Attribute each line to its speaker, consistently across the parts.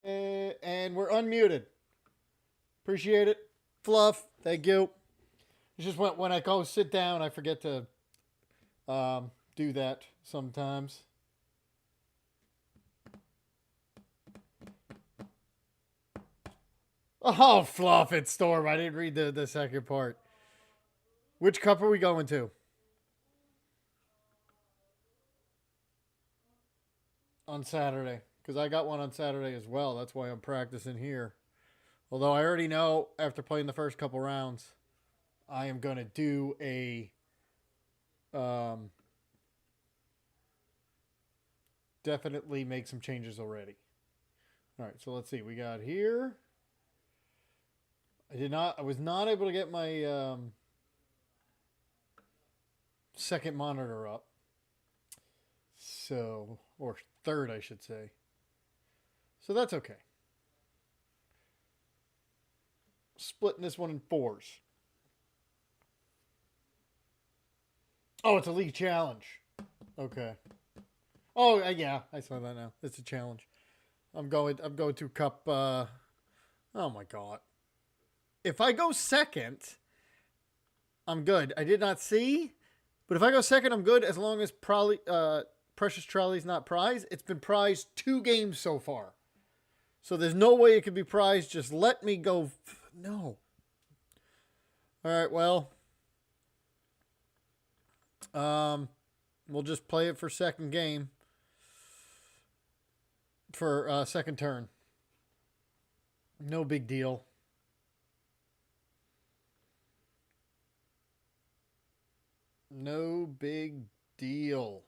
Speaker 1: And we're unmuted. Appreciate it. Fluff, thank you. It's just when I go sit down, I forget to do that sometimes. Oh, Fluff, it's Storm. I didn't read the second part. Which cup are we going to? On Saturday. Because I got one on Saturday as well. That's why I'm practicing here. Although I already know after playing the first couple rounds, I am going to do a definitely make some changes already. All right, so let's see. We got here. I was not able to get my second monitor up. So, or third, I should say. So that's okay. Splitting this one in fours. Oh, it's a league challenge. Okay. Oh, yeah, I saw that now. It's a challenge. I'm going to cup. Oh my god. If I go second, I'm good. I did not see, but if I go second, I'm good as long as Precious Trolley's not prized. It's been prized 2 games so far. So there's no way it could be prized. Just let me go. No. All right, well. We'll just play it for second game. For second turn. No big deal. No big deal.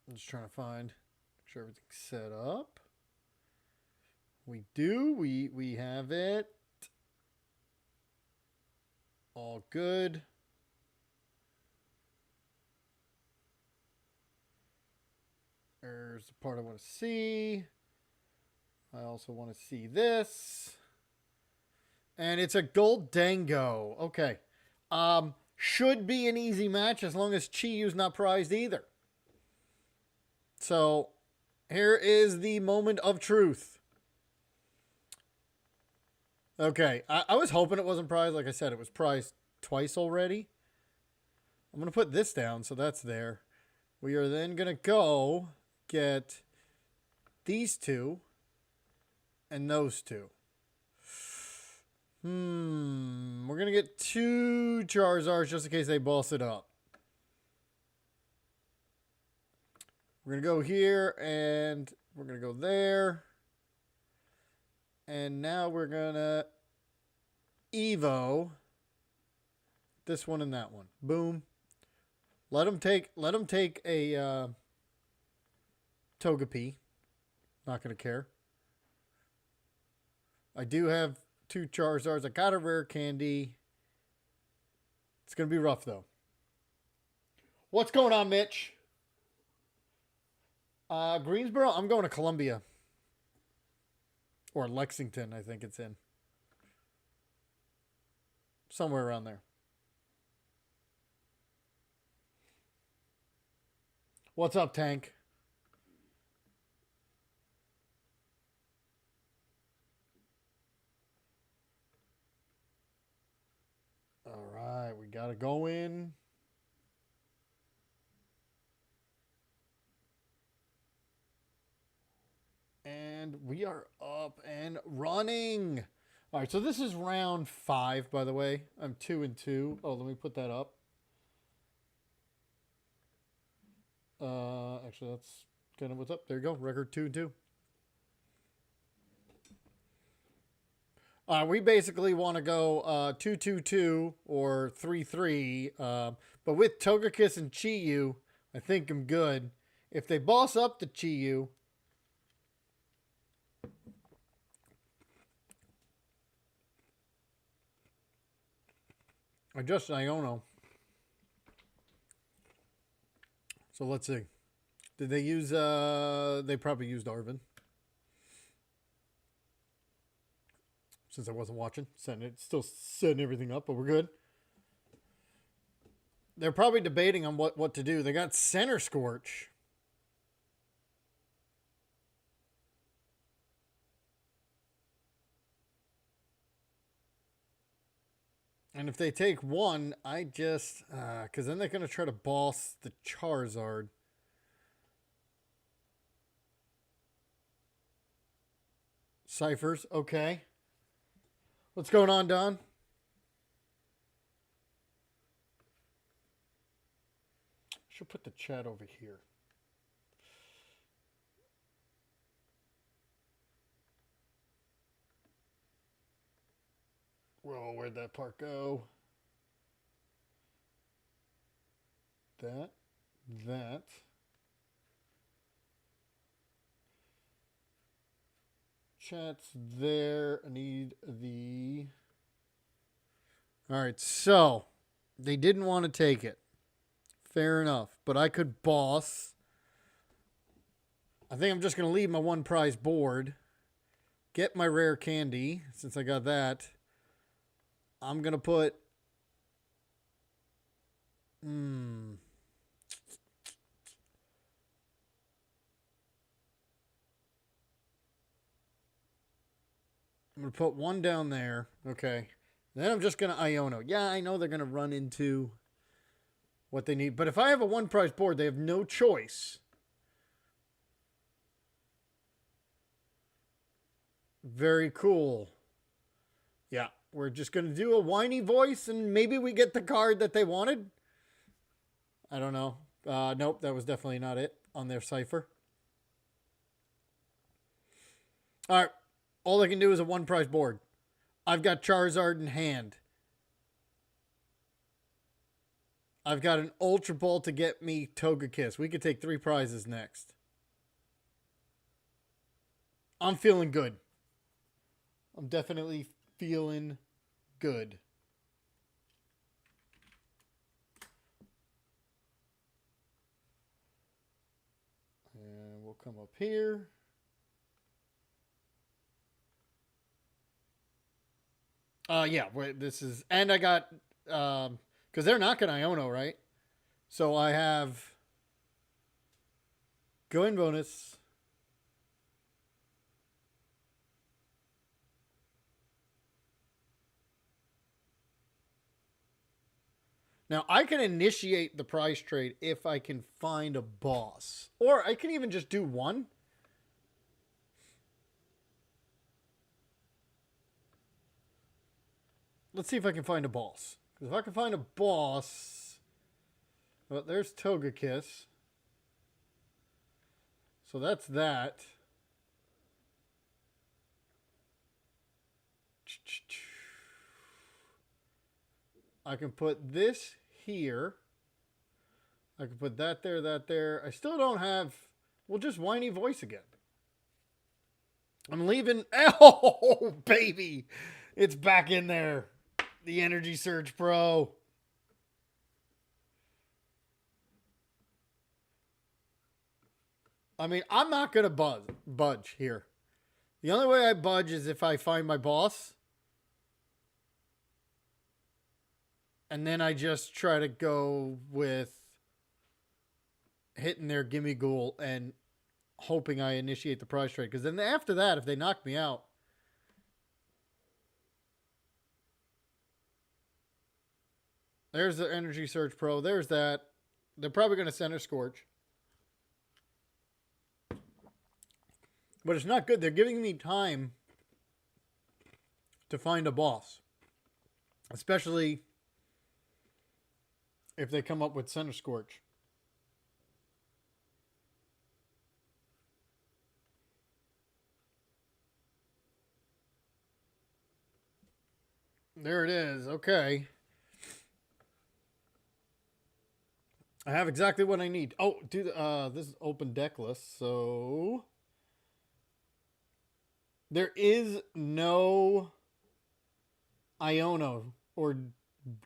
Speaker 1: I'm just trying to find, make sure everything's set up. We do. We have it. All good. There's the part I want to see. I also want to see this. And it's a gold dango. Okay. Should be an easy match as long as Chiyu's not prized either. So, here is the moment of truth. Okay. I was hoping it wasn't prized. Like I said, it was prized twice already. I'm going to put this down so that's there. We are then going to go get these 2 and those 2. We're going to get 2 Charizards just in case they boss it up. We're going to go here and we're going to go there. And now we're going to Evo this one and that one. Boom. Let them take a Togepi. Not going to care. I do have 2 Charizards. I got a rare candy. It's going to be rough, though. What's going on, Mitch? Greensboro? I'm going to Columbia. Or Lexington, I think it's in. Somewhere around there. What's up, Tank? All right, we got to go in. And we are up and running. All right, so this is round 5, by the way. I'm 2-2. Oh, let me put that up. Actually, that's kind of what's up. There you go. Record 2-2. We basically want to go 2-2-2 or 3-3. But with Togekiss and Chiyu, I think I'm good. If they boss up the Chiyu, I don't know. So let's see. Did they use, they probably used Arvin. Since I wasn't watching. Still setting everything up, but we're good. They're probably debating on what to do. They got Center Scorch. And if they take one, I just... because then they're going to try to boss the Charizard. Ciphers, okay. What's going on, Don? Should put the chat over here. Whoa, where'd that part go? That. Chat's there. I need the... Alright, so they didn't want to take it. Fair enough. But I could boss. I think I'm just going to leave my one prize board. Get my rare candy, since I got that. I'm going to put... I'm going to put one down there. Okay. Then I'm just going to Iono. Yeah, I know they're going to run into what they need. But if I have a one prize board, they have no choice. Very cool. Yeah, we're just going to do a whiny voice and maybe we get the card that they wanted. I don't know. Nope, that was definitely not it on their cipher. All right. All I can do is a one prize board. I've got Charizard in hand. I've got an Ultra Ball to get me Togekiss. We could take 3 prizes next. I'm feeling good. I'm definitely feeling good. And we'll come up here. Yeah, this is... And I got... because they're not going to Iono, right? So I have... Go in bonus. Now, I can initiate the prize trade if I can find a boss. Or I can even just do one. Let's see if I can find a boss. Because if I can find a boss... Well, there's Togekiss. So that's that. I can put this here. I can put that there, that there. I still don't have... Well, just whiny voice again. I'm leaving... Oh, baby! It's back in there. The Energy Surge Pro. I mean, I'm not going to budge here. The only way I budge is if I find my boss. And then I just try to go with hitting their Gimme Ghoul and hoping I initiate the prize trade. Because then after that, if they knock me out... There's the Energy Surge Pro. There's that. They're probably going to Center Scorch. But it's not good. They're giving me time to find a boss. Especially if they come up with Center Scorch. There it is. Okay. I have exactly what I need. Oh, dude, this is open deck list, so... There is no Iono or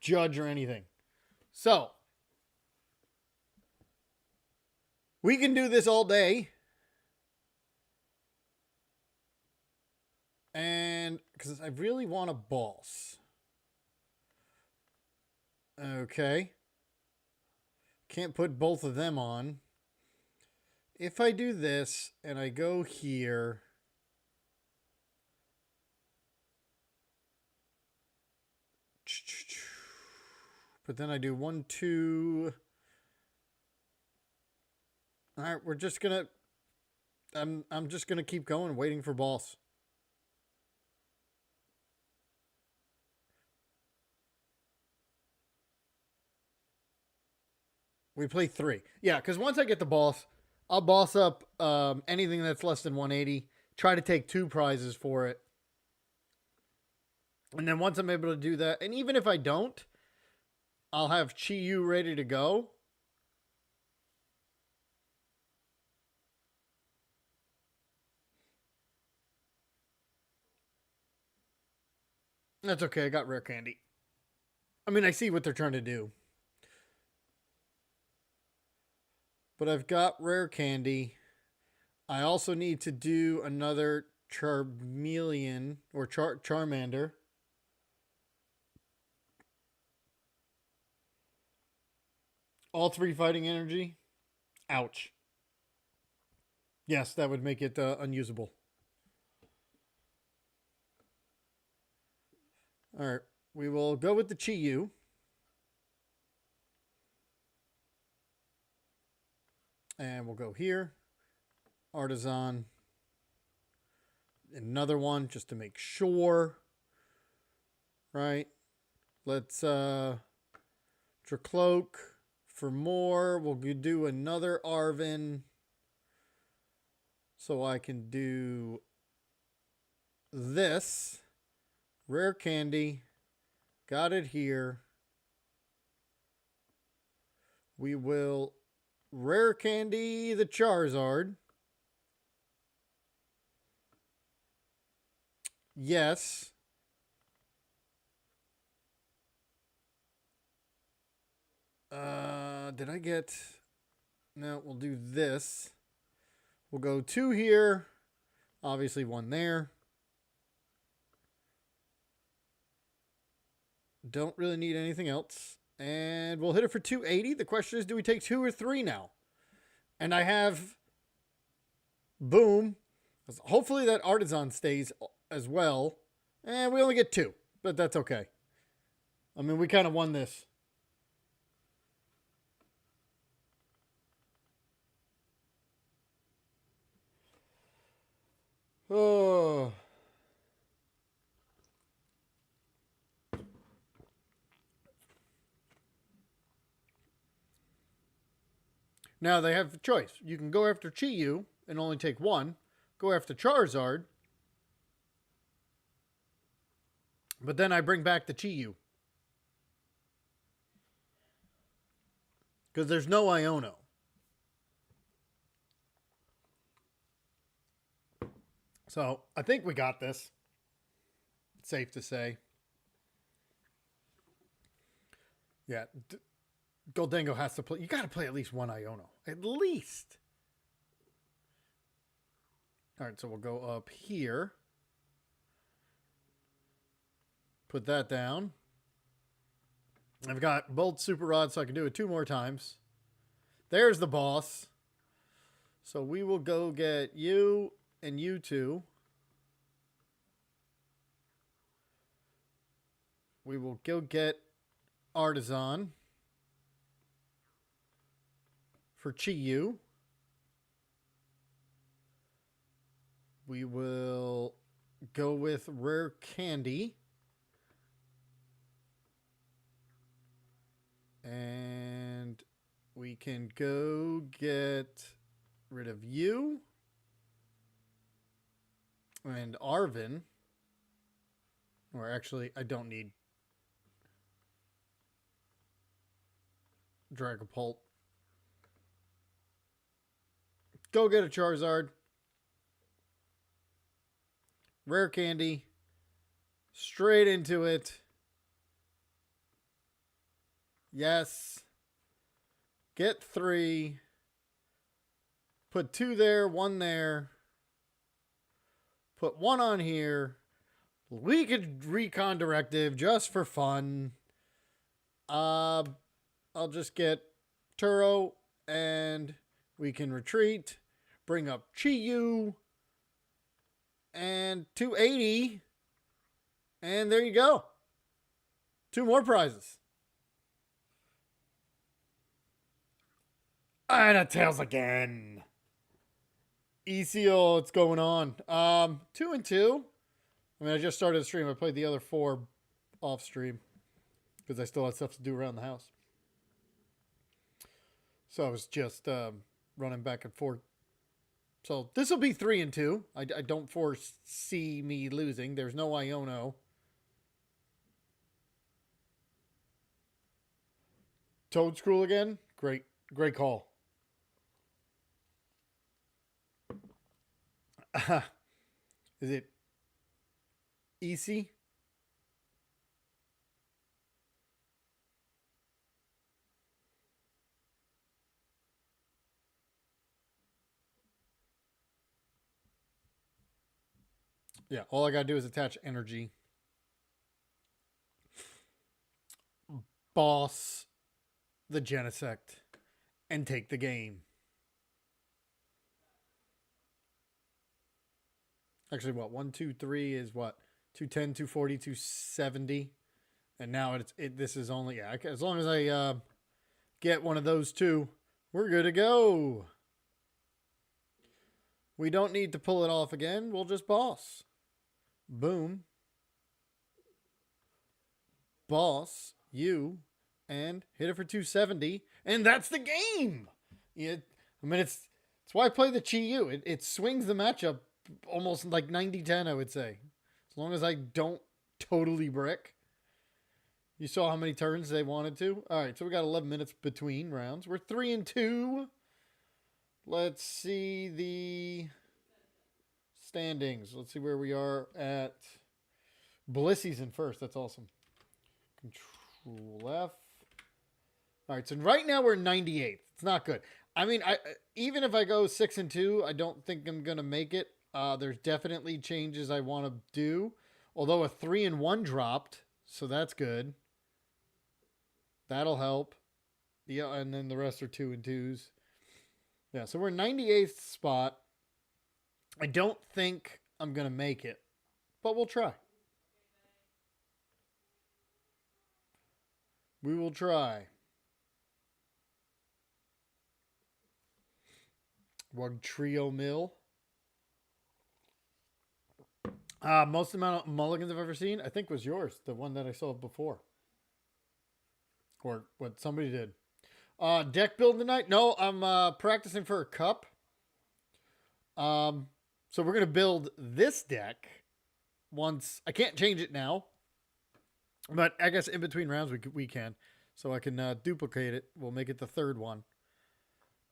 Speaker 1: Judge or anything. So, we can do this all day. And, because I really want a boss. Okay. Can't put both of them on. If I do this and I go here... But then I do 1, 2. All right, we're just gonna. I'm just gonna keep going, waiting for boss. We play 3. Yeah, because once I get the boss, I'll boss up anything that's less than 180. Try to take 2 prizes for it. And then once I'm able to do that, and even if I don't, I'll have Chi-Yu ready to go. That's okay. I got rare candy. I mean, I see what they're trying to do. But I've got rare candy. I also need to do another Charmeleon or Charmander. All 3 fighting energy. Ouch. Yes, that would make it unusable. All right. We will go with the Chi-Yu. And we'll go here. Artisan. Another one just to make sure. Right. Let's Tracloak for more. We'll do another Arvin. So I can do this. Rare candy. Got it here. We will rare candy the Charizard. Yes. Did I get... No, we'll do this. We'll go 2 here. Obviously 1 there. Don't really need anything else. And we'll hit it for 280. The question is, do we take 2 or 3 now? And I have... Boom. Hopefully that Artisan stays as well. And we only get 2. But that's okay. I mean, we kind of won this. Oh. Now they have a choice. You can go after Chi-Yu and only take 1. Go after Charizard. But then I bring back the Chi-Yu. Because there's no Iono. So I think we got this. It's safe to say. Yeah. Goldango has to play. You got to play at least 1 Iono. At least. All right, so we'll go up here. Put that down. I've got both Super Rods, so I can do it 2 more times. There's the boss. So we will go get you and you 2. We will go get Artisan for Chi-Yu. We will go with Rare Candy. And we can go get rid of you and Arvin. Or actually, I don't need Dragapult. Go get a Charizard. Rare Candy. Straight into it. Yes. Get 3. Put 2 there, 1 there. Put 1 on here. We could recon directive just for fun. I'll just get Turo and we can retreat. Bring up Chi-Yu. And 280. And there you go. 2 more prizes. And a tails again. ECO, what's going on? 2-2. I mean, I just started the stream. I played the other 4 off stream because I still had stuff to do around the house. So I was just running back and forth. So this will be 3-2. I don't foresee me losing. There's no Iono. Toad Scroll again? Great call. Is it EC? Yeah, all I gotta do is attach energy. Boss the Genesect and take the game. Actually, what? 1, 2, 3 is what? 210, 240, 270. And now this is only, yeah, as long as I get one of those 2, we're good to go. We don't need to pull it off again. We'll just boss. Boom. Boss you and hit it for 270. And that's the game. Yeah, I mean, it's why I play the Chi-Yu. It swings the matchup almost like 90-10, I would say. As long as I don't totally brick. You saw how many turns they wanted to? All right, so we got 11 minutes between rounds. We're 3-2. Let's see the standings. Let's see where we are at. Blissy's in first. That's awesome. Control F. All right, so right now we're 98th. It's not good. I mean, even if I go 6-2, I don't think I'm gonna make it. There's definitely changes I want to do. Although a 3-1 dropped, so that's good. That'll help. Yeah, and then the rest are 2-2s. Yeah, so we're 98th spot. I don't think I'm gonna make it, but we'll try. We will try. Wug Trio Mill. Most amount of mulligans I've ever seen, I think, was yours. The one that I saw before. Or what somebody did. Deck build tonight? No, I'm practicing for a cup. So we're going to build this deck once. I can't change it now. But I guess in between rounds we can. So I can duplicate it. We'll make it the third one.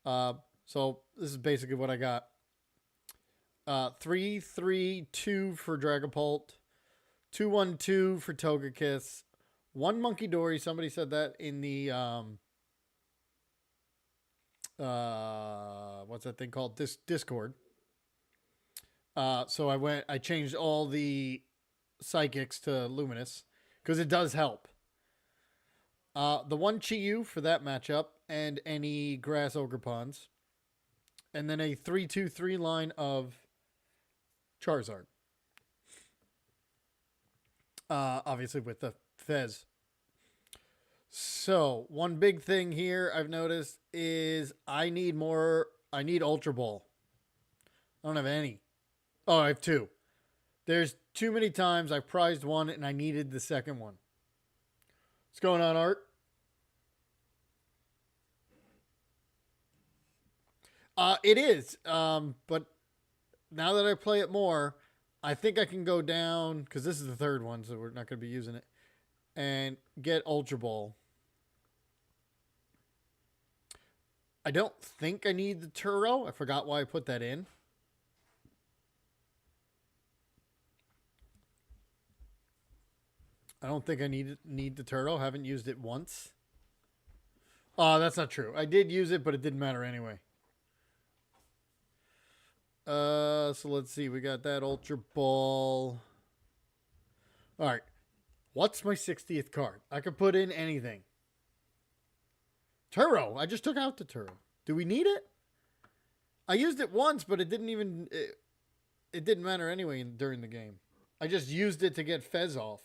Speaker 1: So this is basically what I got. 3-3-2 for Dragapult. 2-1-2 for Togekiss. 1 Monkey Dory. Somebody said that in the what's that thing called? Discord. So I changed all the psychics to Luminous because it does help. The 1 Chi-Yu for that matchup and any Grass Ogrepons. And then a 3-2-3 line of Charizard. Obviously with the Fez. So, one big thing here I've noticed is I need Ultra Ball. I don't have any. Oh, I have 2. There's too many times I prized one and I needed the second one. What's going on, Art? It is. But now that I play it more, I think I can go down, because this is the third one, so we're not going to be using it, and get Ultra Ball. I don't think I need the Turo. I forgot why I put that in. I don't think I need the Turo. Haven't used it once. Oh, that's not true. I did use it, but it didn't matter anyway. So let's see. We got that Ultra Ball. All right. What's my 60th card? I could put in anything. Turo. I just took out the Turo. Do we need it? I used it once, but it didn't even... It didn't matter anyway during the game. I just used it to get Fez off.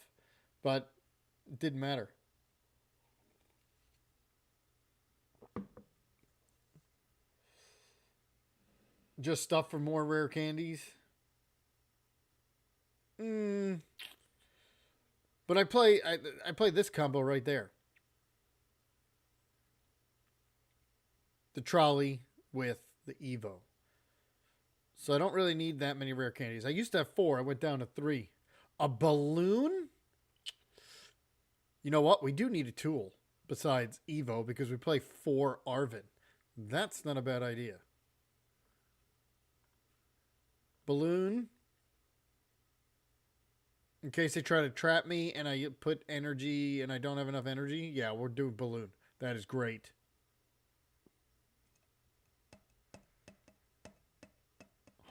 Speaker 1: But it didn't matter. Just stuff for more rare candies. But I play this combo right there. The trolley with the Evo. So I don't really need that many rare candies. I used to have 4. I went down to 3. A balloon? You know what? We do need a tool besides Evo because we play 4 Arven. That's not a bad idea. Balloon. In case they try to trap me and I put energy and I don't have enough energy. Yeah, we're doing balloon. That is great.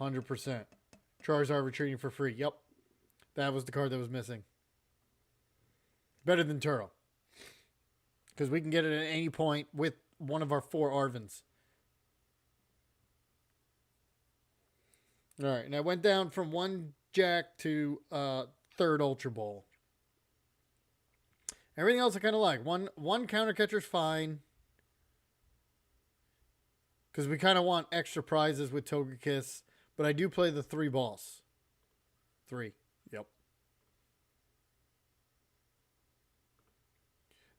Speaker 1: %. Charizard retreating for free. Yep. That was the card that was missing. Better than Turo. Because we can get it at any point with one of our 4 Arvens. Alright, and I went down from 1 Jack to 3rd Ultra Ball. Everything else I kind of like. One counter catcher's fine. Because we kind of want extra prizes with Togekiss. But I do play the 3 boss. 3. Yep.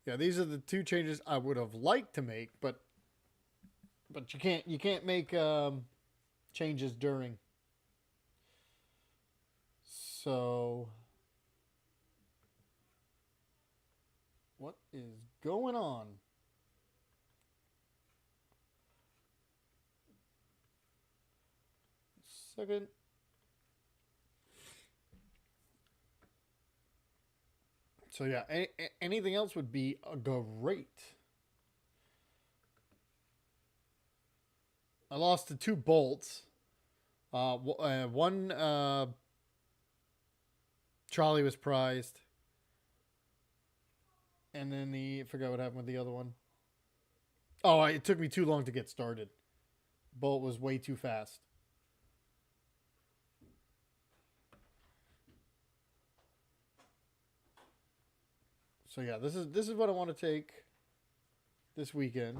Speaker 1: Yeah, these are the 2 changes I would have liked to make, but you can't make changes during. So what is going on? Second. So yeah, anything else would be great. I lost to 2 bolts. One trolley was prized. And then I forgot what happened with the other one. Oh, it took me too long to get started. Bolt was way too fast. So yeah, this is what I want to take this weekend.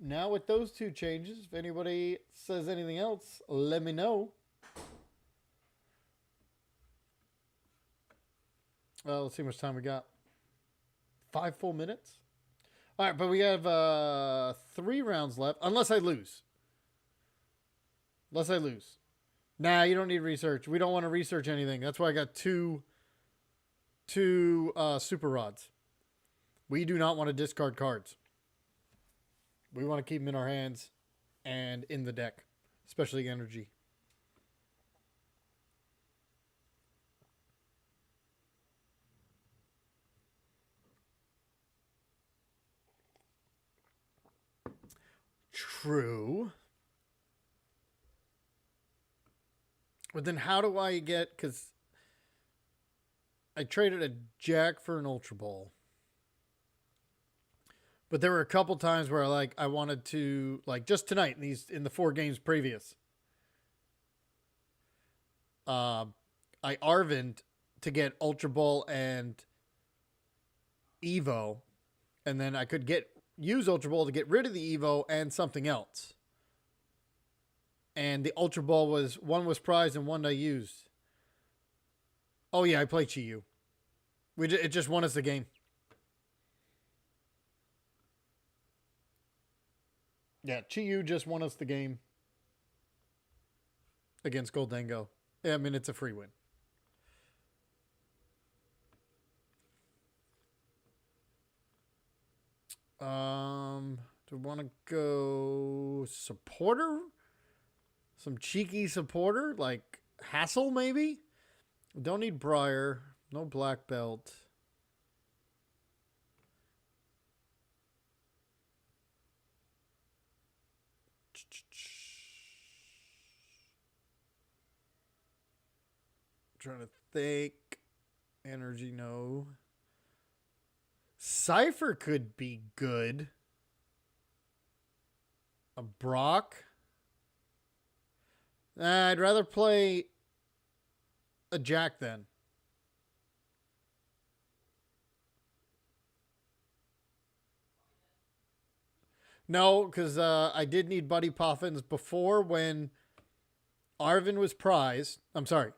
Speaker 1: Now with those 2 changes, if anybody says anything else, let me know. Let's see how much time we got. 5 full minutes. All right, but we have 3 rounds left, unless I lose. Nah, you don't need research. We don't want to research anything. That's why I got two super rods. We do not want to discard cards. We want to keep them in our hands and in the deck, especially energy. True. But then how do I get... Because I traded a Jack for an Ultra Ball. But there were a couple times where I wanted to... Like just tonight in the 4 games previous. I Arvened to get Ultra Ball and Evo. And then I could use Ultra Ball to get rid of the Evo and something else. And the Ultra Ball one was prized and one I used. Oh yeah, I play Chi-Yu. It just won us the game. Yeah, Chi-Yu just won us the game against Goldango. Yeah, I mean, it's a free win. Do we want to go supporter? Some cheeky supporter? Like Hassel, maybe? Don't need Briar. No black belt. Trying to think. Energy, no. Cypher could be good. A Brock. I'd rather play a Jack then. No, because I did need Buddy Poffins before when Arvin was prized. I'm sorry,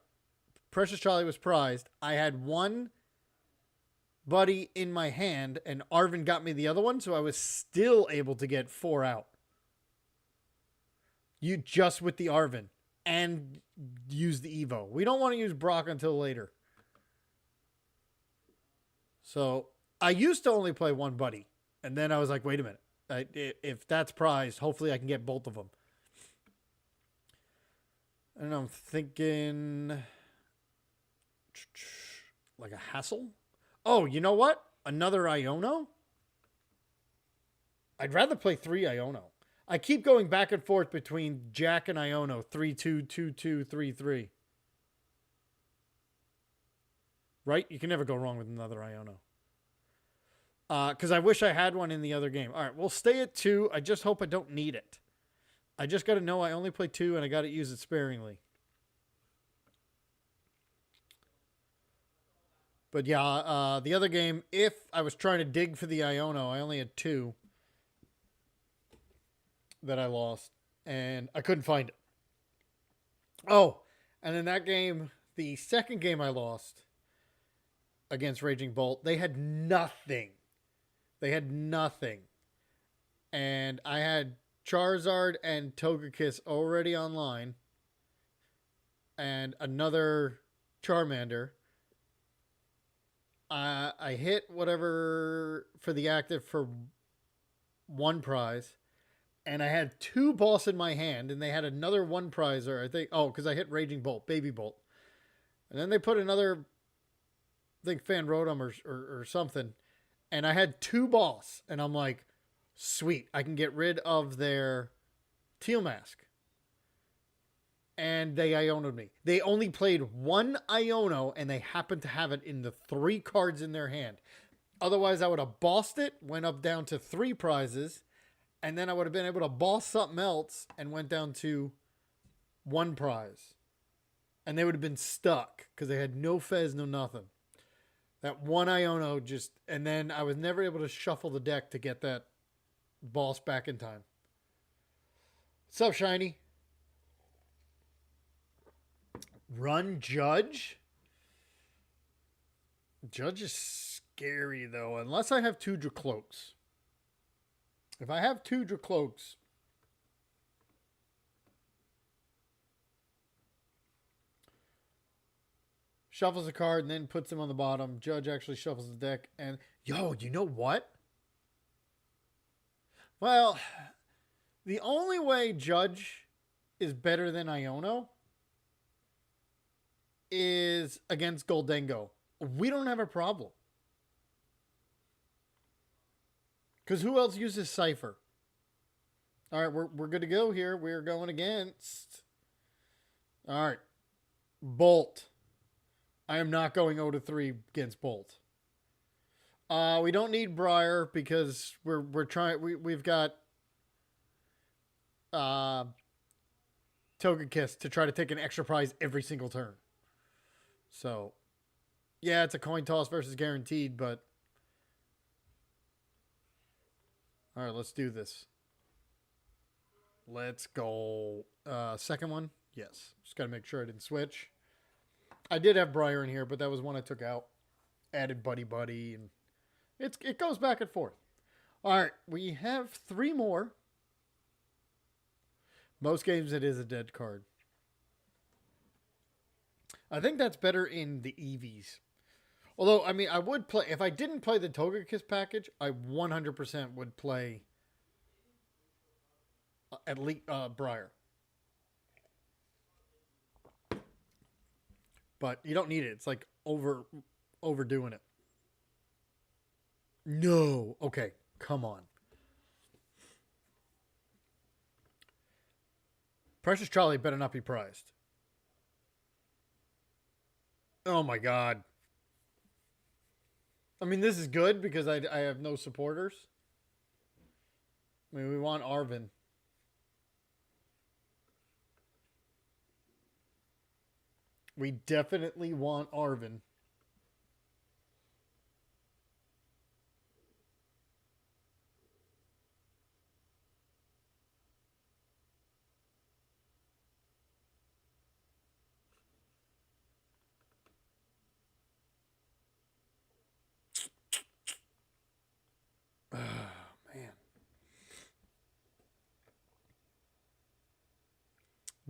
Speaker 1: Precious Charlie was prized. I had one Buddy in my hand, and Arvin got me the other one, so I was still able to get 4 out. You just with the Arvin and use the Evo. We don't want to use Brock until later. So I used to only play one Buddy, and then I was like, wait a minute. If that's prized, hopefully I can get both of them. And I'm thinking like a Hassel. Oh, you know what? Another Iono? I'd rather play 3 Iono. I keep going back and forth between Jack and Iono. 3-2, 2-2, 3-3. Right? You can never go wrong with another Iono. Because I wish I had one in the other game. All right, we'll stay at 2. I just hope I don't need it. I just got to know I only play 2 and I got to use it sparingly. But yeah, the other game, if I was trying to dig for the Iono, I only had 2 that I lost. And I couldn't find it. Oh, and in that game, the second game I lost against Raging Bolt, they had nothing. They had nothing. And I had Charizard and Togekiss already online. And another Charmander. I hit whatever for the active for 1 prize. And I had 2 boss in my hand. And they had another 1 prizer. I think. Oh, because I hit Raging Bolt, Baby Bolt. And then they put another, I think Fan Rotom or something. And I had 2 boss. And I'm like, sweet. I can get rid of their Teal Mask. And they Iono'd me. They only played 1 Iono. And they happened to have it in the 3 cards in their hand. Otherwise, I would have bossed it. Went up down to 3 prizes. And then I would have been able to boss something else. And went down to 1 prize. And they would have been stuck. Because they had no fez, no nothing. That 1 Iono just... And then I was never able to shuffle the deck to get that boss back in time. What's up, Shiny? Run Judge? Judge is scary, though. Unless I have 2 Dracloaks. If I have 2 Dracloaks... Shuffles a card and then puts him on the bottom. Judge actually shuffles the deck. And, yo, you know what? Well, the only way Judge is better than Iono is against Goldengo. We don't have a problem. Because who else uses Cypher? All right, we're good to go here. We're going against... All right. Bolt. I am not going 0-3 against Bolt. We don't need Briar because we're trying. We've got Togekiss to try to take an extra prize every single turn. So, yeah, it's a coin toss versus guaranteed, but all right, let's do this. Let's go. Second one, yes. Just got to make sure I didn't switch. I did have Briar in here, but that was one I took out. Added Buddy, and it goes back and forth. All right, we have 3 more. Most games it is a dead card. I think that's better in the EVs. Although, I mean, I would play... If I didn't play the Togekiss package, I 100% would play at least Briar. But you don't need it. It's like overdoing it. No. Okay. Come on. Precious Charlie better not be prized. Oh my God. I mean, this is good because I have no supporters. I mean, we want Arvin. We definitely want Arvin.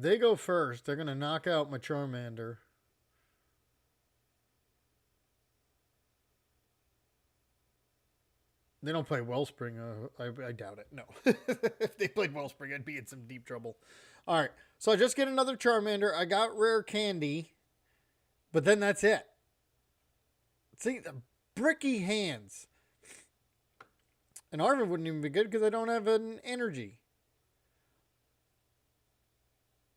Speaker 1: They go first. They're going to knock out my Charmander. They don't play Wellspring. I doubt it. No. If they played Wellspring, I'd be in some deep trouble. All right. So I just get another Charmander. I got Rare Candy. But then that's it. See, the bricky hands. And Arvin wouldn't even be good because I don't have an energy.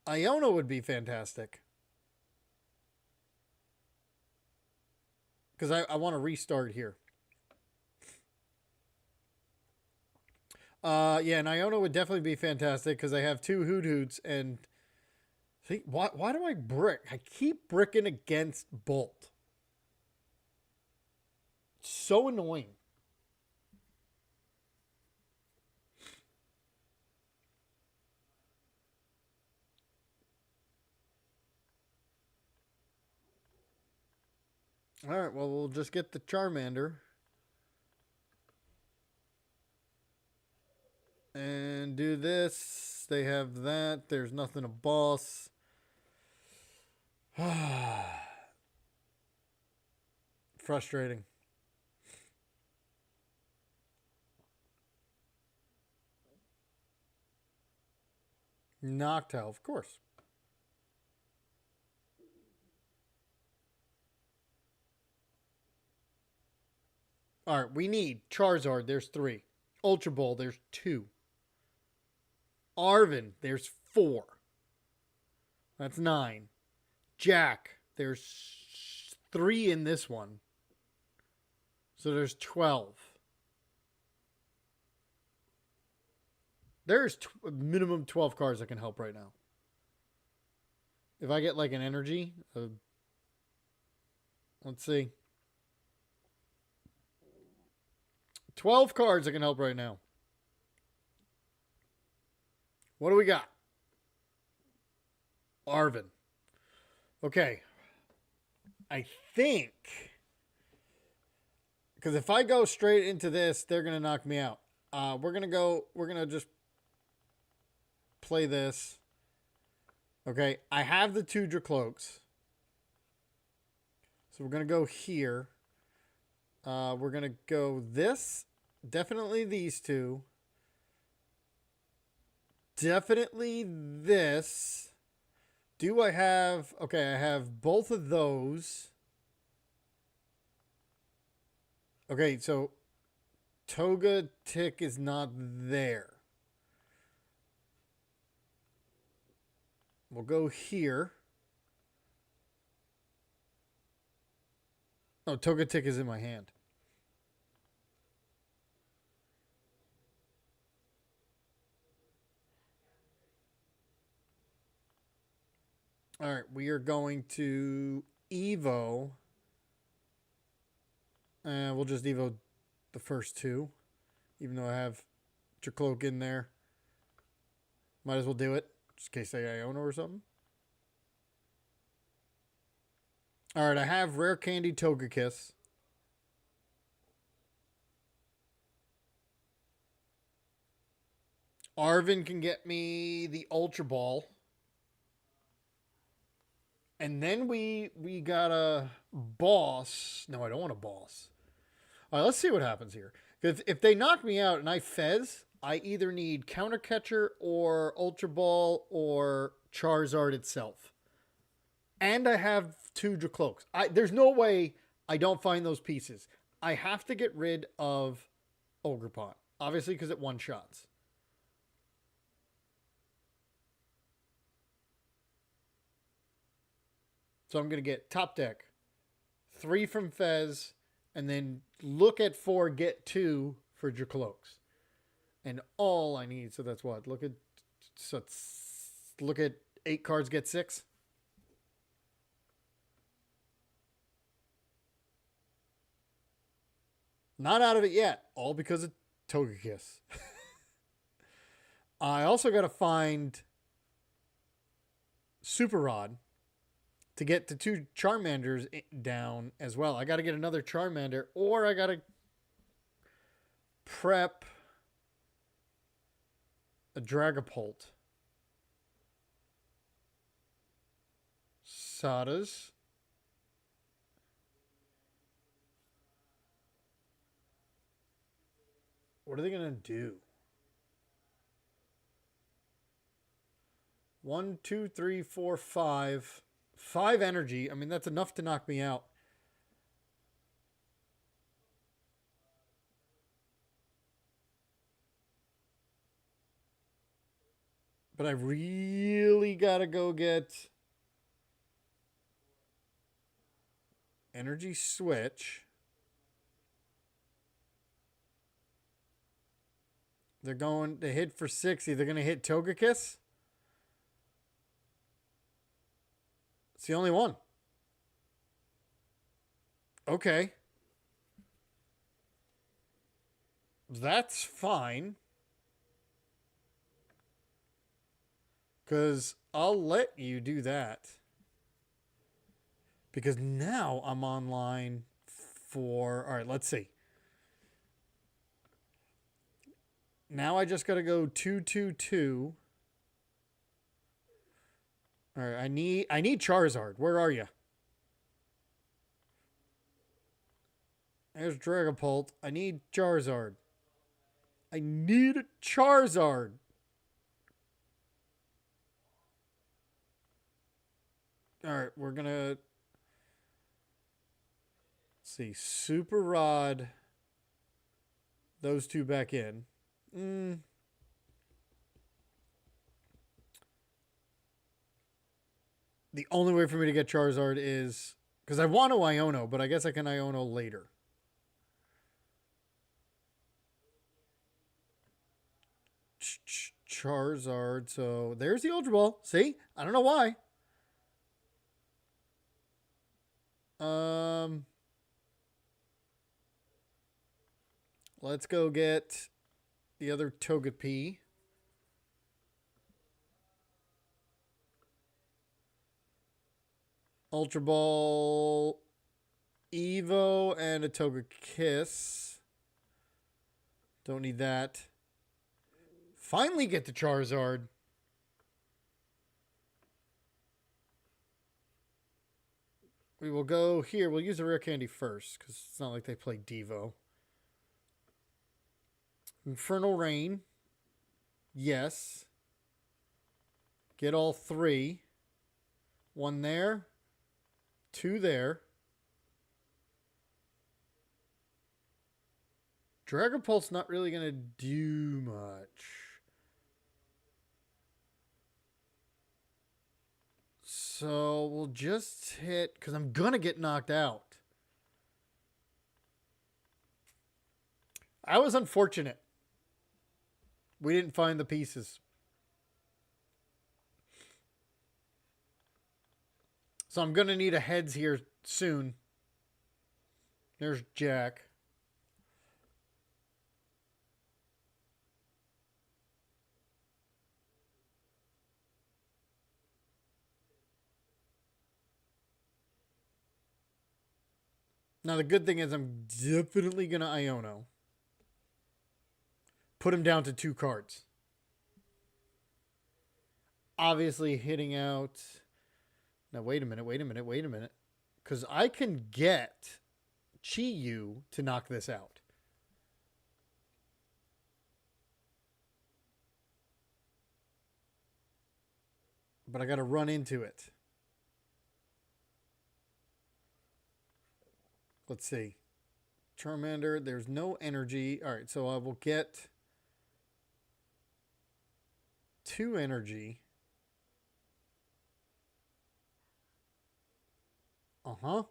Speaker 1: Iona would be fantastic. Because I want to restart here. Yeah, and Iona would definitely be fantastic because I have 2 Hoot Hoots and... See, why do I brick? I keep bricking against Bolt. It's so annoying. Alright, well, we'll just get the Charmander. And do this. They have that. There's nothing a boss. Frustrating. Noctowl, of course. Alright, we need Charizard. There's 3. Ultra Ball, there's 2. Arvin, there's 4. That's 9. Jack, there's 3 in this one. So there's 12. There's minimum 12 cards that can help right now. If I get like an energy, let's see. 12 cards that can help right now. What do we got? Arvin. Okay. I think... Because if I go straight into this, they're going to knock me out. We're going to just play this. Okay. I have the 2 Dracloaks. So we're going to go here. We're going to go this. Definitely these 2. Definitely this. Do I have... Okay, I have both of those. Okay, so Togetic is not there. We'll go here. Oh, Togetic is in my hand. All right, we are going to Evo. And we'll just Evo the first 2. Even though I have Dracloak in there. Might as well do it. Just in case I Iona or something. Alright, I have Rare Candy Togekiss. Arvin can get me the Ultra Ball. And then we got a boss. No, I don't want a boss. All right, let's see what happens here. Because if they knock me out and I fez, I either need Counter Catcher or Ultra Ball or Charizard itself. And I have 2 Dracloaks. There's no way I don't find those pieces. I have to get rid of Ogerpon. Obviously, because it one-shots. So I'm going to get top deck, 3 from Fez, and then look at 4, get 2 for Dracloaks. And all I need, so that's what? Look at 8 cards, get 6. Not out of it yet, all because of Togekiss. I also got to find Super Rod to get the 2 Charmanders down as well. I got to get another Charmander, or I got to prep a Dragapult. Sadas. What are they going to do? 1, 2, 3, 4, 5. 5 energy. I mean, that's enough to knock me out. But I really got to go get energy switch. They're going to hit for 60. They're going to hit Togekiss. It's the only one. Okay. That's fine. Because I'll let you do that. Because now I'm online for... All right, let's see. Now I just got to go 2, 2, 2. All right, I need Charizard. Where are you? There's Dragapult. I need Charizard. I need a Charizard. All right, we're going to... Let's see. Super Rod. Those two back in. The only way for me to get Charizard is... Because I want to Iono, but I guess I can Iono later. Charizard. So there's the Ultra Ball. See? I don't know why. Let's go get the other Togepi. Ultra Ball, Evo, and a Togekiss. Don't need that. Finally get the Charizard. We will go here. We'll use a rare candy first because it's not like they play Devo. Infernal Rain. Yes. Get all 3. 1 there. 2 there. Dragapult's not really going to do much. So we'll just hit... Because I'm going to get knocked out. I was unfortunate. We didn't find the pieces. So I'm going to need a heads here soon. There's Jack. Now the good thing is I'm definitely going to Iono. Put him down to 2 cards. Obviously hitting out... Now, wait a minute. Because I can get Chi-Yu to knock this out. But I got to run into it. Let's see. Charmander, there's no energy. All right, so I will get 2 energy. Uh-huh.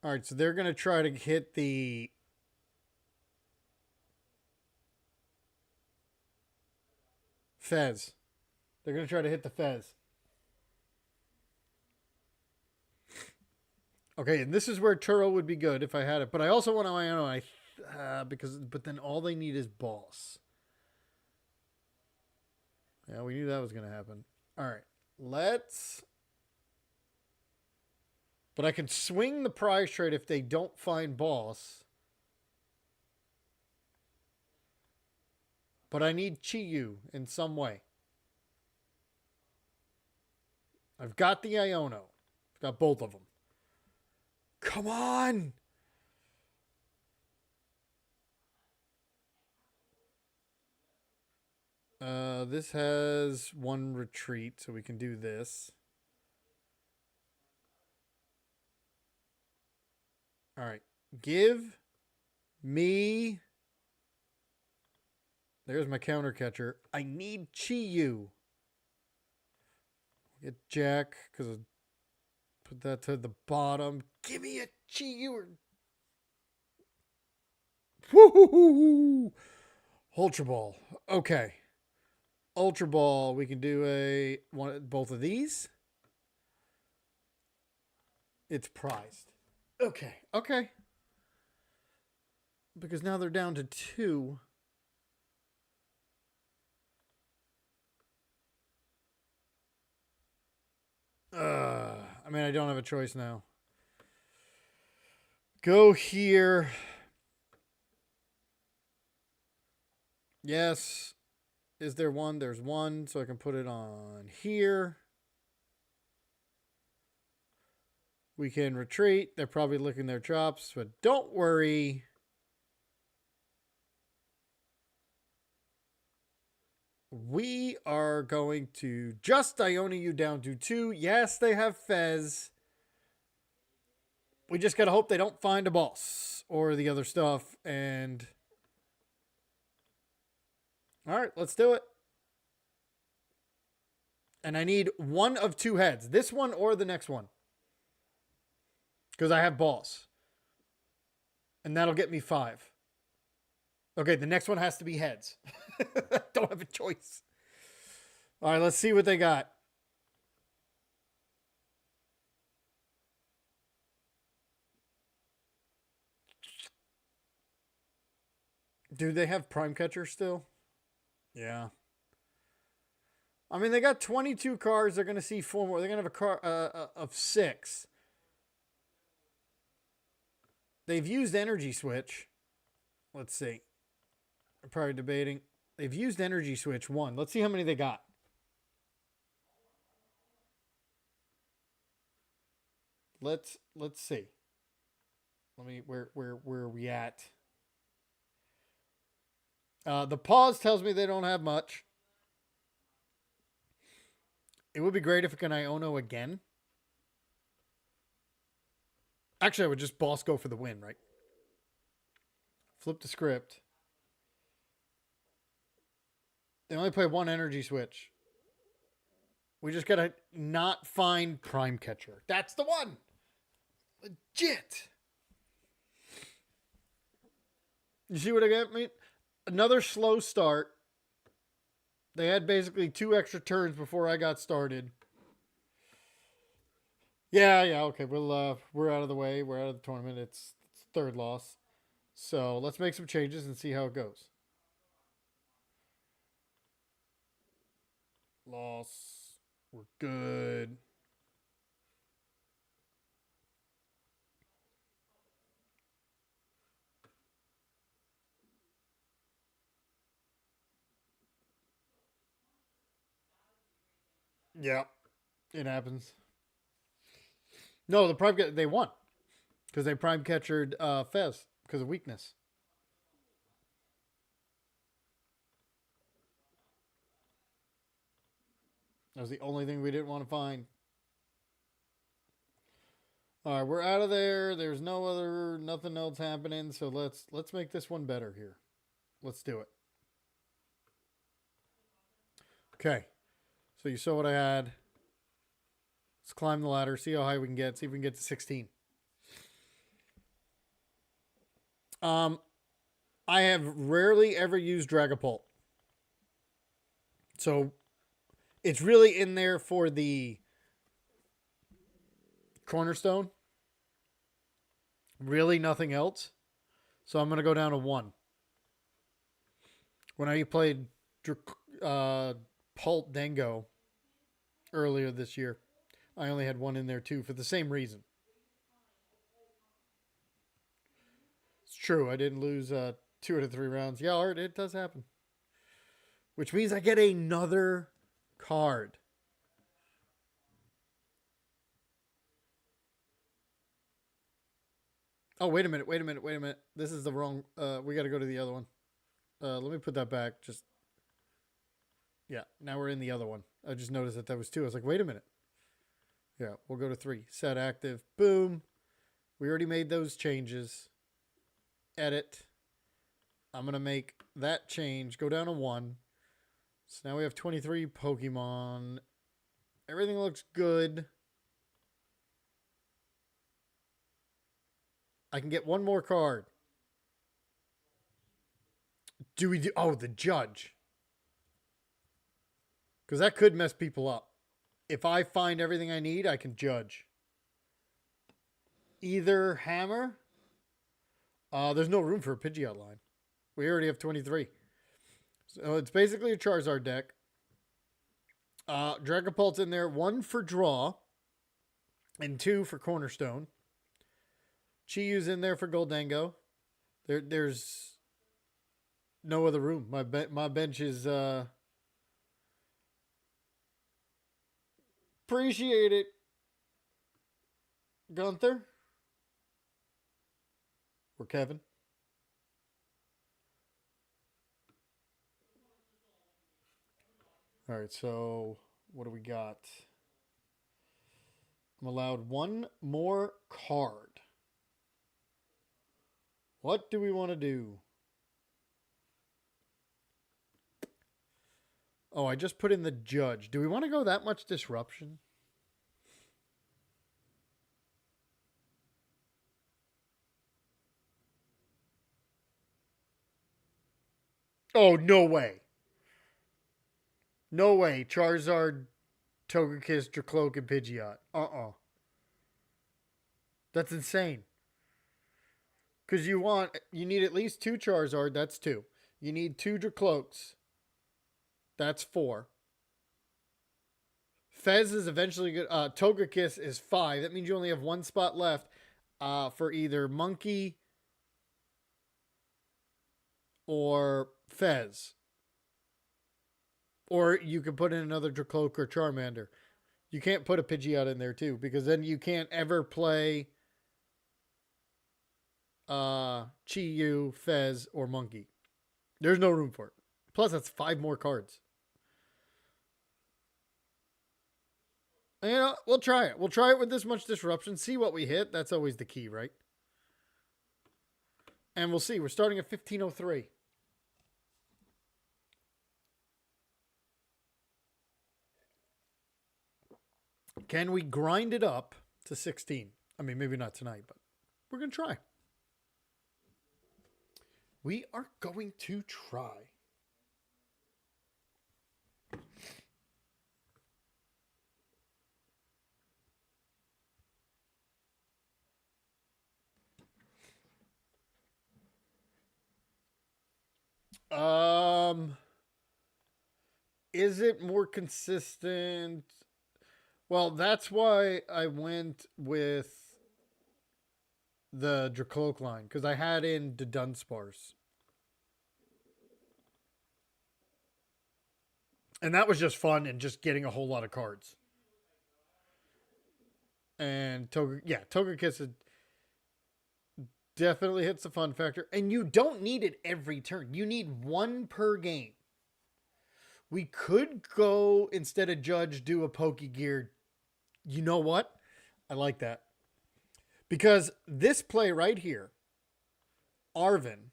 Speaker 1: All right, so they're going to try to hit the... Fez. They're going to try to hit the Fez. Okay, and this is where Turo would be good if I had it. But I also want to Iono, but then all they need is Boss. Yeah, we knew that was going to happen. All right, let's... But I can swing the prize trade if they don't find Boss. But I need Chi-Yu in some way. I've got the Iono. I've got both of them. Come on! This has one retreat, so we can do this. All right. Give me... There's my counter catcher. I need Chi-Yu. Get Jack, because I put that to the bottom. Give me a Chi-Yu. Woo-hoo-hoo-hoo. Ultra Ball. Okay. Ultra Ball. We can do both of these. It's prized. Okay. Okay. Because now they're down to 2. I mean, I don't have a choice now. Go here. Yes. Is there one? There's one, so I can put it on here. We can retreat. They're probably licking their chops, but don't worry. We are going to just Iona you down to 2. Yes, they have Fez. We just got to hope they don't find a boss or the other stuff. And all right, let's do it. And I need one of 2 heads. This one or the next one. Because I have boss. And that'll get me 5. Okay, the next one has to be heads. Don't have a choice. All right, let's see what they got. Do they have Prime Catcher still? Yeah. I mean, they got 22 cards. They're going to see 4 more. They're going to have a car of 6. They've used Energy Switch. Let's see. I'm probably debating. They've used Energy Switch 1. Let's see how many they got. Let's see. Let me where are we at? The pause tells me they don't have much. It would be great if it can Iono again. Actually, I would just boss go for the win, right? Flip the script. They only play 1 Energy Switch. We just gotta not find Prime Catcher. That's the one. Legit. You see what I got? Me? Another slow start. They had basically 2 extra turns before I got started. Yeah, okay. We're out of the way. We're out of the tournament. It's 3rd loss. So let's make some changes and see how it goes. Loss. We're good. Yeah, it happens. No, the prime they won because they prime catchered Fez because of weakness. That was the only thing we didn't want to find. All right, we're out of there. There's nothing else happening. So let's make this one better here. Let's do it. Okay. So you saw what I had. Let's climb the ladder. See how high we can get. See if we can get to 16. I have rarely ever used Dragapult. So it's really in there for the cornerstone. Really nothing else. So I'm going to go down to 1. When I played Pult Dango earlier this year, I only had 1 in there too for the same reason. It's true. I didn't lose 2 out of 3 rounds. Yeah, Art, it does happen. which means I get another card. Oh, wait a minute. This is the wrong, we got to go to the other one. Let me put that back. Just, yeah, now we're in the other one. I just noticed that was 2. I was like, wait a minute. Yeah, we'll go to 3. Set active. Boom. We already made those changes. Edit. I'm going to make that change. Go down to 1. So now we have 23 Pokemon. Everything looks good. I can get one more card. Do we do... Oh, the judge. Because that could mess people up. If I find everything I need, I can judge. Either hammer. There's no room for a Pidgeot line. We already have 23. So it's basically a Charizard deck. Dragapult's in there. 1 for draw. And 2 for cornerstone. Chiyu's in there for Goldango. There's no other room. My bench is... Appreciate it, Gunther. Or Kevin. All right, so what do we got? I'm allowed 1 more card. What do we want to do? Oh, I just put in the judge. Do we want to go that much disruption? Oh, no way. No way. Charizard, Togekiss, Dracloak, and Pidgeot. That's insane. Because you need at least 2 Charizard. That's 2. You need 2 Dracloaks. That's 4. Fez is eventually good. Togekiss is 5. That means you only have 1 spot left for either Monkey or Fez. Or you can put in another Dracloak or Charmander. You can't put a Pidgeot in there too, because then you can't ever play Chi-Yu, Fez, or Monkey. There's no room for it. Plus, that's 5 more cards. You know, we'll try it. We'll try it with this much disruption. See what we hit. That's always the key, right? And we'll see. We're starting at 1503. Can we grind it up to 16? I mean, maybe not tonight, but we're going to try. We are going to try. Is it more consistent? Well, that's why I went with the Dracloak line, because I had in the Dunsparce. And that was just fun and just getting a whole lot of cards. And Togekiss definitely hits the fun factor. And you don't need it every turn. You need 1 per game. We could go, instead of Judge, do a Pokegear. You know what? I like that. Because this play right here, Arven,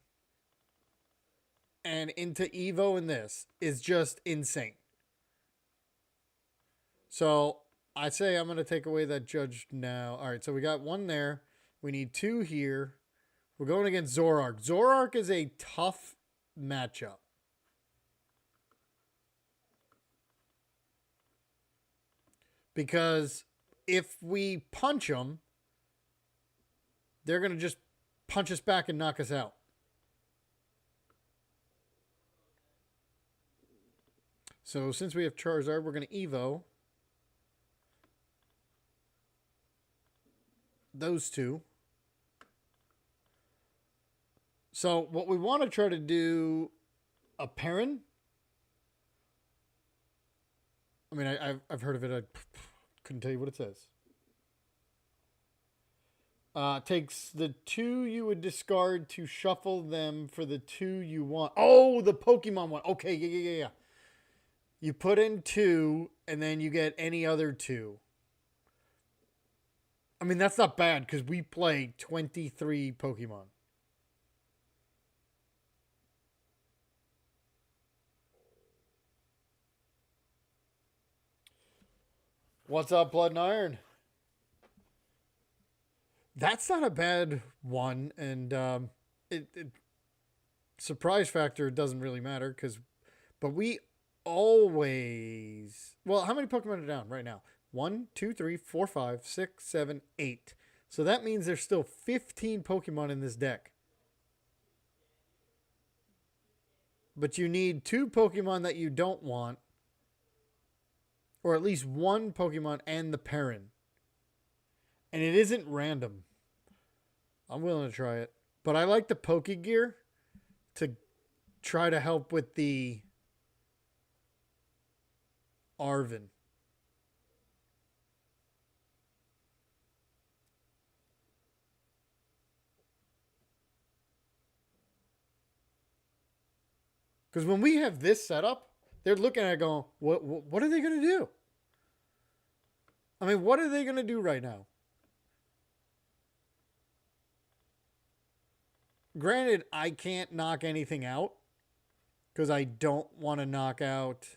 Speaker 1: and into Evo in this, is just insane. So I say I'm going to take away that Judge now. All right, so we got 1 there. We need 2 here. We're going against Zoroark. Zoroark is a tough matchup. Because if we punch them, they're going to just punch us back and knock us out. So since we have Charizard, we're going to Evo those 2. So what we want to try to do, a Perrin I mean, I've heard of it. I couldn't tell you what it says. Takes the 2 you would discard to shuffle them for the 2 you want. Oh, the Pokemon one. Okay, yeah. You put in 2, and then you get any other 2. I mean, that's not bad because we play 23 Pokemon. What's up, Blood and Iron? That's not a bad one, and surprise factor doesn't really matter but we always. Well, how many Pokemon are down right now? 1, 2, 3, 4, 5, 6, 7, 8. So that means there's still 15 Pokemon in this deck. But you need 2 Pokemon that you don't want, or at least 1 Pokemon and the parent. And it isn't random. I'm willing to try it. But I like the Pokegear to try to help with the Arven. Because when we have this setup, they're looking at it going, what are they going to do? I mean, what are they going to do right now? Granted, I can't knock anything out because I don't want to knock out.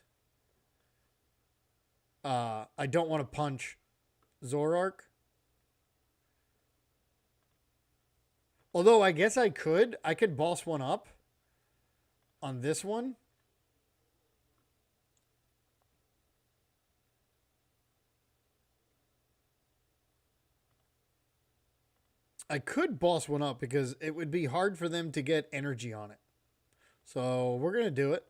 Speaker 1: I don't want to punch Zoroark. Although I guess I could. I could boss one up on this one. I could boss one up because it would be hard for them to get energy on it. So we're going to do it.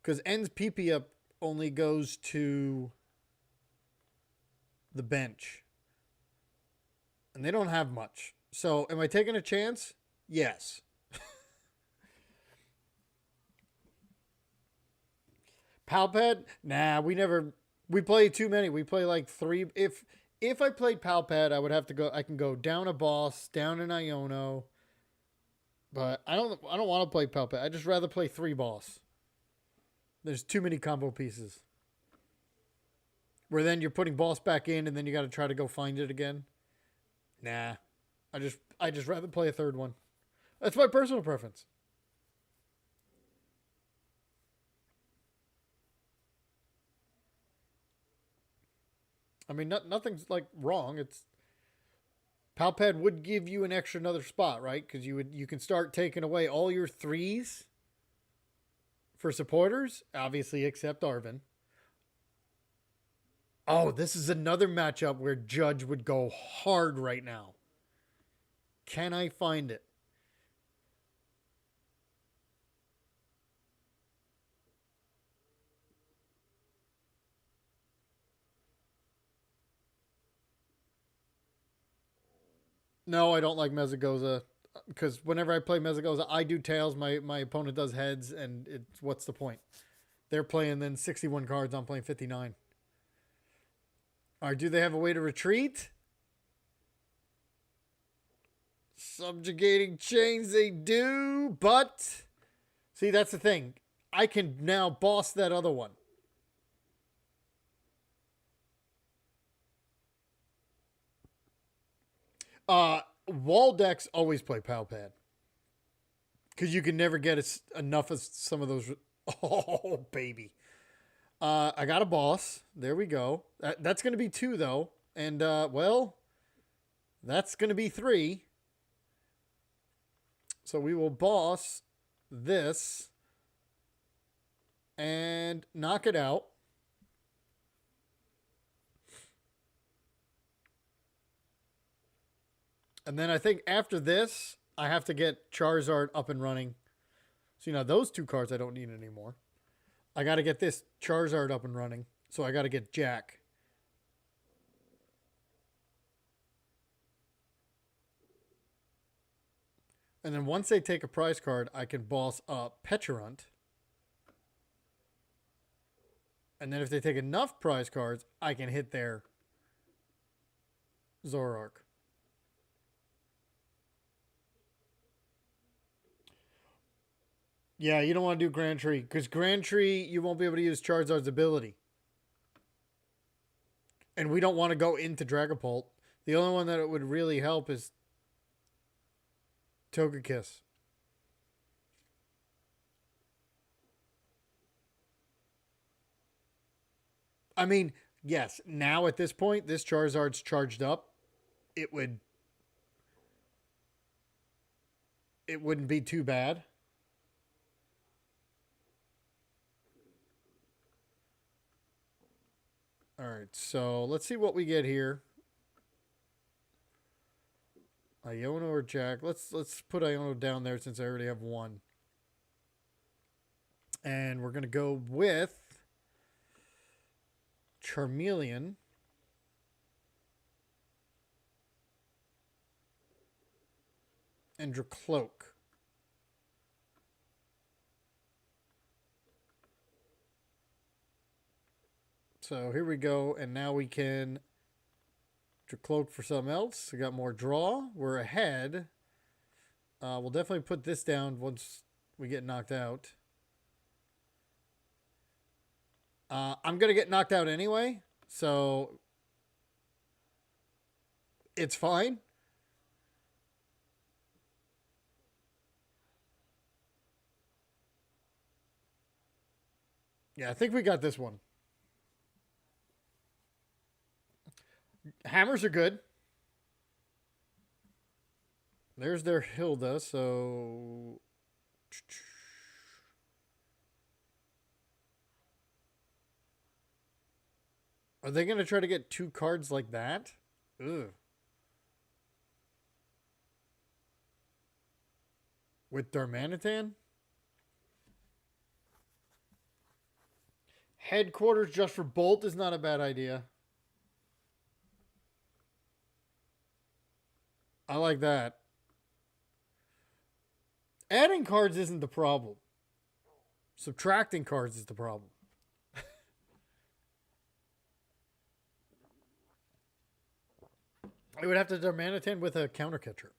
Speaker 1: Because N's PP up only goes to the bench. And they don't have much. So am I taking a chance? Yes. Palpad? Nah, we play too many. We play like 3. If I played Palpad, I would have to go. I can go down a boss, down an Iono, but I don't want to play Palpad. I just rather play 3 boss. There's too many combo pieces. Where then you're putting boss back in, and then you got to try to go find it again. Nah, I just rather play a 3rd one. That's my personal preference. I mean, nothing's like wrong. It's Palpad would give you an extra another spot, right? Because you can start taking away all your 3s for supporters, obviously except Arven. Oh, this is another matchup where Judge would go hard right now. Can I find it? No, I don't like Mezagoza because whenever I play Mezagoza, I do tails. My opponent does heads, and it's what's the point? They're playing then 61 cards. I'm playing 59. All right, do they have a way to retreat? Subjugating chains, they do, but see, that's the thing. I can now boss that other one. Wall decks always play Palpad because you can never get enough of some of those. Oh, baby. I got a boss. There we go. That's going to be 2, though. And, well, that's going to be 3. So we will boss this and knock it out. And then I think after this, I have to get Charizard up and running. So, those 2 cards I don't need anymore. I got to get this Charizard up and running. So I got to get Jack. And then once they take a prize card, I can boss up Pecharunt. And then if they take enough prize cards, I can hit their Zoroark. Yeah, you don't want to do Grand Tree, because Grand Tree, you won't be able to use Charizard's ability. And we don't want to go into Dragapult. The only one that it would really help is Togekiss. I mean, yes, now at this point, this Charizard's charged up. It wouldn't be too bad. All right, so let's see what we get here. Iono or Jack? Let's put Iono down there since I already have one. And we're gonna go with Charmeleon. And Dracloak. So here we go, and now we can Dracloak for something else. We got more draw. We're ahead. We'll definitely put this down once we get knocked out. I'm going to get knocked out anyway, so it's fine. Yeah, I think we got this one. Hammers are good. There's their Hilda, so... Are they going to try to get 2 cards like that? Ugh. With Darmanitan? Headquarters just for Bolt is not a bad idea. I like that. Adding cards isn't the problem. Subtracting cards is the problem. I would have to Darmanitan with a counter catcher.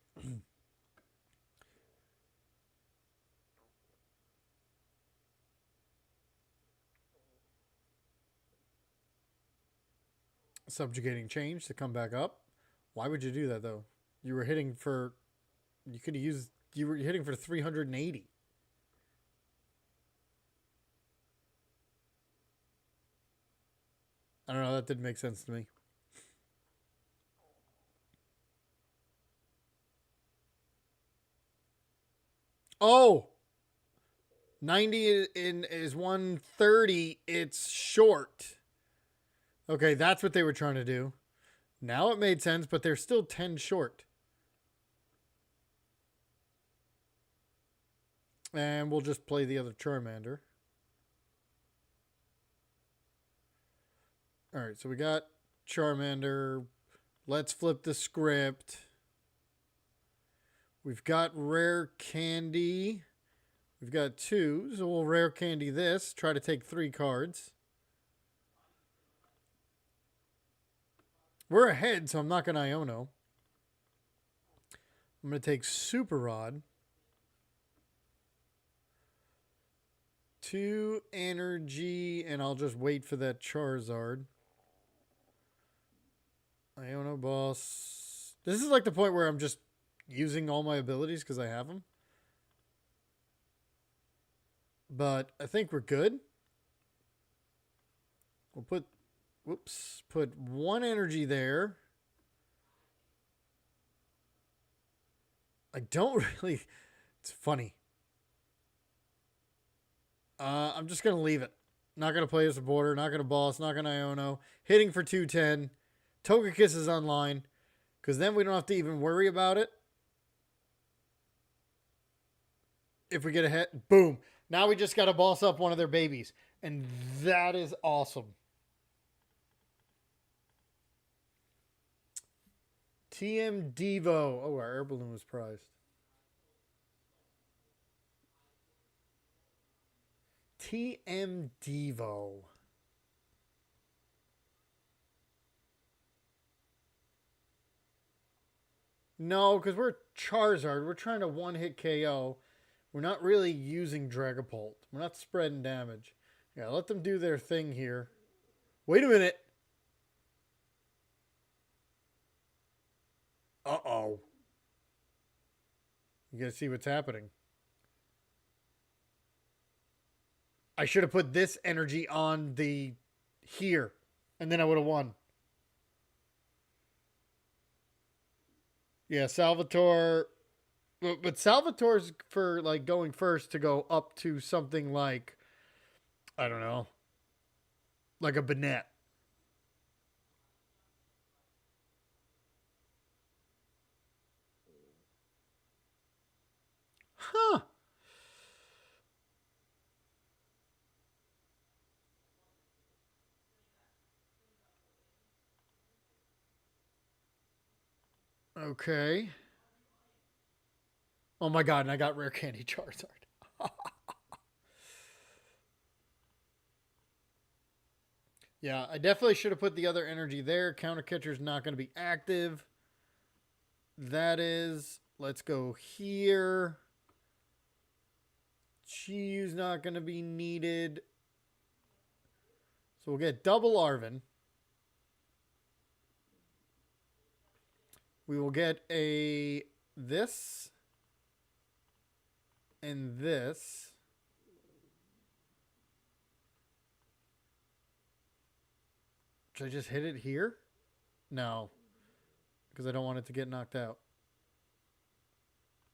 Speaker 1: Subjugating change to come back up. Why would you do that though? You were hitting for... You could have used... You were hitting for 380. I don't know. That didn't make sense to me. Oh! 90 is 130. It's short. Okay, that's what they were trying to do. Now it made sense, but they're still 10 short. And we'll just play the other Charmander. Alright, so we got Charmander. Let's flip the script. We've got Rare Candy. We've got 2, so we'll Rare Candy this. Try to take 3 cards. We're ahead, so I'm not going to Iono. I'm going to take Super Rod. 2 energy, and I'll just wait for that Charizard. Iono Boss. This is like the point where I'm just using all my abilities because I have them. But I think we're good. We'll put... Whoops. Put 1 energy there. I don't really... It's funny. I'm just going to leave it. Not going to play as a border. Not going to boss. Not going to Iono. Hitting for 210. Togekiss is online. Because then we don't have to even worry about it. If we get a hit. Boom. Now we just got to boss up one of their babies. And that is awesome. TM Devo. Oh, our air balloon was prized. TM Devo. No, because we're Charizard. We're trying to one-hit KO. We're not really using Dragapult. We're not spreading damage. Yeah, let them do their thing here. Wait a minute. Uh-oh. You gotta see what's happening. I should have put this energy on the here, and then I would have won. Yeah, Salvatore. But Salvatore's for like going first to go up to something like, I don't know, like a Banette. Huh. Okay. Oh my god, and I got rare candy Charizard. Yeah, I definitely should have put the other energy there. Counter catcher's not going to be active. That is. Let's go here. Chiyu's not going to be needed. So we'll get double Arvin. We will get a this and this. Should I just hit it here? No, because I don't want it to get knocked out.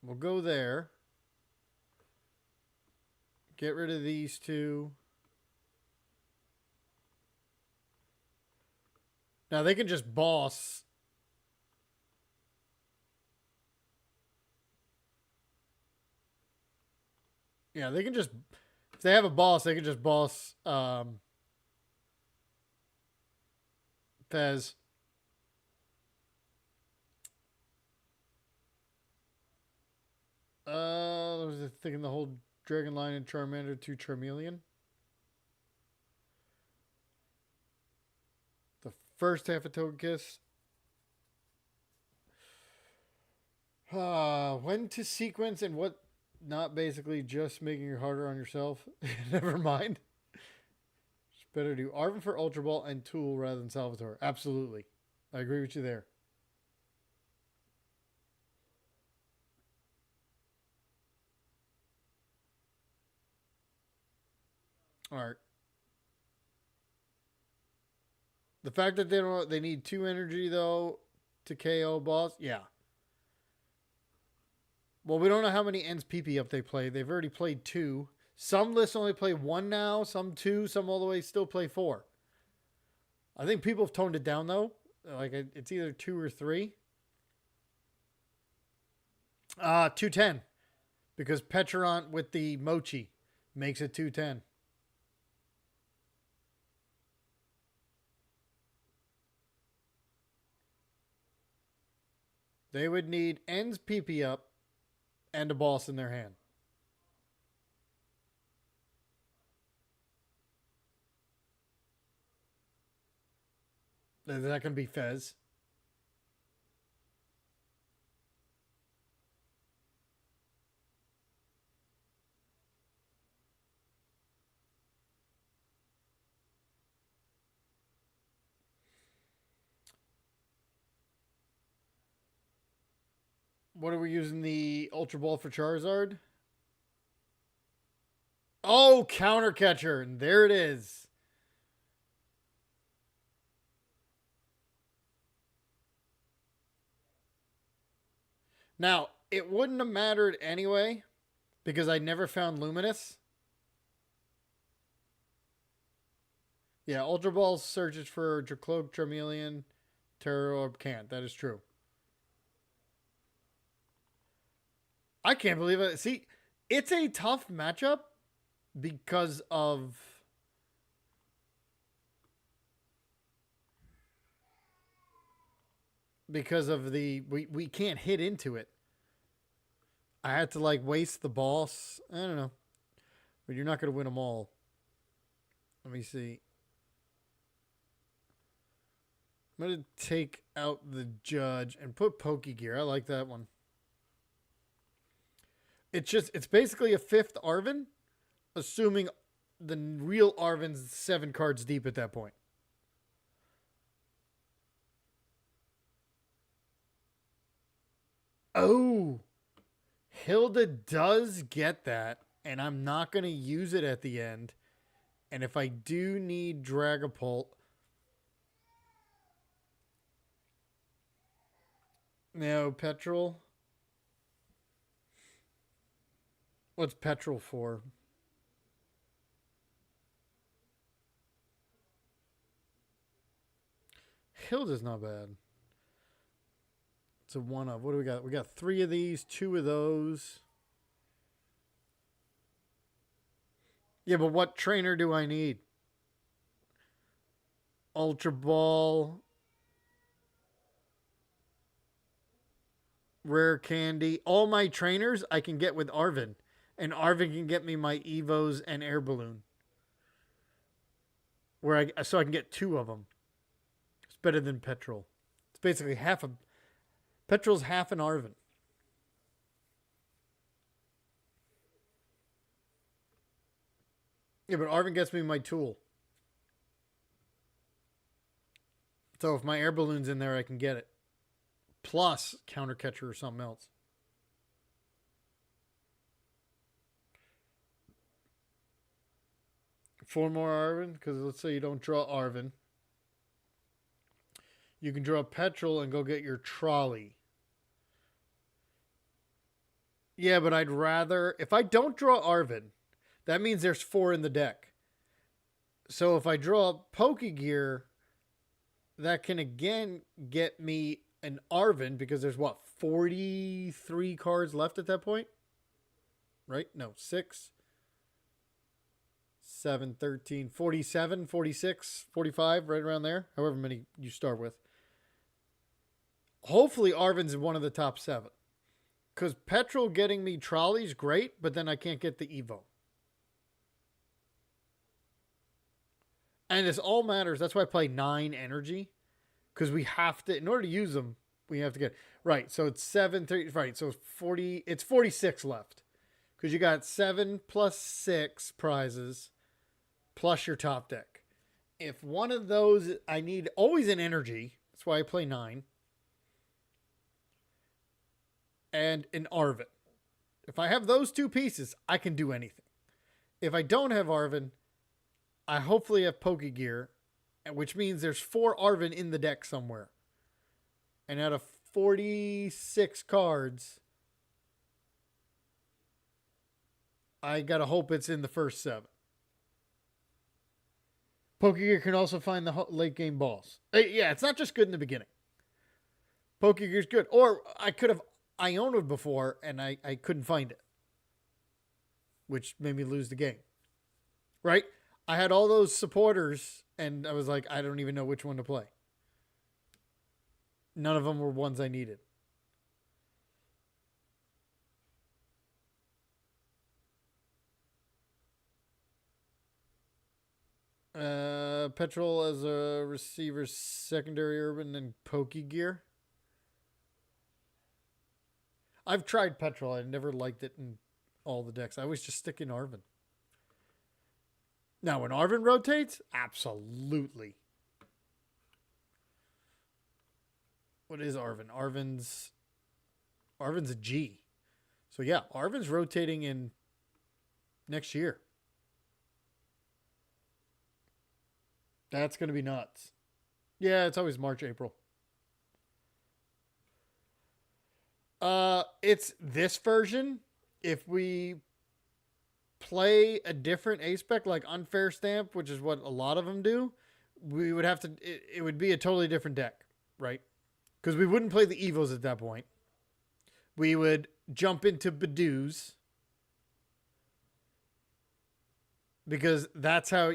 Speaker 1: We'll go there. Get rid of these two. Now they can just boss. Yeah, they can just. If they have a boss, they can just boss Fez. I was thinking the whole Dragon line and Charmander to Charmeleon. The first half of Togekiss. When to sequence and what not, basically just making it harder on yourself. Never mind. It's better to do Arvin for Ultra Ball and Tool rather than Salvatore. Absolutely. I agree with you there. All right. The fact that they need 2 energy though to KO boss, yeah. Well, we don't know how many ends PP up they play. They've already played 2. Some lists only play 1 now, some 2, some all the way still play 4. I think people have toned it down though. Like it's either 2 or 3. 210. Because Petrant with the Mochi makes it 210. They would need ends PP up and a boss in their hand. That can be Fez. What are we using the Ultra Ball for Charizard? Oh, Counter Catcher. And there it is. Now, it wouldn't have mattered anyway because I never found Luminous. Yeah, Ultra Ball searches for Dracloak, Charmeleon, Terror Orb can't. That is true. I can't believe it. See, it's a tough matchup because of the we can't hit into it. I had to like waste the boss. I don't know, but you're not going to win them all. Let me see. I'm going to take out the judge and put Pokegear. I like that one. It's basically a 5th Arven, assuming the real Arven's 7 cards deep at that point. Oh, Hilda does get that, and I'm not going to use it at the end. And if I do need Dragapult, no, Petrol. What's Petrol for? Hilda's not bad. It's a one of. What do we got? We got 3 of these, 2 of those. Yeah, but what trainer do I need? Ultra Ball. Rare Candy. All my trainers I can get with Arven. And Arven can get me my Evos and Air Balloon. So I can get 2 of them. It's better than Petrol. It's basically half a... Petrol's half an Arven. Yeah, but Arven gets me my tool. So if my Air Balloon's in there, I can get it. Plus Counter Catcher or something else. Four more Arven, because let's say you don't draw Arven. You can draw Petrol and go get your trolley. Yeah, but I'd rather... If I don't draw Arven, that means there's 4 in the deck. So if I draw Pokegear, that can again get me an Arven, because there's what, 43 cards left at that point? Right? No, 6, 7, 13, 47, 46, 45, right around there. However many you start with. Hopefully Arven's one of the top 7. Because Petrol getting me Trolley's great, but then I can't get the Evo. And this all matters. That's why I play 9 energy. Because we have to, in order to use them, we have to get, right, so it's 7, 30, right, so it's 40, it's 46 left. Because you got 7 plus 6 prizes, plus your top deck. If one of those, I need always an energy, that's why I play 9. And an Arven. If I have those 2 pieces, I can do anything. If I don't have Arven, I hopefully have Pokegear, which means there's 4 Arven in the deck somewhere. And out of 46 cards, I gotta hope it's in the first 7. Pokegear can also find the late game boss. Yeah, it's not just good in the beginning. Pokegear's good. Or I could have Iono'd before and I couldn't find it, which made me lose the game. Right? I had all those supporters and I was like, I don't even know which one to play. None of them were ones I needed. Petrol as a receiver, secondary Urban, and Pokegear. I've tried Petrol. I never liked it in all the decks. I always just stick in Arven. Now, when Arven rotates, absolutely. What is Arven? Arven's a G. So yeah, Arven's rotating in next year. That's going to be nuts. Yeah, it's always March, April. It's this version. If we play a different A-Spec like Unfair Stamp, which is what a lot of them do, we would have to, it would be a totally different deck, right? Because we wouldn't play the Evos at that point. We would jump into Badoos. Because that's how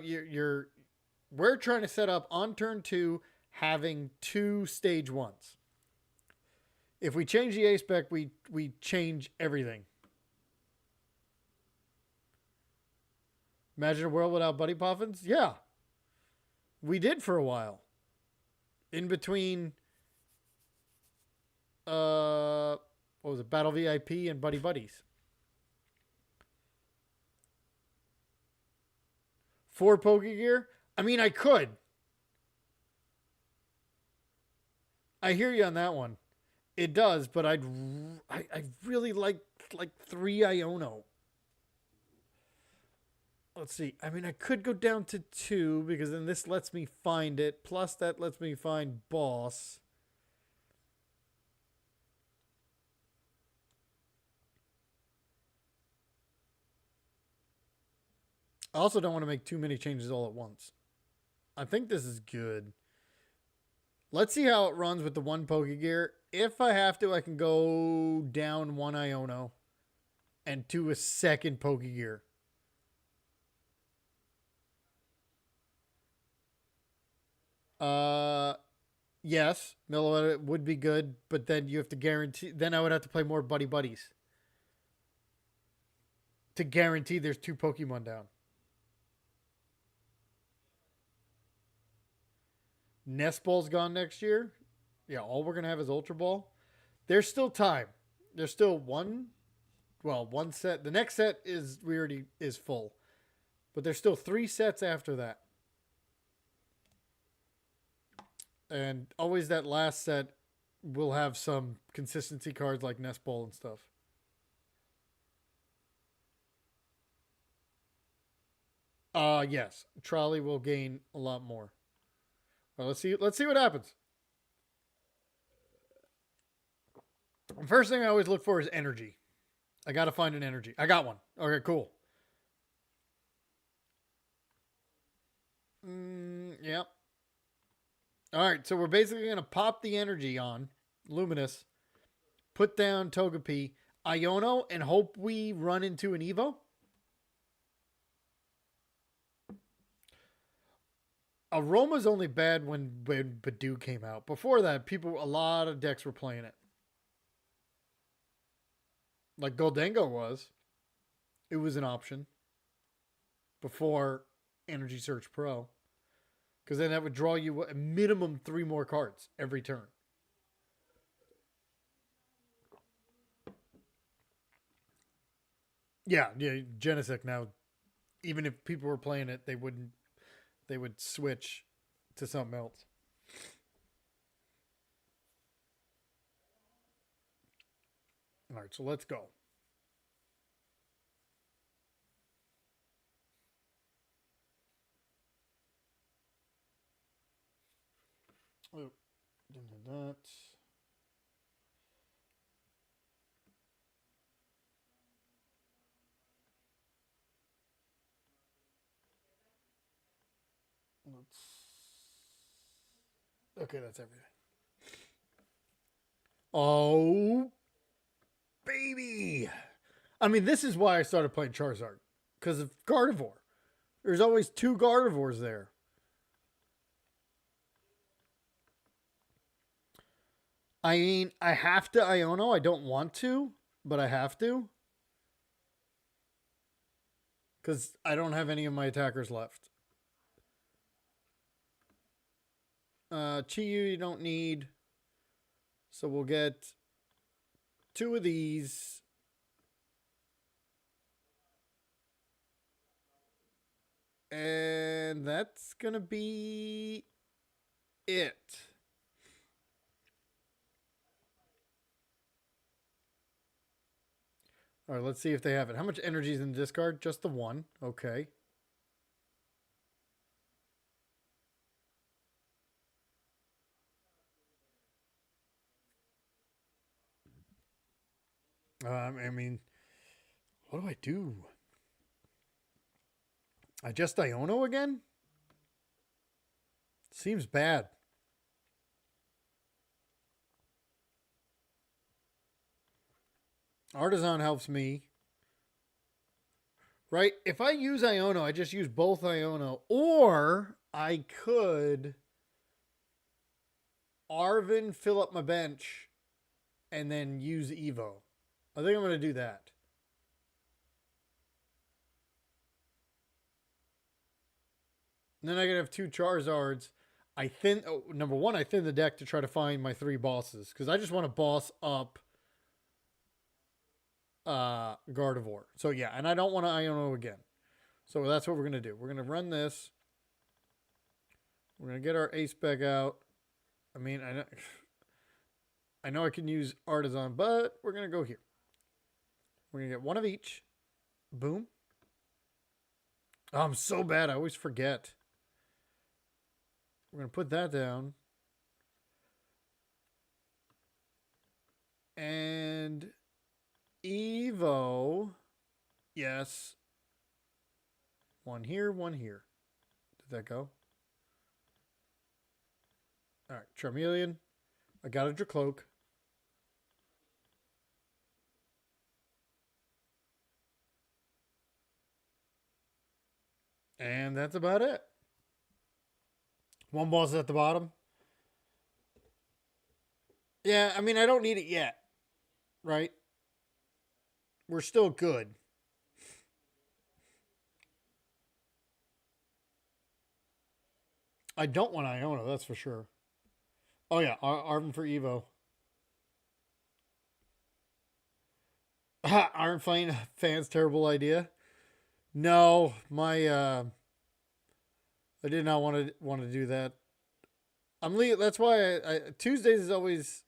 Speaker 1: we're trying to set up on turn 2 having 2 stage 1s. If we change the A-Spec, we change everything. Imagine a world without Buddy Poffins? Yeah. We did for a while. In between, what was it? Battle VIP and Buddy Buddies. 4 Pokegear. I mean, I could. I hear you on that one. It does, but I really like 3 Iono. Let's see. I mean, I could go down to 2 because then this lets me find it. Plus, that lets me find boss. I also don't want to make too many changes all at once. I think this is good. Let's see how it runs with the 1 Pokegear. If I have to, I can go down 1 Iono and to a second Pokegear. Yes, Millimeter would be good, but then you have to guarantee. Then I would have to play more Buddy Buddies to guarantee there's 2 Pokemon down. Nest Ball's gone next year. Yeah, all we're gonna have is Ultra Ball. There's still time. There's still one set. The next set is we already is full, but there's still 3 sets after that. And always that last set will have some consistency cards like Nest Ball and stuff. Yes, Trolley will gain a lot more. Well, let's see. Let's see what happens. The first thing I always look for is energy. I gotta find an energy. I got one. Okay, cool. Yep. All right, so we're basically gonna pop the energy on Luminous, put down Togepi, Iono, and hope we run into an Evo. Aroma's only bad when Badoo came out. Before that, a lot of decks were playing it. Like Goldengo was. It was an option before Energy Search Pro. Because then that would draw you a minimum 3 more cards every turn. Yeah, Genesect now. Even if people were playing it, they would switch to something else. All right, so let's go. Oh, that. Let's. Okay, that's everything. Oh, baby. I mean, this is why I started playing Charizard. Because of Gardevoir. There's always 2 Gardevoirs there. I mean, I have to Iono. I don't want to, but I have to. Because I don't have any of my attackers left. Chiyu you don't need. So we'll get 2 of these. And that's going to be it. All right, let's see if they have it. How much energy is in the discard? Just the 1. Okay. I mean, what do I do? I just Iono again? Seems bad. Artisan helps me. Right? If I use Iono, I just use both Iono. Or I could Arvin fill up my bench and then use Evo. I think I'm going to do that. And then I can have 2 Charizards. I thin number one, I thin the deck to try to find my 3 bosses because I just want to boss up Gardevoir. So yeah, and I don't want to Iono again. So that's what we're gonna do. We're gonna run this. We're gonna get our ace back out. I mean, I know I can use Artisan, but we're gonna go here. We're gonna get one of each. Boom. Oh, I'm so bad. I always forget. We're gonna put that down. And Evo. Yes. One here, one here. Did that go? All right, Charmeleon. I got a Dracloak. And that's about it. One boss at the bottom. Yeah, I mean, I don't need it yet. Right? We're still good. I don't want Iona, that's for sure. Oh, yeah, Arvin for Evo. Iron Flame fans, terrible idea. No, I did not want to do that. That's why Tuesdays is always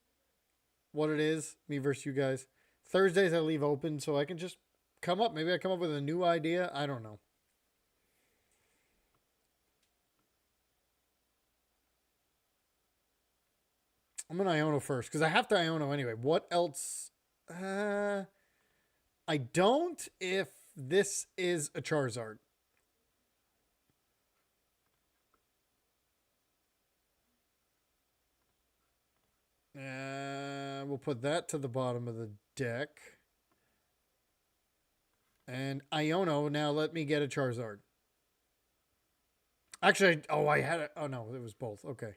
Speaker 1: what it is. Me versus you guys. Thursdays I leave open so I can just come up. Maybe I come up with a new idea. I don't know. I'm gonna Iono first because I have to Iono anyway. What else? I don't. If this is a Charizard. We'll put that to the bottom of the deck. And Iono, now let me get a Charizard. Actually, I had it. Oh, no, it was both. Okay.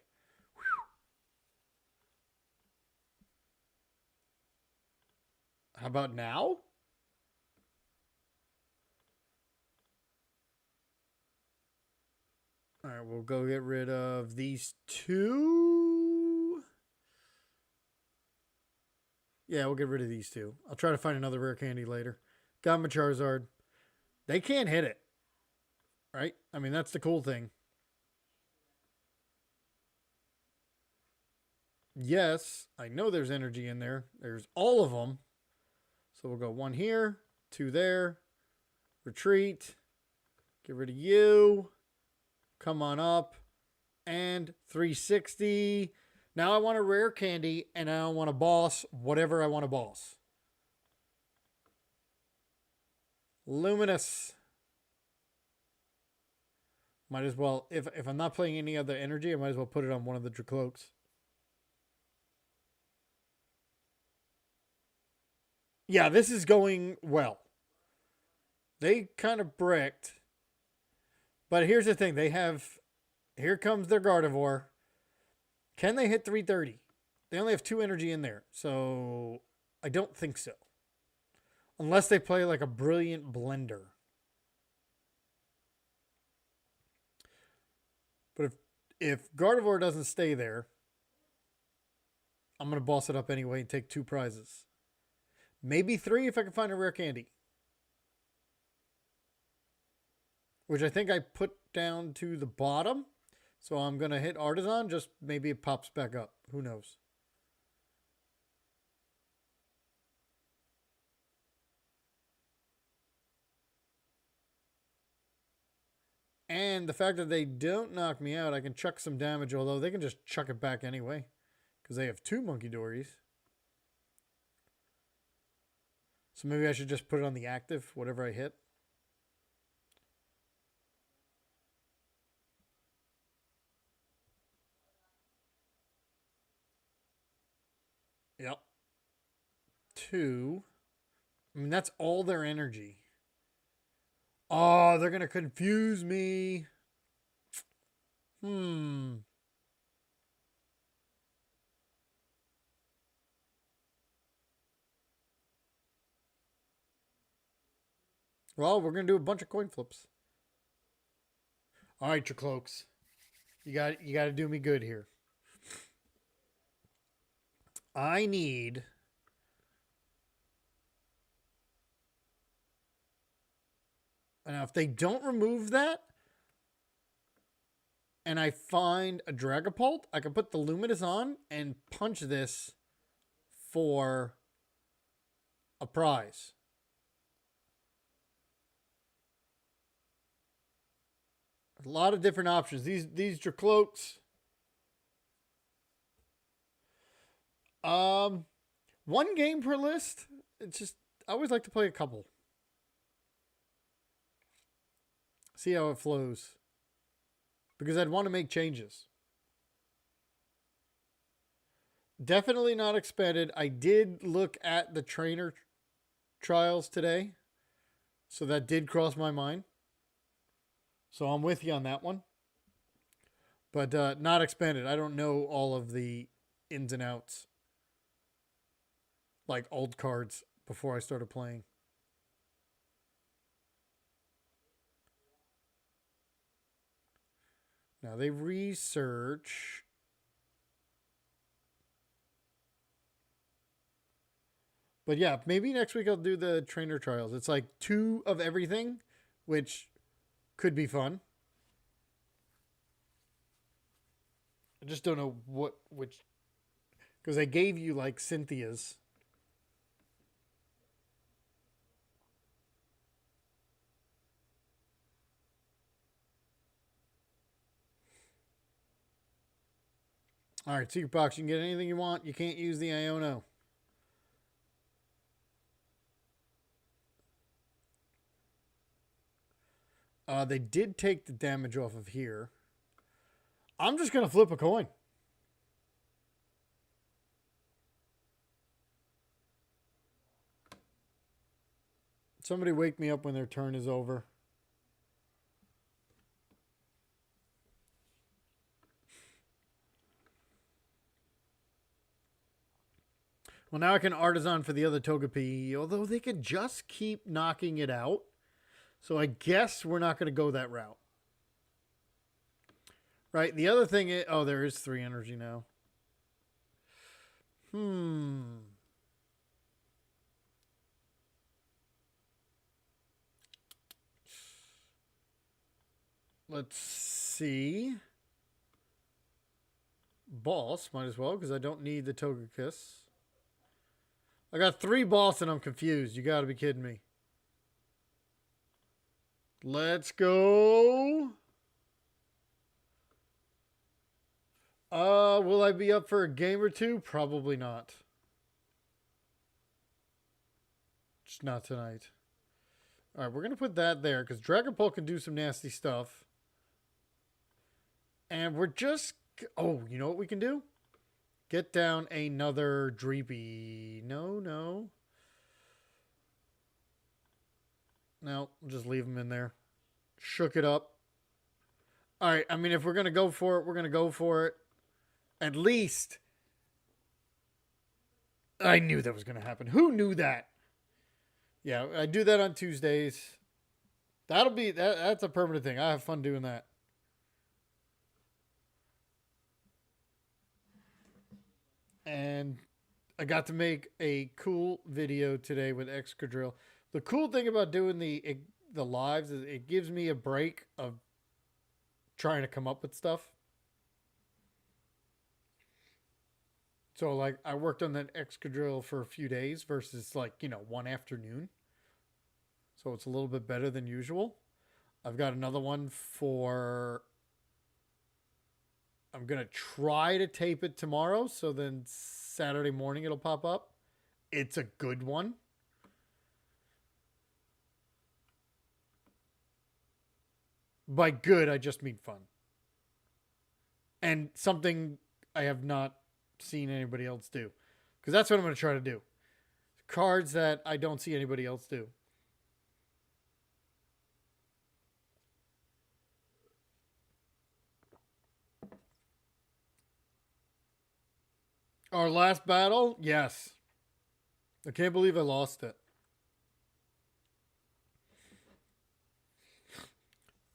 Speaker 1: How about now? All right, we'll go get rid of these 2. Yeah, we'll get rid of these 2. I'll try to find another rare candy later. Got my Charizard. They can't hit it. Right? I mean, that's the cool thing. Yes, I know there's energy in there. There's all of them. So we'll go 1 here, 2 there. Retreat. Get rid of you. Come on up. And 360. Now I want a rare candy, and I want to boss whatever I want to boss. Luminous. Might as well, if I'm not playing any other energy, I might as well put it on one of the Dracloaks. Yeah, this is going well. They kind of bricked. But here's the thing. Here comes their Gardevoir. Can they hit 330? They only have 2 energy in there. So I don't think so. Unless they play like a brilliant blender. But if Gardevoir doesn't stay there, I'm going to boss it up anyway and take 2 prizes. Maybe 3 if I can find a rare candy. Which I think I put down to the bottom. So I'm going to hit Artisan. Just maybe it pops back up. Who knows? And the fact that they don't knock me out, I can chuck some damage. Although they can just chuck it back anyway. Because they have 2 Monkey Dories. So maybe I should just put it on the active, whatever I hit. Yep. 2. I mean, that's all their energy. Oh, they're going to confuse me. Well, we're going to do a bunch of coin flips. All right, your cloaks. You got to do me good here. I need now if they don't remove that and I find a Dragapult, I can put the Luminous on and punch this for a prize. A lot of different options. These Dracloaks. One game per list. It's just I always like to play a couple. See how it flows. Because I'd want to make changes. Definitely not expanded. I did look at the trainer trials today. So that did cross my mind. So I'm with you on that one. But not expanded. I don't know all of the ins and outs. Like old cards before I started playing. Now they research. But yeah, maybe next week I'll do the trainer trials. It's like 2 of everything, which could be fun. I just don't know which, because I gave you like Cynthia's. All right, Secret Box, you can get anything you want. You can't use the Iono. They did take the damage off of here. I'm just going to flip a coin. Somebody wake me up when their turn is over. Well, now I can Artisan for the other Togepi, although they could just keep knocking it out. So I guess we're not going to go that route. Right, the other thing is... Oh, there is 3 energy now. Let's see. Boss, might as well, because I don't need the Togekiss. I got 3 boss and I'm confused. You got to be kidding me. Let's go. Will I be up for a game or 2? Probably not. Just not tonight. All right, we're going to put that there because Dragapult can do some nasty stuff. And we're just... Oh, you know what we can do? Get down another Dreepy. No. No, we'll just leave him in there. Shook it up. All right, I mean, if we're going to go for it, we're going to go for it. At least... I knew that was going to happen. Who knew that? Yeah, I do that on Tuesdays. That'll be... That's a permanent thing. I have fun doing that. And I got to make a cool video today with Excadrill. The cool thing about doing the lives is it gives me a break of trying to come up with stuff. So like I worked on that Excadrill for a few days versus like, one afternoon. So it's a little bit better than usual. I've got another one for... I'm going to try to tape it tomorrow, so then Saturday morning it'll pop up. It's a good one. By good, I just mean fun. And something I have not seen anybody else do. Because that's what I'm going to try to do. Cards that I don't see anybody else do. Our last battle? Yes. I can't believe I lost it.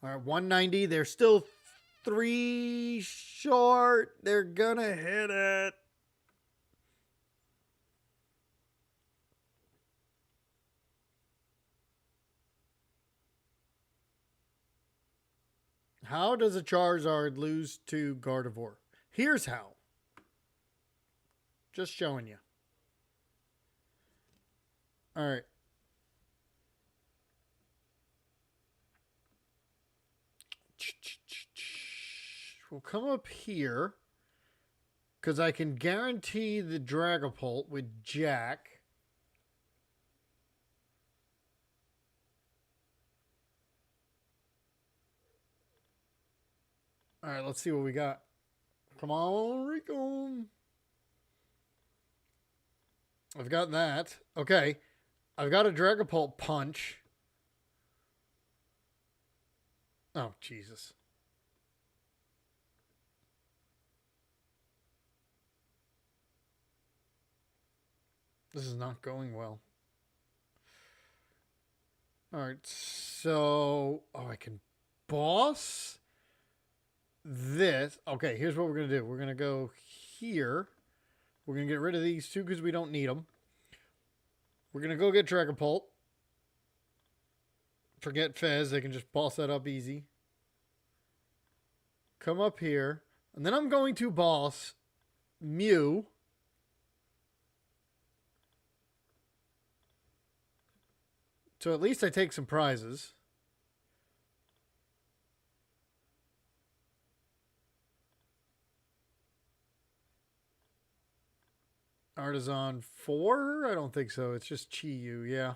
Speaker 1: All right, 190. There's still 3 short. They're gonna hit it. How does a Charizard lose to Gardevoir? Here's how. Just showing you. All right. We'll come up here because I can guarantee the Dragapult with Jack. All right, let's see what we got. Come on, Rico. I've got that. Okay. I've got a Dragapult punch. Oh, Jesus. This is not going well. All right, so... Oh, I can boss this. Okay, here's what we're going to do. We're going to go here. We're going to get rid of these two because we don't need them. We're going to go get Dragapult. Forget Fez. They can just boss that up easy. Come up here. And then I'm going to boss Mew. So at least I take some prizes. Artisan 4? I don't think so. It's just Chi-Yu, yeah.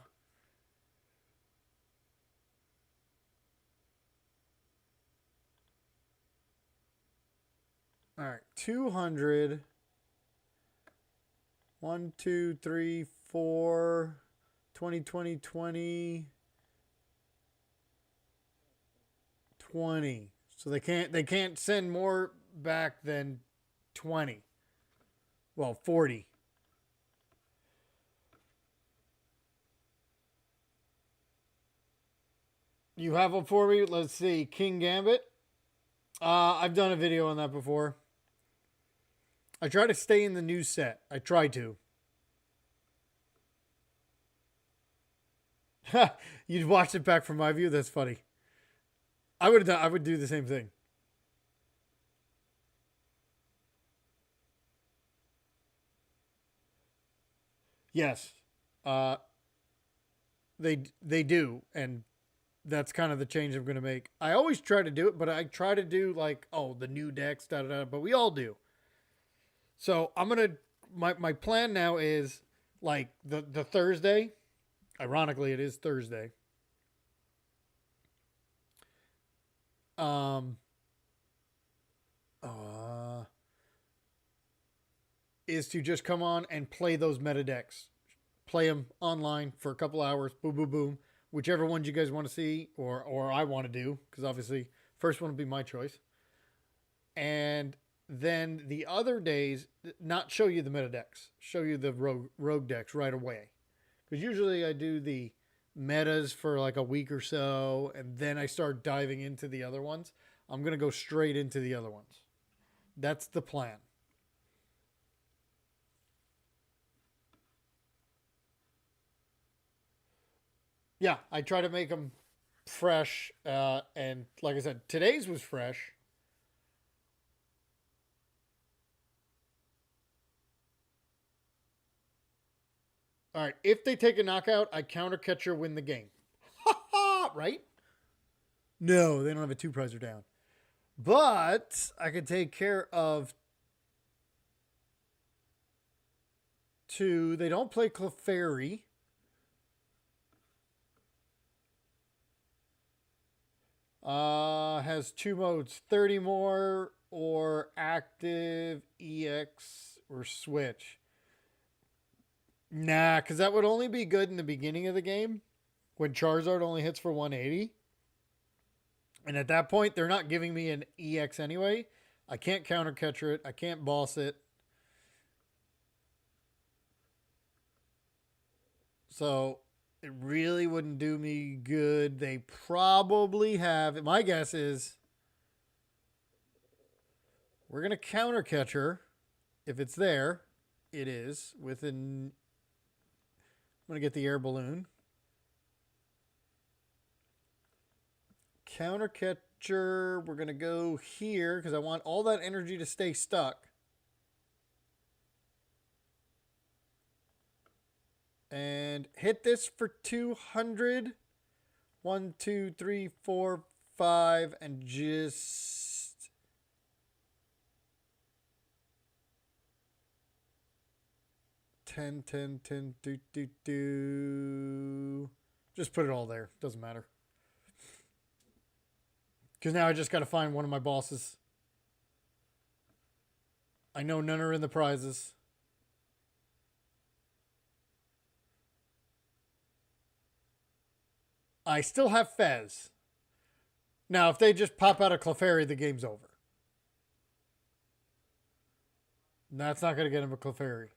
Speaker 1: All right, 200. 1, 2, 3, 4. 20, 20, 20. 20. So they can't send more back than 20. Well, 40. You have one for me? Let's see. King Gambit. I've done a video on that before. I try to stay in the new set. I try to. You'd watched it back from my view? That's funny. I would do the same thing. Yes. They do, and that's kind of the change I'm going to make. I always try to do it, but I try to do like, oh, the new decks, da da da. But we all do. So I'm gonna my plan now is like the Thursday. Ironically, it is Thursday. Um. Is to just come on and play those meta decks. Play them online for a couple hours. Boom, boom, boom. Whichever ones you guys want to see or I want to do, because obviously first one will be my choice. And then the other days, not show you the meta decks, show you the rogue decks right away. Because usually I do the metas for like a week or so, and then I start diving into the other ones. I'm going to go straight into the other ones. That's the plan. Yeah, I try to make them fresh. And like I said, today's was fresh. All right, if they take a knockout, I counter catcher win the game. Ha ha! Right? No, they don't have a 2-prizer down. But I could take care of 2. They don't play Clefairy. Has 2 modes, 30 more or active, EX, or switch. Nah, because that would only be good in the beginning of the game when Charizard only hits for 180. And at that point, they're not giving me an EX anyway. I can't counter catcher it. I can't boss it. So it really wouldn't do me good. They probably have, my guess is We're going to counter catcher. If it's there, it is. I'm going to get the air balloon. Counter catcher. We're going to go here because I want all that energy to stay stuck. And hit this for 200. 1, 2, 3, 4, 5, and just 10, 10, 10, do. Just put it all there. Doesn't matter. Because now I just got to find one of my bosses. I know none are in the prizes. I still have Fez. Now, if they just pop out a Clefairy, the game's over. That's not going to get him a Clefairy.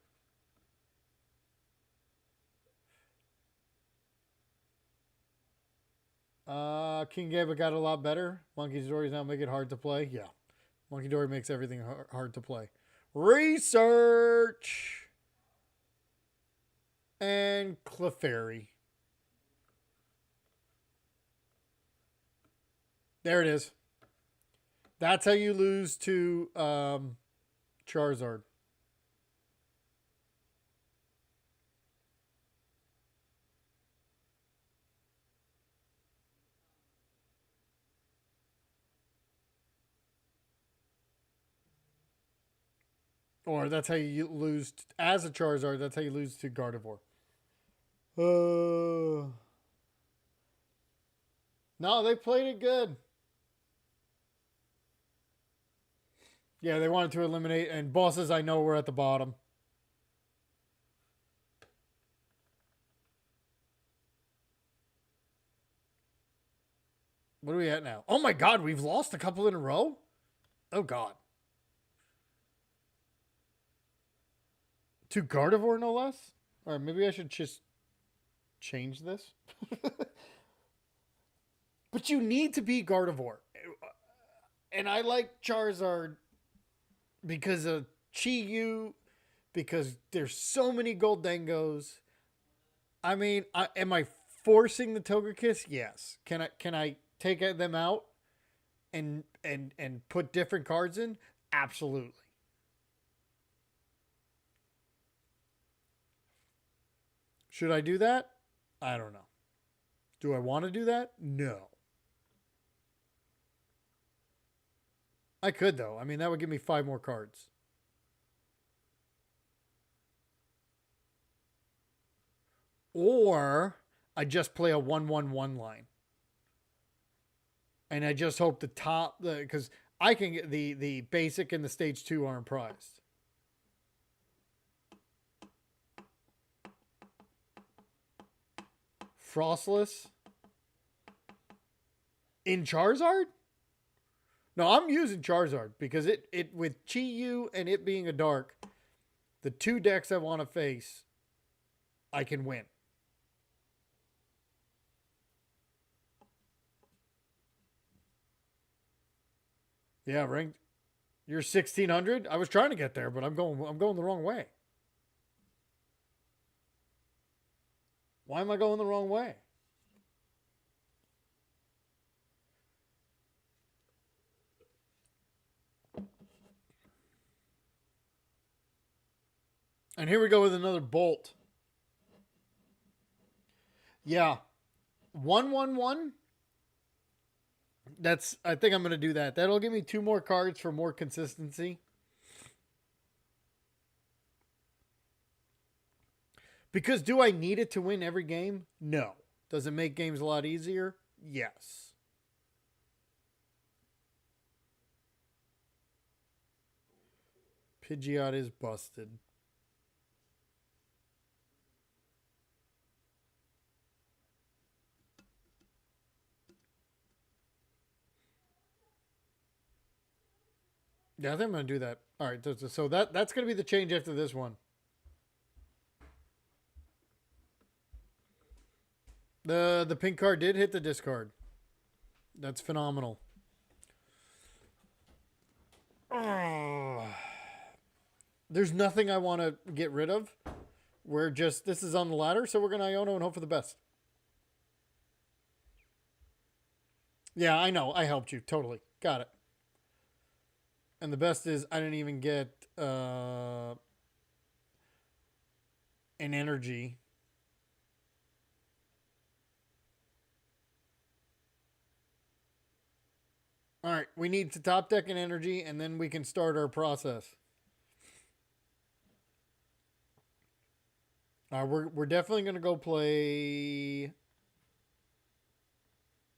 Speaker 1: King Gaba got a lot better. Monkey Dory's now make it hard to play. Yeah. Monkey Dory makes everything hard to play. Research! And Clefairy. There it is. That's how you lose to Charizard. Or that's how you lose as a Charizard. That's how you lose to Gardevoir. No, they played it good. Yeah, they wanted to eliminate, and bosses I know were at the bottom. What are we at now? Oh my god, we've lost a couple in a row? Oh god. To Gardevoir, no less? Alright, maybe I should just change this. But you need to be Gardevoir. And I like Charizard because of Chi-Yu, because there's so many Goldengos. I mean, am I forcing the Togekiss? Yes. Can I take them out and put different cards in? Absolutely. Should I do that? I don't know. Do I want to do that? No. I could, though. I mean, that would give me 5 more cards. Or I just play a 1-1-1 line. And I just hope the top, because I can get the basic and the stage 2 aren't prized. Frostless in Charizard? No, I'm using Charizard because it with Chi-Yu and it being a dark, the 2 decks I want to face, I can win. Yeah, ranked. You're 1600. I was trying to get there, but I'm going the wrong way. Why am I going the wrong way? And here we go with another bolt. Yeah. 1-1-1. I think I'm going to do that. That'll give me 2 more cards for more consistency. Because do I need it to win every game? No. Does it make games a lot easier? Yes. Pidgeot is busted. Yeah, I think I'm going to do that. All right, so that's going to be the change after this one. The pink card did hit the discard. That's phenomenal. Oh. There's nothing I want to get rid of. We're just, this is on the ladder, so we're going to Iono and hope for the best. Yeah, I know. I helped you. Totally. Got it. And the best is I didn't even get an energy. All right, we need to top deck an energy, and then we can start our process. We're definitely going to go play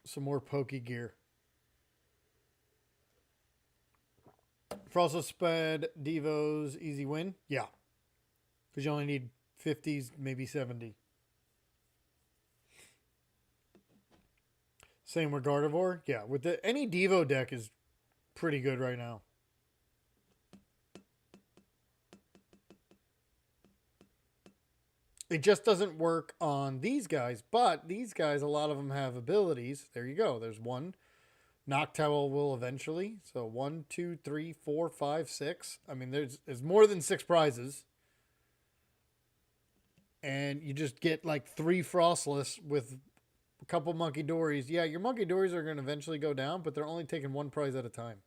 Speaker 1: some more Poke gear. Frostal Sped, Devos, easy win. Yeah. Because you only need 50s, maybe 70. Same with Gardevoir. Yeah, with any Devo deck is pretty good right now. It just doesn't work on these guys, but these guys, a lot of them have abilities. There you go. There's one. Noctowl will eventually. So 1, 2, 3, 4, 5, 6. I mean, there's more than 6 prizes. And you just get like 3 Frostless with a couple Monkey Dories. Yeah, your Monkey Dories are going to eventually go down, but they're only taking 1 prize at a time.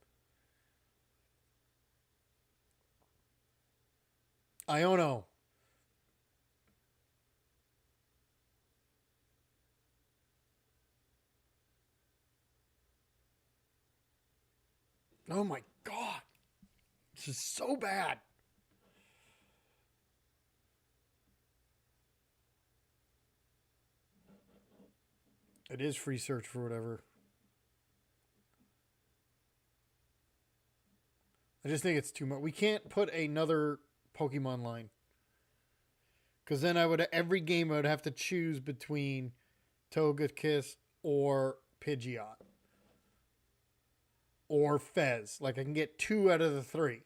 Speaker 1: Iono. Oh my god. This is so bad. It is free search for whatever. I just think it's too much. We can't put another Pokemon line. Because then every game I would have to choose between Togekiss or Pidgeot. Or Fez. Like I can get 2 out of the 3.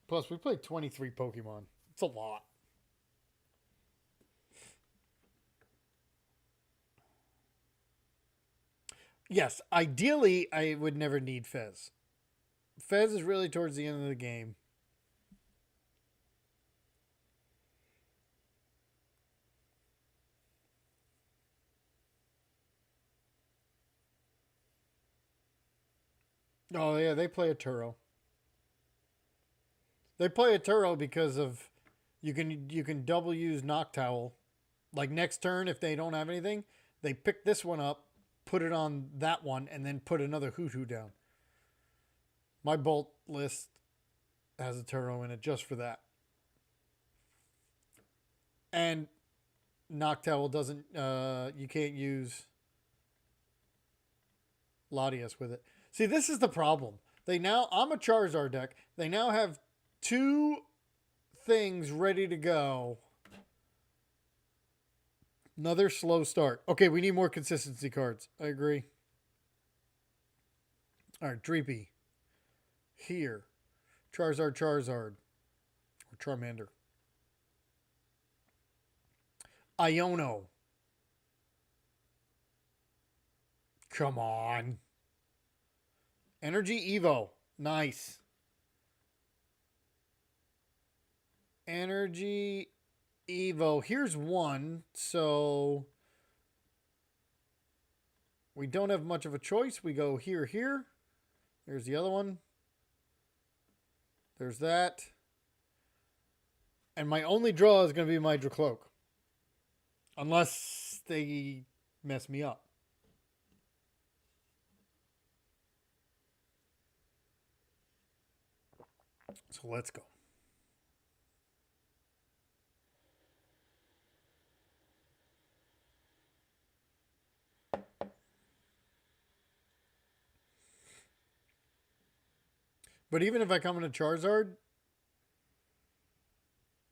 Speaker 1: Plus, we played 23 Pokemon. It's a lot. Yes, ideally, I would never need Fez. Fez is really towards the end of the game. Oh, yeah, they play a Turo. They play a Turo because of you can double use Noctowl. Like next turn, if they don't have anything, they pick this one up, put it on that one, and then put another Hootoo down. My Bolt list has a Turo in it just for that. And Noctowl doesn't, you can't use Latias with it. See, this is the problem. I'm a Charizard deck. They now have 2 things ready to go. Another slow start. Okay, we need more consistency cards. I agree. All right, Dreepy. Here. Charizard. Or Charmander. Iono. Come on. Energy Evo. Nice. Energy Evo. Here's one. So we don't have much of a choice. We go here. There's the other one. There's that. And my only draw is going to be my Dracloak. Unless they mess me up. So let's go. But even if I come into Charizard,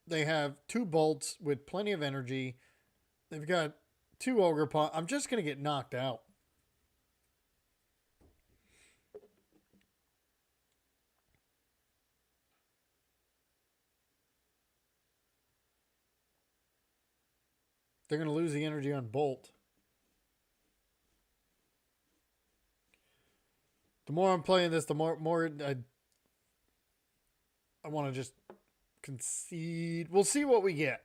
Speaker 1: they have 2 bolts with plenty of energy. They've got 2 Ogre Paw. I'm just going to get knocked out. They're going to lose the energy on Bolt. The more I'm playing this, the more I want to just concede. We'll see what we get.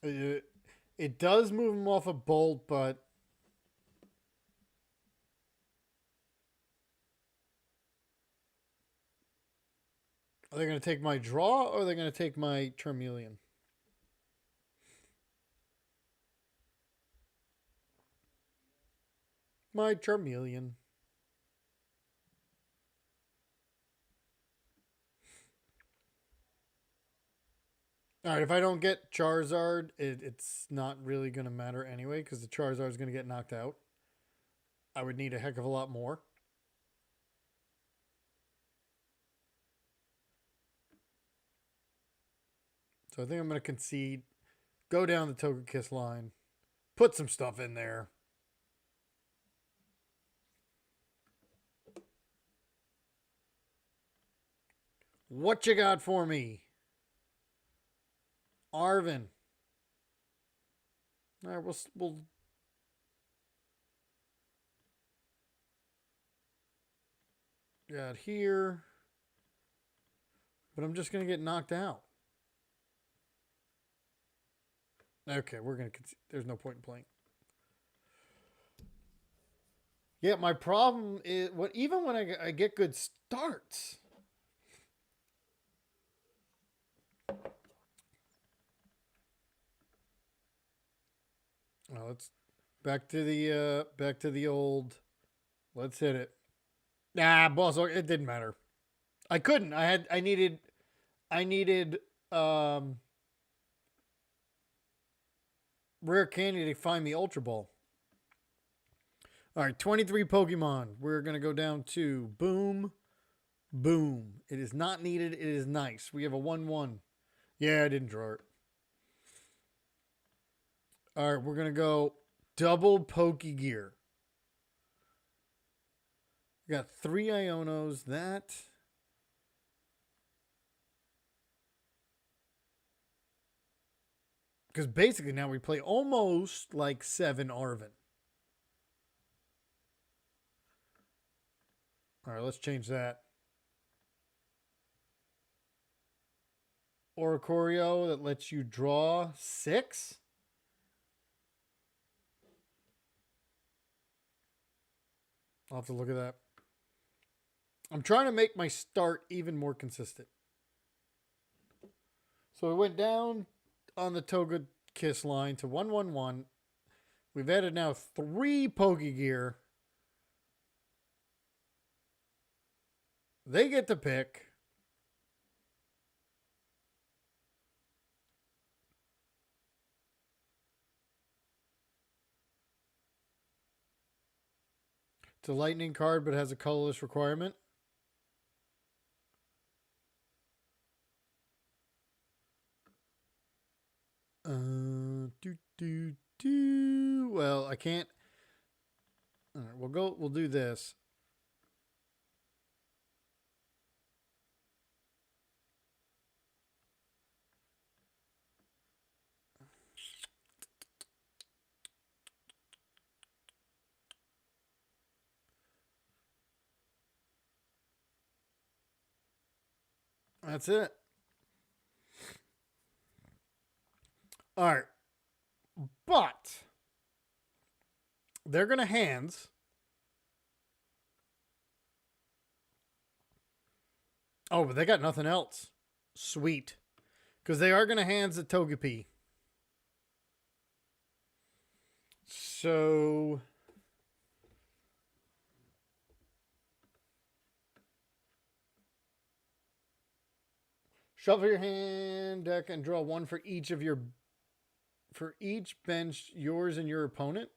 Speaker 1: It does move him off a bolt, but are they going to take my draw or are they going to take my Charmeleon? My Charmeleon. All right, if I don't get Charizard, it's not really going to matter anyway because the Charizard is going to get knocked out. I would need a heck of a lot more. So I think I'm going to concede, go down the Togekiss line, put some stuff in there. What you got for me? Arvin. All right, we'll got here. But I'm just going to get knocked out. Okay, we're going to... There's no point in playing. Yeah, my problem is... even when I get good starts... Well, let's... Back to the old... Let's hit it. Nah, boss, it didn't matter. I couldn't. I needed rare candy to find the Ultra Ball. All right, 23 Pokemon. We're going to go down to Boom. Boom. It is not needed. It is nice. We have a 1-1. Yeah, I didn't draw it. All right, we're going to go double Pokegear. We got 3 Ionos. That... Because basically now we play almost like 7 Arvin. All right, let's change that. Oricorio that lets you draw 6. I'll have to look at that. I'm trying to make my start even more consistent. So we went down on the Togekiss line to 1-1-1. We've added now 3 Pokegear. They get to pick. It's a lightning card, but has a colorless requirement. Well, I can't. All right, we'll do this. That's it. All right. But they're going to hands. Oh, but they got nothing else. Sweet. Because they are going to hands the Togepi. So... Shuffle your hand deck and draw 1 for each of your... For each bench, yours and your opponent.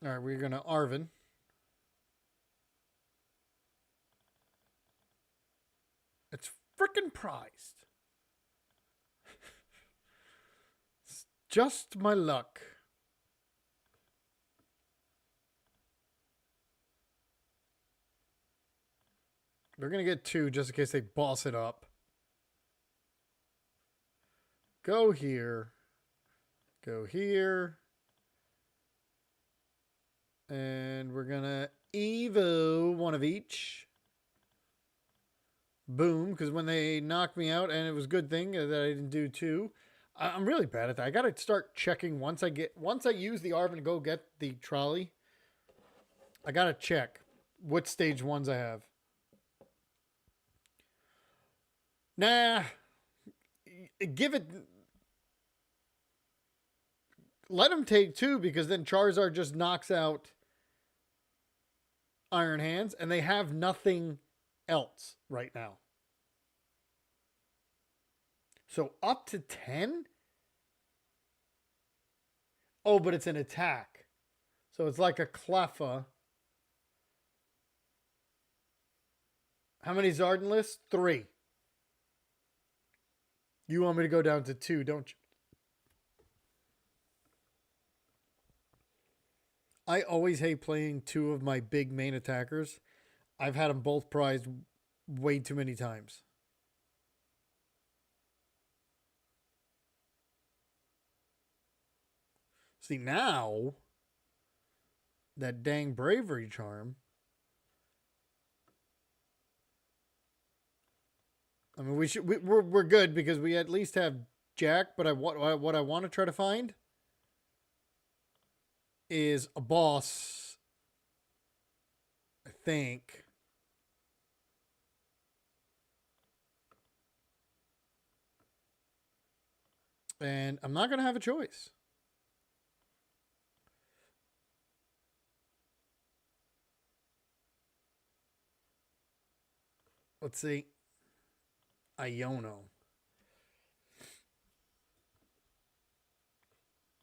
Speaker 1: All right, we're going to Arvin. It's freaking prized. It's just my luck. They're going to get 2 just in case they boss it up. Go here. Go here. And we're going to Evo one of each. Boom. Because when they knocked me out, and it was a good thing that I didn't do 2. I'm really bad at that. I got to start checking once I use the Arvin to go get the trolley. I got to check what stage 1s I have. Nah. Give it. Let him take 2 because then Charizard just knocks out Iron Hands and they have nothing else right now. So up to 10? Oh, but it's an attack. So it's like a Cleffa. How many Zarden lists? 3. You want me to go down to 2, don't you? I always hate playing 2 of my big main attackers. I've had them both prized way too many times. See, now that dang bravery charm. I mean, we're good because we at least have Jack. But what I want to try to find is a boss. I think. And I'm not going to have a choice. Let's see. Iono.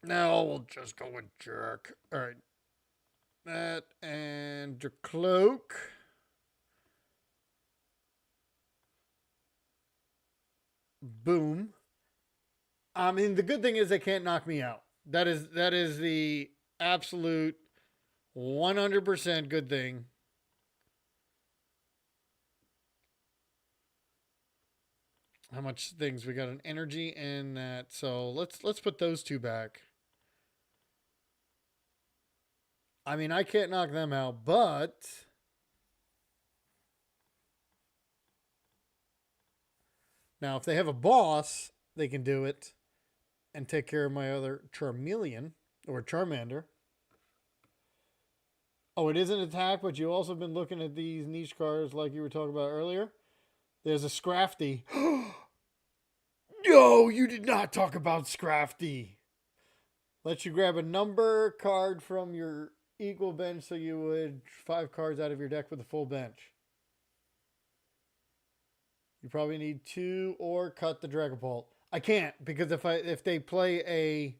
Speaker 1: No, we'll just go with Jerk. All right. That and your cloak. Boom. I mean, the good thing is they can't knock me out. That is the absolute 100% good thing. How much things we got? An energy and that. So let's put those 2 back. I mean, I can't knock them out, but now if they have a boss, they can do it and take care of my other Charmeleon or Charmander. Oh, it is an attack, but you also been looking at these niche cards like you were talking about earlier. There's a Scrafty. No, you did not talk about Scrafty. Lets you grab a number card from your equal bench, so you would 5 cards out of your deck with a full bench. You probably need 2 or cut the Dragapult. I can't because if they play a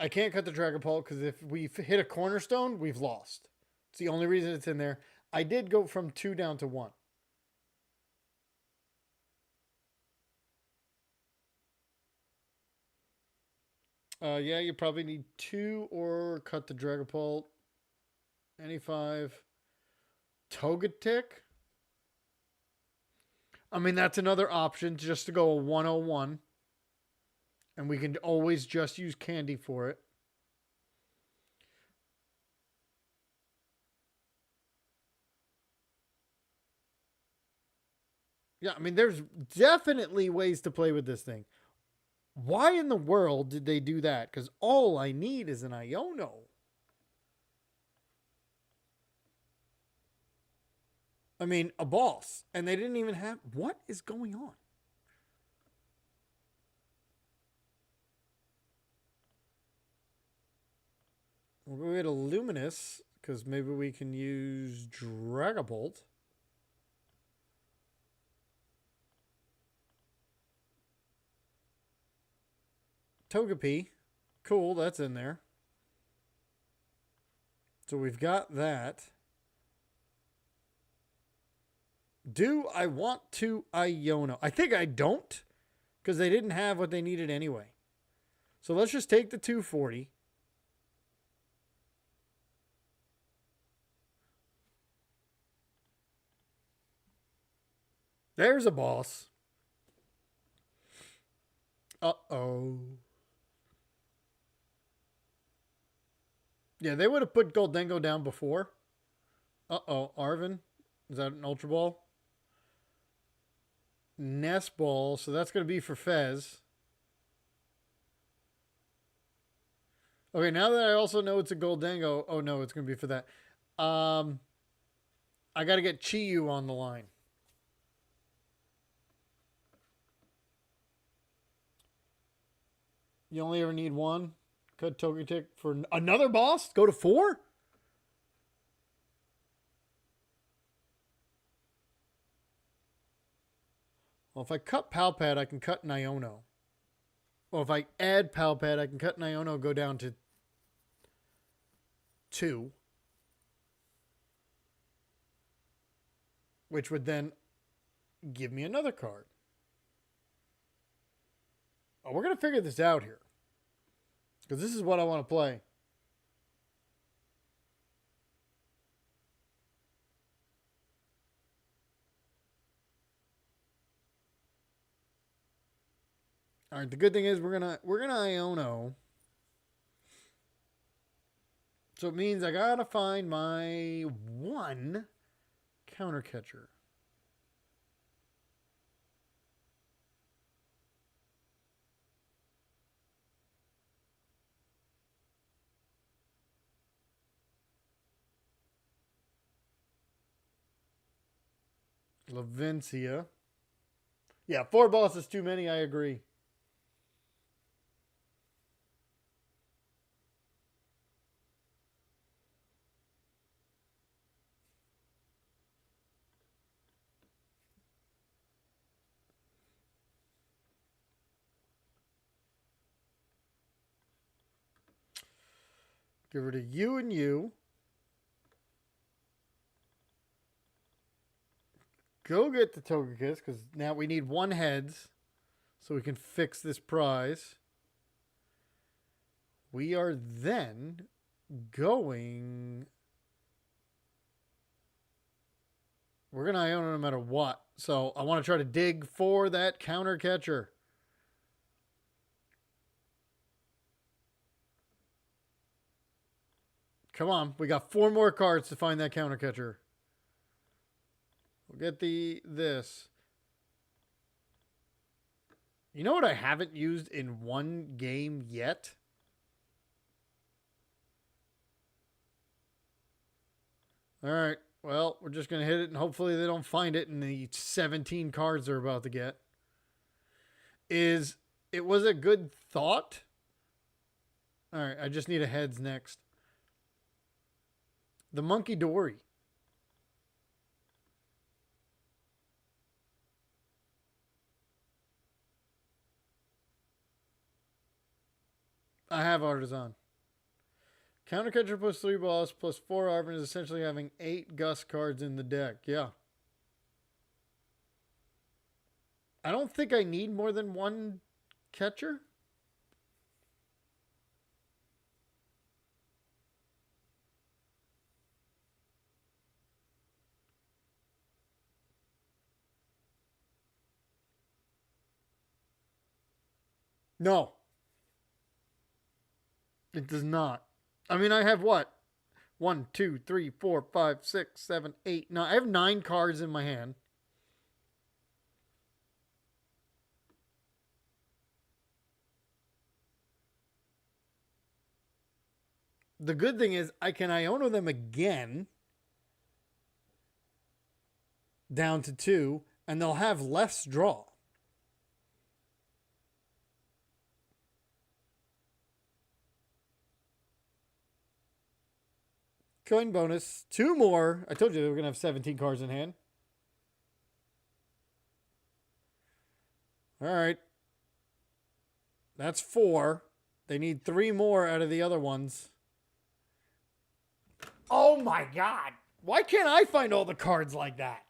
Speaker 1: I can't cut the Dragapult because if we hit a cornerstone, we've lost. It's the only reason it's in there. I did go from 2 down to 1. Yeah, you probably need 2 or cut the Dragapult. Any 5. Togetic? I mean, that's another option just to go a 101. And we can always just use candy for it. Yeah, I mean, there's definitely ways to play with this thing. Why in the world did they do that? Because all I need is an Iono. I mean, a boss. And they didn't even have... What is going on? We'll go get a Luminous, because maybe we can use Dragapult. Togepi. Cool, that's in there. So we've got that. Do I want to Iono? I think I don't, because they didn't have what they needed anyway. So let's just take the 240. There's a boss. Uh-oh. Yeah, they would have put Goldengo down before. Uh-oh. Arvin. Is that an Ultra Ball? Nest Ball. So that's going to be for Fez. Okay, now that I also know it's a Goldengo. Oh, no, it's going to be for that. I got to get Chi-Yu on the line. You only ever need one. Cut Togetic for another boss? Go to 4? Well, if I cut Palpad, I can cut Niono. Well, if I add Palpad, I can cut Niono, go down to 2. Which would then give me another card. Oh, we're going to figure this out here. Because this is what I want to play. All right, the good thing is we're gonna Iono. So it means I gotta find my one counter catcher. Lavencia. Yeah, 4 bosses too many, I agree. Give her to you and you. Go get the Togekiss, because now we need 1 heads so we can fix this prize. We are then going... We're going to Iono no matter what. So I want to try to dig for that counter catcher. Come on. We got 4 more cards to find that counter catcher. We'll get this. You know what I haven't used in one game yet? All right. Well, we're just going to hit it and hopefully they don't find it in the 17 cards they're about to get. It was a good thought. All right. I just need a heads next. The Monkey Dory. I have Artisan. Counter catcher plus 3 boss plus 4 Arvin is essentially having 8 Gus cards in the deck. Yeah. I don't think I need more than 1 catcher. No. It does not. I mean, I have what? 1, 2, 3, 4, 5, 6, 7, 8, 9. I have 9 cards in my hand. The good thing is I can Iono them again down to 2, and they'll have less draw. Coin bonus. 2 more. I told you they were going to have 17 cards in hand. All right. That's 4. They need 3 more out of the other ones. Oh my God. Why can't I find all the cards like that?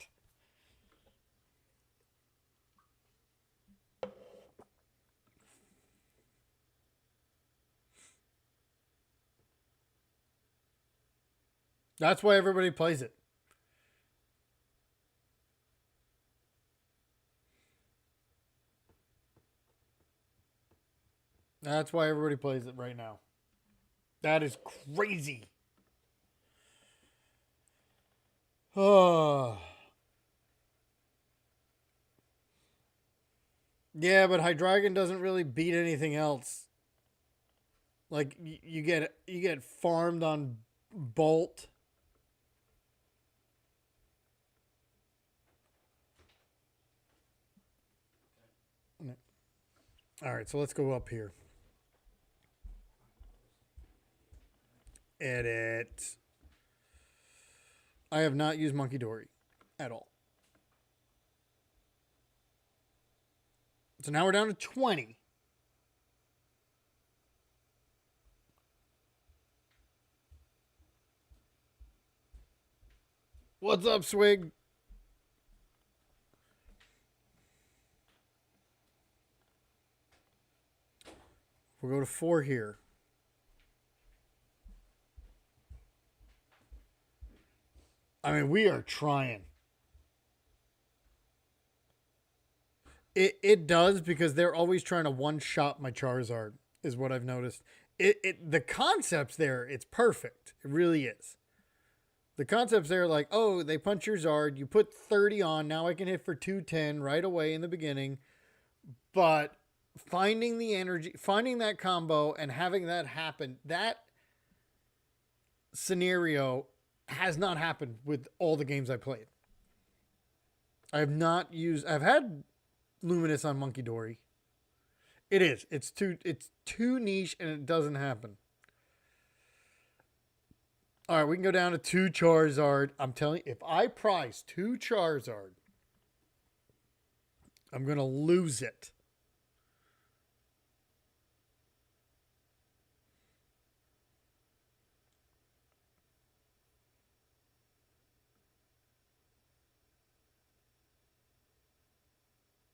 Speaker 1: That's why everybody plays it. That's why everybody plays it right now. That is crazy. Oh. Yeah, but Hydreigon doesn't really beat anything else. Like you get farmed on Bolt. All right, so let's go up here. Edit. I have not used Monkey Dory at all. So now we're down to 20. What's up, Swig? We'll go to 4 here. I mean, we are trying. It does because they're always trying to one-shot my Charizard, is what I've noticed. The concept's there. It's perfect. It really is. The concept's there like, oh, they punch your Zard. You put 30 on. Now I can hit for 210 right away in the beginning. But finding the energy, finding that combo and having that happen, that scenario has not happened with all the games I played. I have not used, I've had Luminous on Monkey Dory. It is. It's too niche and it doesn't happen. All right, we can go down to 2 Charizard. I'm telling you, if I prize 2 Charizard, I'm going to lose it.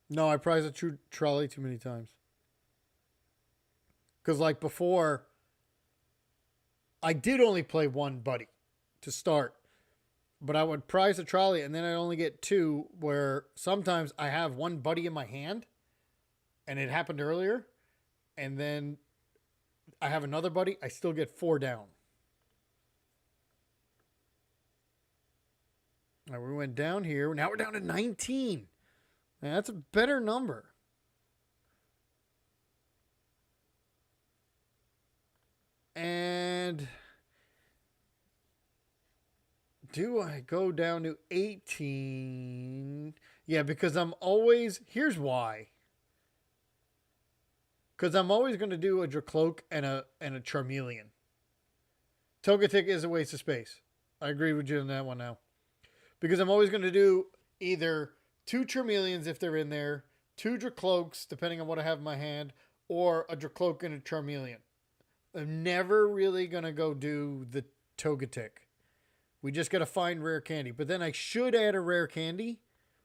Speaker 1: No, I prized a true trolley too many times. Because like before, I did only play one buddy to start. But I would prize a trolley and then I only get 2 where sometimes I have one buddy in my hand and it happened earlier. And then I have another buddy. I still get 4 down. All right, we went down here. Now we're down to 19. Man, that's a better number. And do I go down to 18? Yeah, because I'm always... Here's why. Because I'm always going to do a Dracloak and a Charmeleon. Togetic is a waste of space. I agree with you on that one now. Because I'm always going to do either 2 Charmeleons if they're in there, 2 Dracloaks, depending on what I have in my hand, or a Dracloak and a Charmeleon. I'm never really going to go do the Togetic. We just got to find rare candy. But then I should add a rare candy,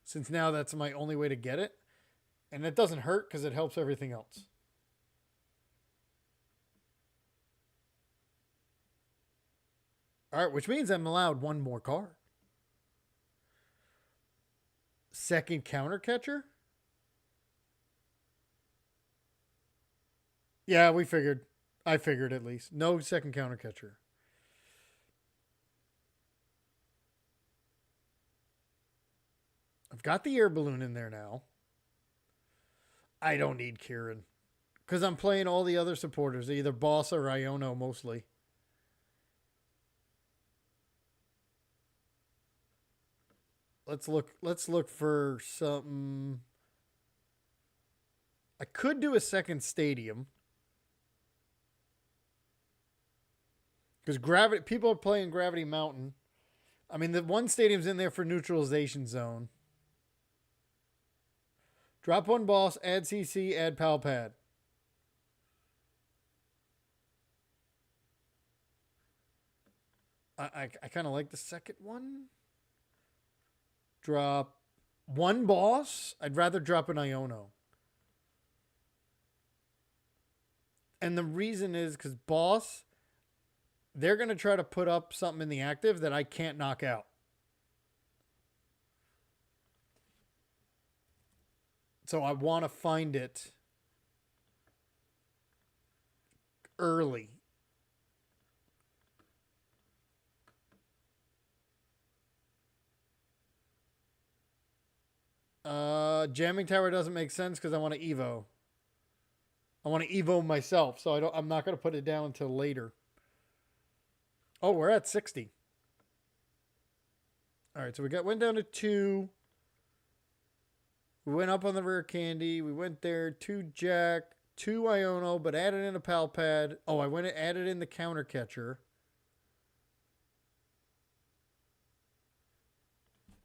Speaker 1: since now that's my only way to get it. And it doesn't hurt because it helps everything else. All right, which means I'm allowed 1 more card. Second counter catcher? Yeah, we figured. I figured at least. No second counter catcher. I've got the air balloon in there now. I don't need Kieran. Because I'm playing all the other supporters, either Boss or Iono mostly. Let's look for something. I could do a second stadium. Because gravity, people are playing Gravity Mountain. I mean, the one stadium's in there for neutralization zone. Drop 1 boss, add CC, add Pal Pad. I kind of like the second one. Drop 1 boss. I'd rather drop an Iono. And the reason is because boss, they're going to try to put up something in the active that I can't knock out. So I want to find it. early. Jamming tower doesn't make sense because I want to Evo. I want to Evo myself, so I'm not going to put it down until later. Oh, we're at 60. All right, so went down to 2. We went up on the rare candy. We went there, 2 Jack, 2 Iono, but added in a pal pad. Oh, I went and added in the counter catcher.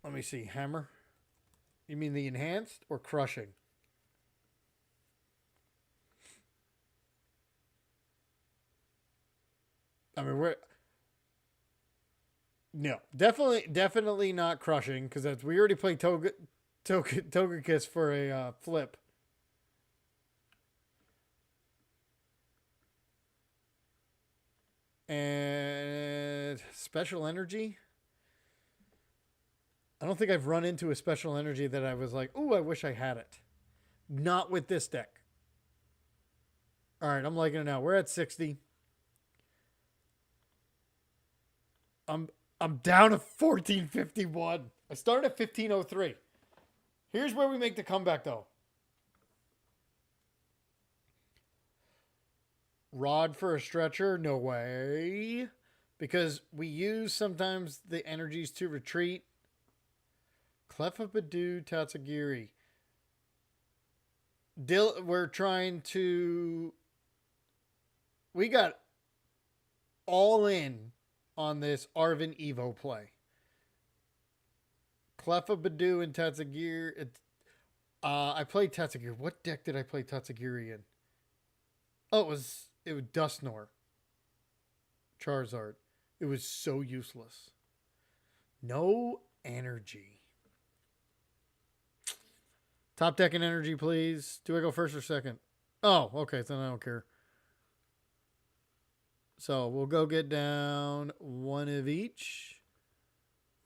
Speaker 1: Let me see, hammer. You mean the enhanced or crushing? I mean, no, definitely not crushing because we already played Togekiss for a flip. And special energy. I don't think I've run into a special energy that I was like, "Ooh, I wish I had it." Not with this deck. All right, I'm liking it now. We're at 60. I'm down to 1451. I started at 1503. Here's where we make the comeback though. Rod for a stretcher? No way. Because we use sometimes the energies to retreat. Clefabadoo, Tatsugiri. We're trying to... We got all in on this Arvin Evo play. Clefabadoo and Tatsugiri. I played Tatsugiri. What deck did I play Tatsugiri in? Oh, it was Dusknoir. Charizard. It was so useless. No energy. Top deck and energy, please. Do I go first or second? Oh, okay. Then I don't care. So we'll go get down one of each.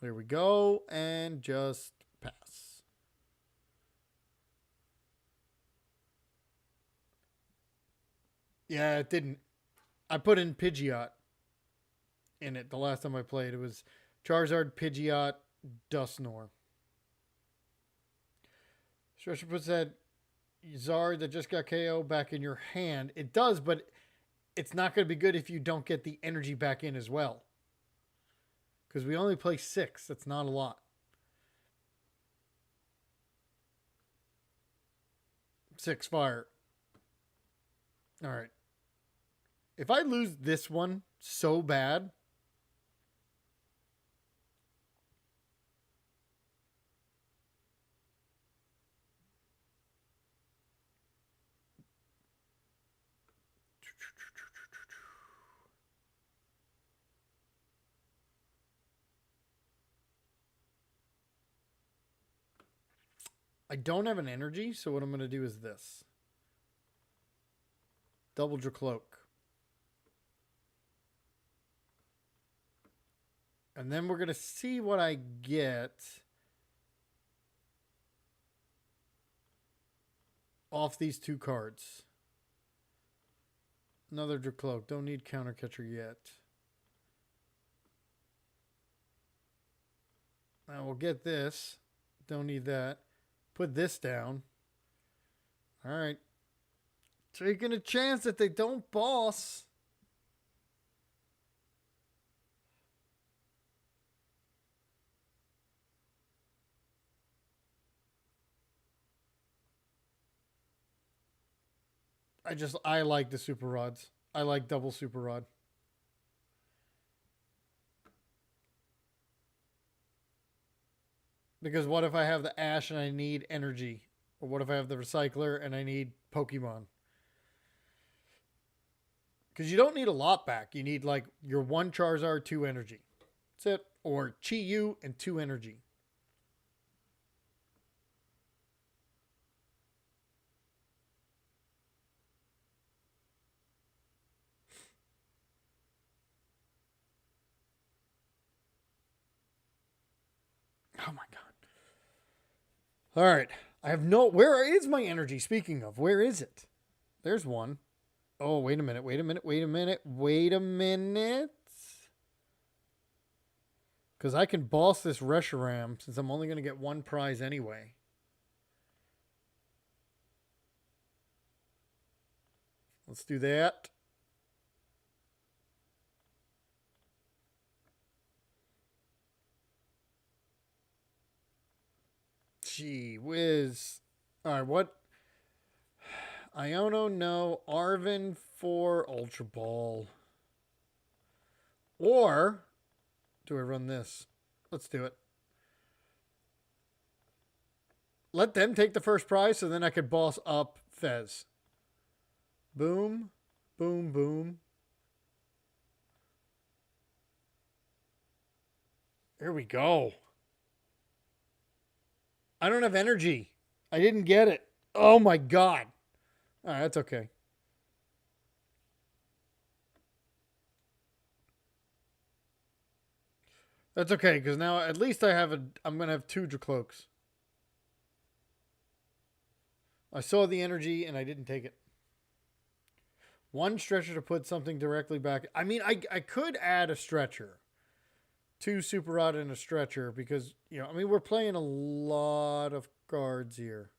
Speaker 1: There we go. And just pass. Yeah, it didn't. I put in Pidgeot in it the last time I played. It was Charizard, Pidgeot, Dusknoir. Stretcher puts that Zard that just got KO back in your hand. It does, but it's not going to be good if you don't get the energy back in as well. Because we only play 6. That's not a lot. 6 fire. All right. If I lose this one so bad... I don't have an energy, so what I'm going to do is this. Double Dracloak. And then we're going to see what I get off these 2 cards. Another Dracloak. Don't need counter catcher yet. Now we'll get this. Don't need that. Put this down. All right. Taking a chance that they don't boss. I like the super rods. I like double super rod. Because what if I have the Ash and I need energy? Or what if I have the Recycler and I need Pokemon? Because you don't need a lot back. You need like your 1 Charizard, 2 energy. That's it. Or Chi-Yu and 2 energy. Oh my god. All right. I have no... Where is my energy? Speaking of, where is it? There's one. Oh, wait a minute. Wait a minute. Wait a minute. Wait a minute. Because I can boss this Reshiram since I'm only going to get one prize anyway. Let's do that. Gee whiz. All right, what? Iono, no. Arvin for Ultra Ball. Or do I run this? Let's do it. Let them take the first prize so then I could boss up Fez. Boom. Boom, boom. Here we go. I don't have energy. I didn't get it. Oh my god. All right, that's okay. That's okay, because now at least I have I'm going to have 2 Dracloaks. I saw the energy and I didn't take it. 1 stretcher to put something directly back. I mean, I could add a stretcher. 2 super rod and a stretcher because, you know, I mean, we're playing a lot of cards here.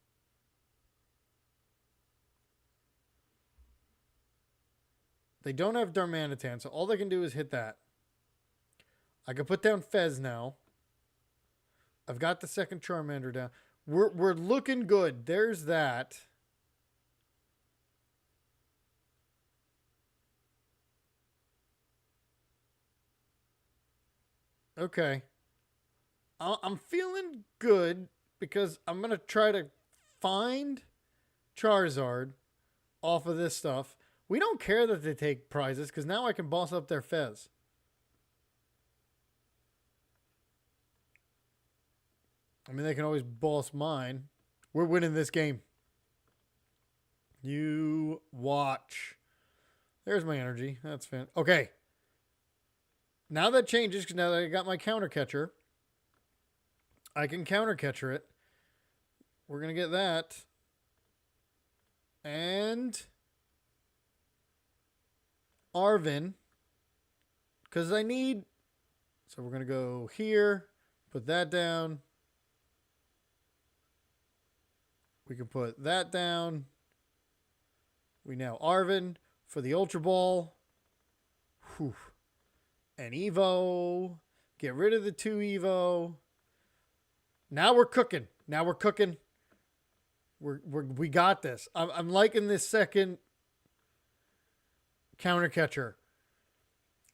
Speaker 1: They don't have Darmanitan, so all they can do is hit that. I can put down Fez now. I've got the second Charmander down. We're looking good. There's that. Okay. I'm feeling good because I'm going to try to find Charizard off of this stuff. We don't care that they take prizes because now I can boss up their Fez. I mean, they can always boss mine. We're winning this game. You watch. There's my energy. That's fan. Okay. Now that changes because now that I got my counter catcher, I can counter catcher it. We're going to get that. And Arvin. Because I need... So we're going to go here. Put that down. We can put that down. We now Arvin for the Ultra Ball. Whew. And Evo. Get rid of the 2 Evo. Now we're cooking. Now we're cooking. We got this. I'm liking this second counter catcher.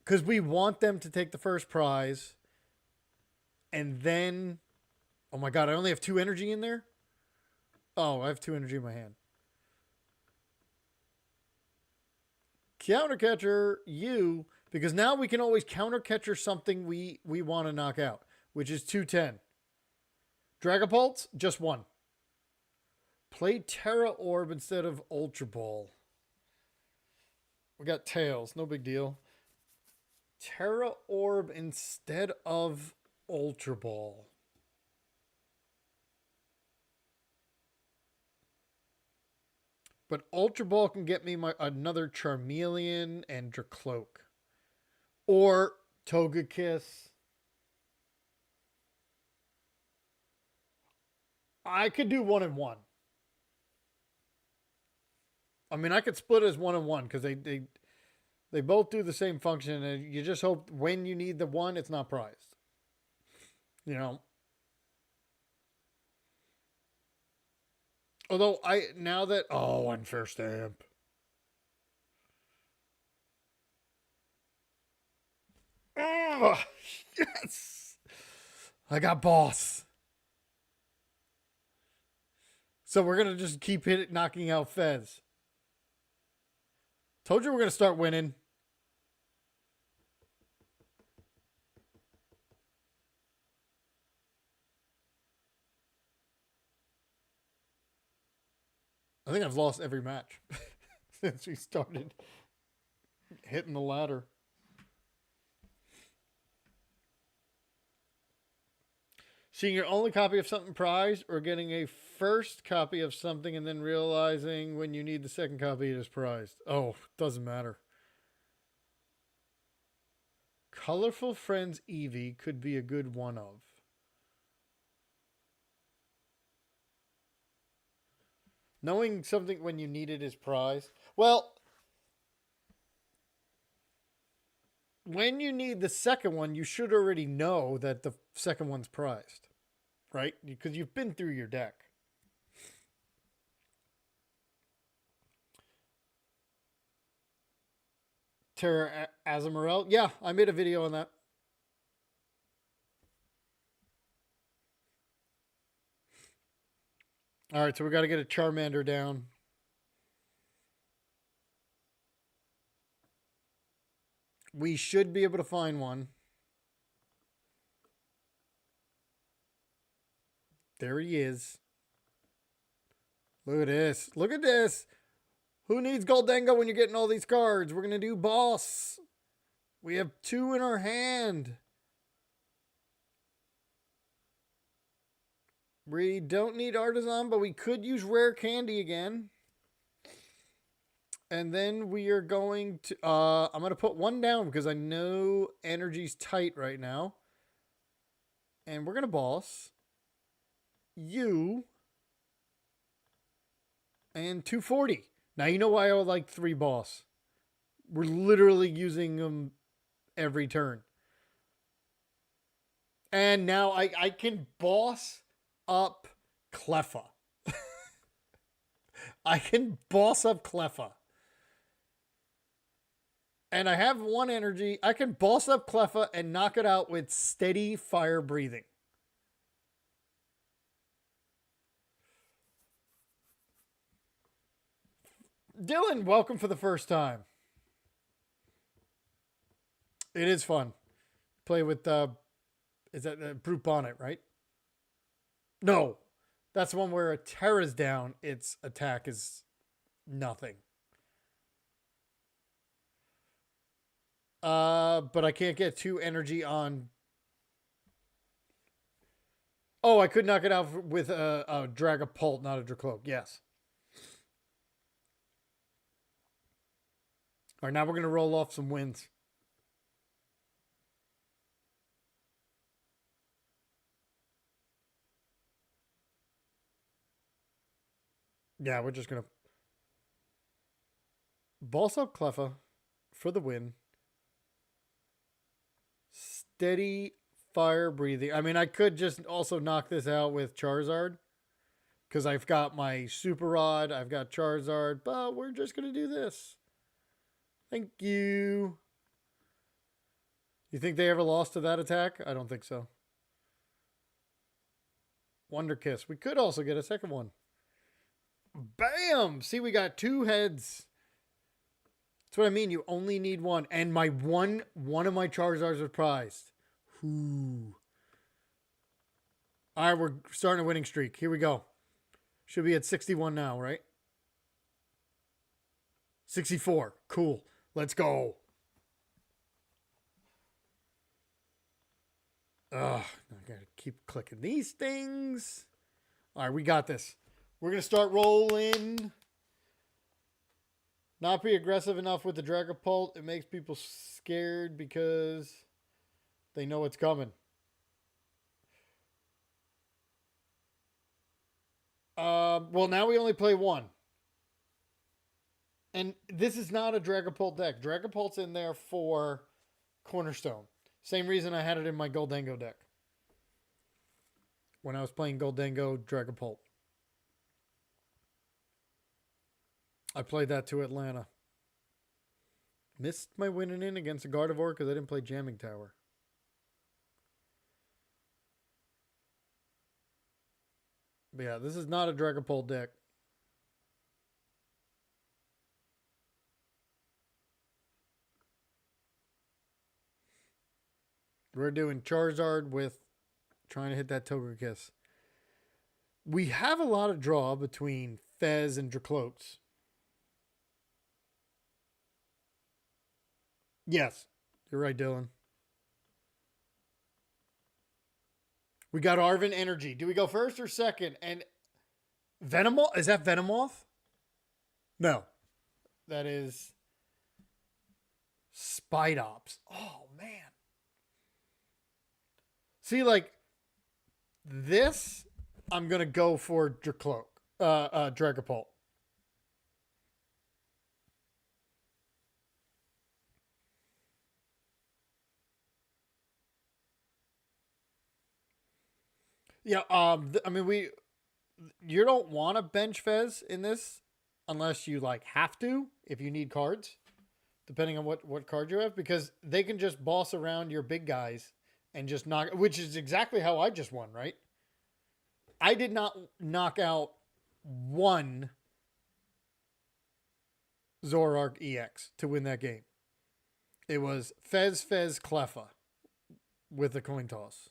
Speaker 1: Because we want them to take the first prize. And then... Oh my god, I only have 2 energy in there? Oh, I have 2 energy in my hand. Counter catcher, you... Because now we can always counter catcher something we want to knock out. Which is 210. Dragapult, just 1. Play Terra Orb instead of Ultra Ball. We got Tails, no big deal. Terra Orb instead of Ultra Ball. But Ultra Ball can get me another Charmeleon and Dracloak. Or Togekiss. I could do 1 and 1. I mean, I could split as 1 and 1 because they both do the same function, and you just hope when you need the 1, it's not prized. You know. Although now that unfair stamp. Oh, yes. I got boss. So we're going to just keep knocking out Fez. Told you we're going to start winning. I think I've lost every match since we started hitting the ladder. Seeing your only copy of something prized, or getting a first copy of something and then realizing when you need the second copy it is prized. Oh, doesn't matter. Colorful Friends Eevee could be a good one of. Knowing something when you need it is prized. Well, when you need the second one, you should already know that the second one's prized, right? Because you've been through your deck. Terra Azumarill. Yeah, I made a video on that. All right, so we got to get a Charmander down. We should be able to find one. There he is. Look at this. Look at this. Who needs Goldengo when you're getting all these cards? We're going to do boss. We have 2 in our hand. We don't need Artisan, but we could use Rare Candy again. And then we are going to... I'm going to put 1 down because I know energy's tight right now. And we're going to boss. You. And 240. Now you know why I would like 3 boss. We're literally using them every turn. And now I can boss up Cleffa. I can boss up Cleffa. And I have 1 energy. I can boss up Cleffa and knock it out with steady fire breathing. Dylan, welcome for the first time. It is fun. Play with, is that Brute Bonnet, right? No. That's the one where a Terra's down, its attack is nothing. But I can't get 2 energy on... Oh, I could knock it out with a Dragapult, not a Dracloak. Yes. All right, now we're going to roll off some wins. Yeah, we're just going to boss up Cleffa for the win. Steady fire breathing. I mean, I could just also knock this out with Charizard. Because I've got my Super Rod. I've got Charizard. But we're just going to do this. Thank you. You think they ever lost to that attack? I don't think so. Wonder Kiss. We could also get a second one. Bam! See, we got 2 heads. That's what I mean. You only need 1. And my one of my Charizards are prized. Whoo. All right, we're starting a winning streak. Here we go. Should be at 61 now, right? 64. Cool. Let's go. Ugh, I gotta keep clicking these things. All right, we got this. We're gonna start rolling. Not be aggressive enough with the Dragapult. It makes people scared because they know it's coming. Well, now we only play 1. And this is not a Dragapult deck. Dragapult's in there for Cornerstone. Same reason I had it in my Goldengo deck. When I was playing Goldengo Dragapult. I played that to Atlanta. Missed my winning in against a Gardevoir because I didn't play Jamming Tower. But yeah, this is not a Dragapult deck. We're doing Charizard with trying to hit that Togekiss. We have a lot of draw between Fez and Dracloaks. Yes, you're right, Dylan. We got Arvin Energy. Do we go first or second? And Venomoth? Is that Venomoth? No. That is Spidops. Oh, man. See, like, this, I'm going to go for Dragapult. Yeah, I mean, you don't want to bench Fez in this unless you, like, have to, if you need cards, depending on what card you have, because they can just boss around your big guys and just knock, which is exactly how I just won, right? I did not knock out one Zoroark EX to win that game. It was Fez Cleffa with the coin toss.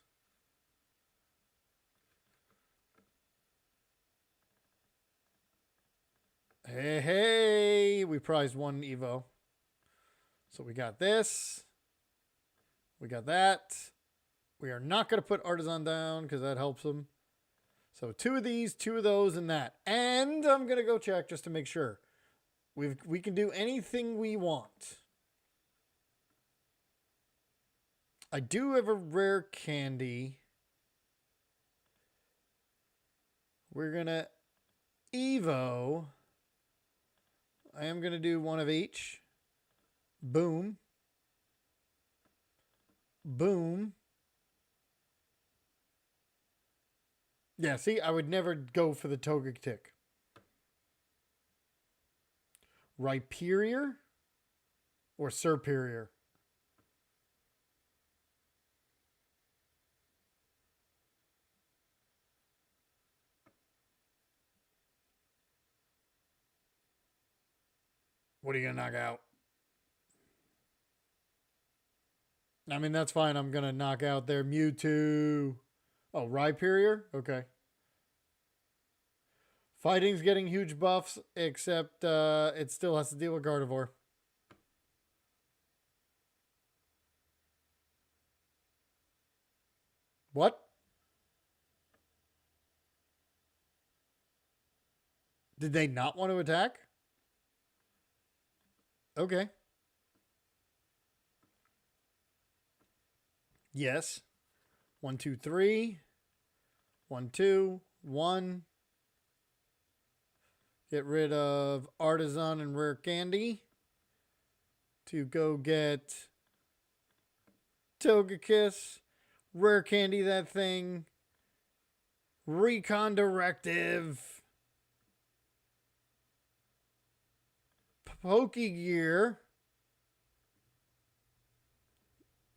Speaker 1: Hey, we prized one Evo. So we got this. We got that. We are not going to put Artisan down because that helps him. So 2 of these, 2 of those, and that. And I'm going to go check just to make sure. We can do anything we want. I do have a rare candy. We're going to Evo. I am going to do 1 of each. Boom. Boom. Yeah, see, I would never go for the Togetic. Rhyperior or Serperior? What are you going to knock out? I mean, that's fine. I'm going to knock out their Mewtwo. Oh, Rhyperior? Okay. Fighting's getting huge buffs, except it still has to deal with Gardevoir. What? Did they not want to attack? Okay. Yes. 1, 2, 3. 1, 2. 1. Get rid of Artisan and Rare Candy to go get Togekiss. Rare Candy that thing. Recon Directive. Pokegear.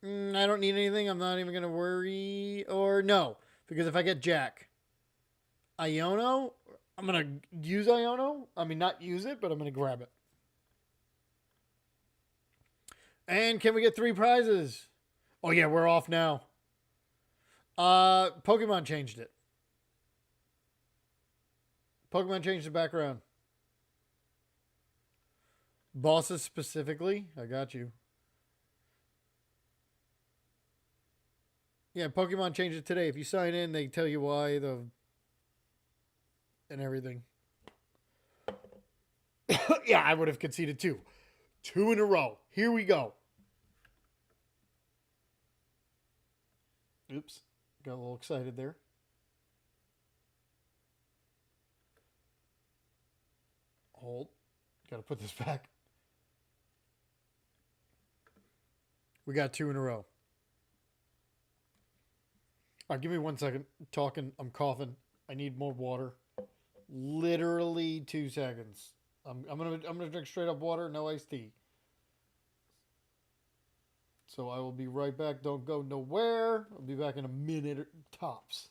Speaker 1: I don't need anything. I'm not even going to worry. Or no. Because if I get Jack. Iono. I'm going to use Iono. I mean, not use it, but I'm going to grab it. And can we get 3 prizes? Oh, yeah, we're off now. Pokemon changed it. Pokemon changed the background. Bosses specifically? I got you. Yeah, Pokemon changed it today. If you sign in, they tell you why and everything. Yeah, I would have conceded 2. 2 in a row. Here we go. Oops. Got a little excited there. Hold. Got to put this back. We got 2 in a row. All right, give me 1 second. I'm talking. I'm coughing. I need more water. Literally 2 seconds. I'm gonna drink straight up water, no iced tea. So I will be right back. Don't go nowhere. I'll be back in a minute tops.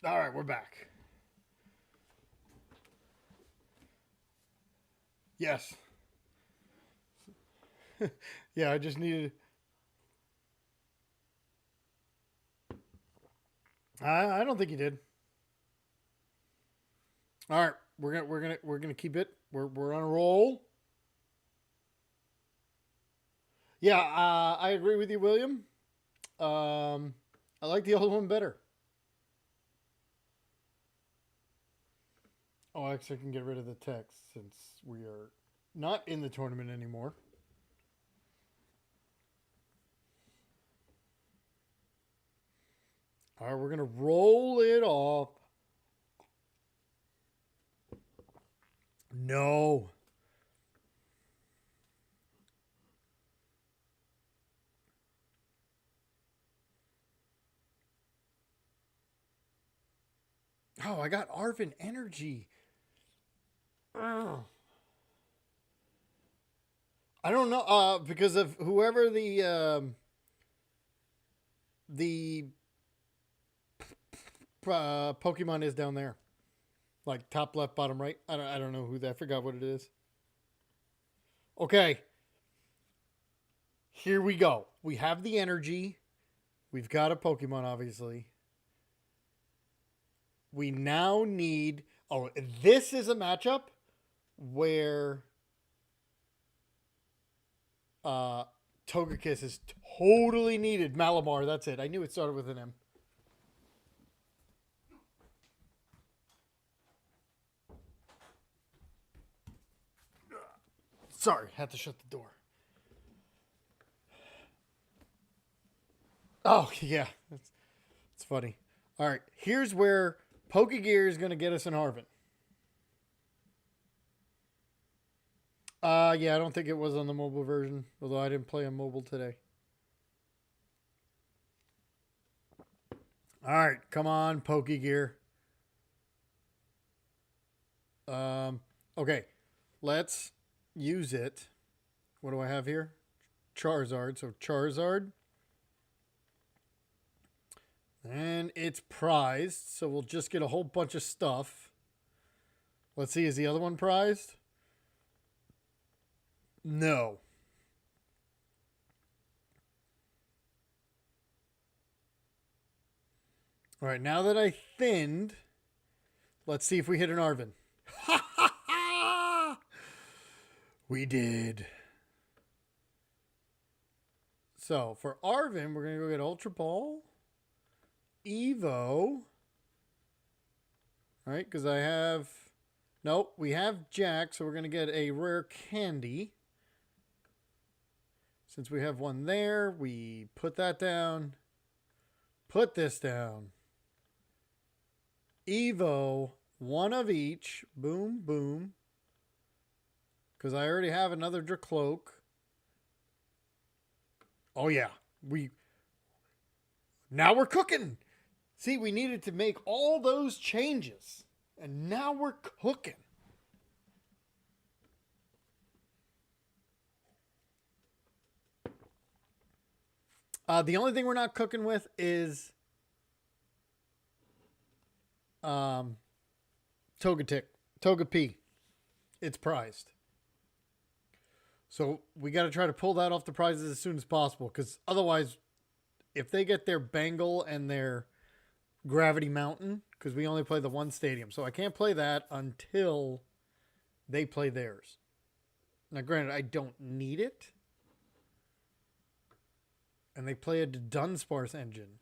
Speaker 1: All right, we're back. Yes. Yeah, I just needed. I don't think you did. All right, we're gonna keep it. We're on a roll. Yeah, I agree with you, William. I like the old one better. Oh, actually, I can get rid of the text since we are not in the tournament anymore. All right, we're gonna roll it off. No. Oh, I got Arvin energy. Ugh. I don't know. Because of whoever the Pokemon is down there, like top left, bottom right. I don't know who that. I forgot what it is. Okay, here we go. We have the energy. We've got a Pokemon, obviously. We now need. Oh, this is a matchup where uh, Togekiss is totally needed. Malamar, that's it. I knew it started with an M. Sorry, had to shut the door. Oh, yeah. It's funny. All right, here's where Pokegear is going to get us an Arvin. Yeah, I don't think it was on the mobile version, although I didn't play on mobile today. All right, come on, Pokegear. Okay, let's use it. What do I have here? Charizard. So Charizard. And it's prized, so we'll just get a whole bunch of stuff. Let's see, is the other one prized? No. All right, now that I thinned, let's see if we hit an Arvin. We did. So for Arvin, we're going to go get Ultra Ball, Evo. All right, because I have... Nope, we have Jack, so we're going to get a rare candy. Since we have one there, we put that down. Put this down. Evo, one of each. Boom, boom. Because I already have another Dracloak. Oh, yeah. Now we're cooking. See, we needed to make all those changes. And now we're cooking. The only thing we're not cooking with is Togepi. It's prized. So we got to try to pull that off the prizes as soon as possible, because otherwise, if they get their Bengal and their Gravity Mountain, because we only play the one stadium, so I can't play that until they play theirs. Now, granted, I don't need it. And they play a Dunsparce engine.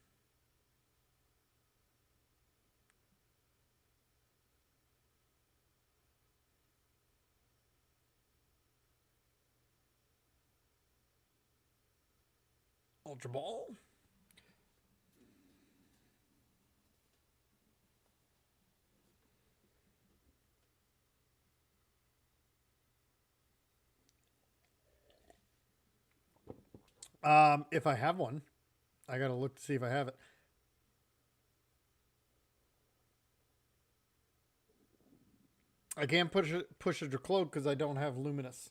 Speaker 1: Ultra Ball. If I have one, I gotta look to see if I have it. I can't push a Dracloak because I don't have Luminous.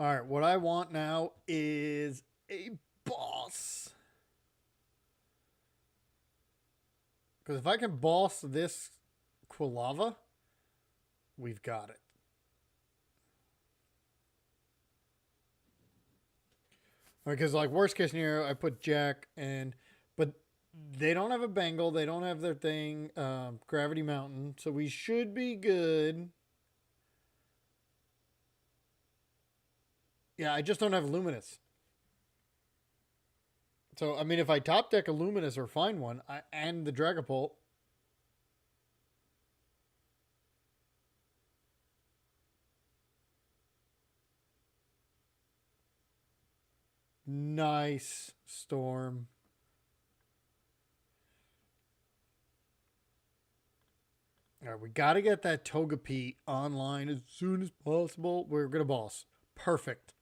Speaker 1: All right, what I want now is a boss. Because if I can boss this Quilava, we've got it. Because like worst case scenario, I put Jack and but they don't have a Bengal, they don't have their thing, Gravity Mountain, so we should be good. Yeah, I just don't have Luminous. So I mean, if I top deck a Luminous or find one, and the Dragapult, nice Storm. All right, we got to get that Togepi online as soon as possible. We're going to boss. Perfect.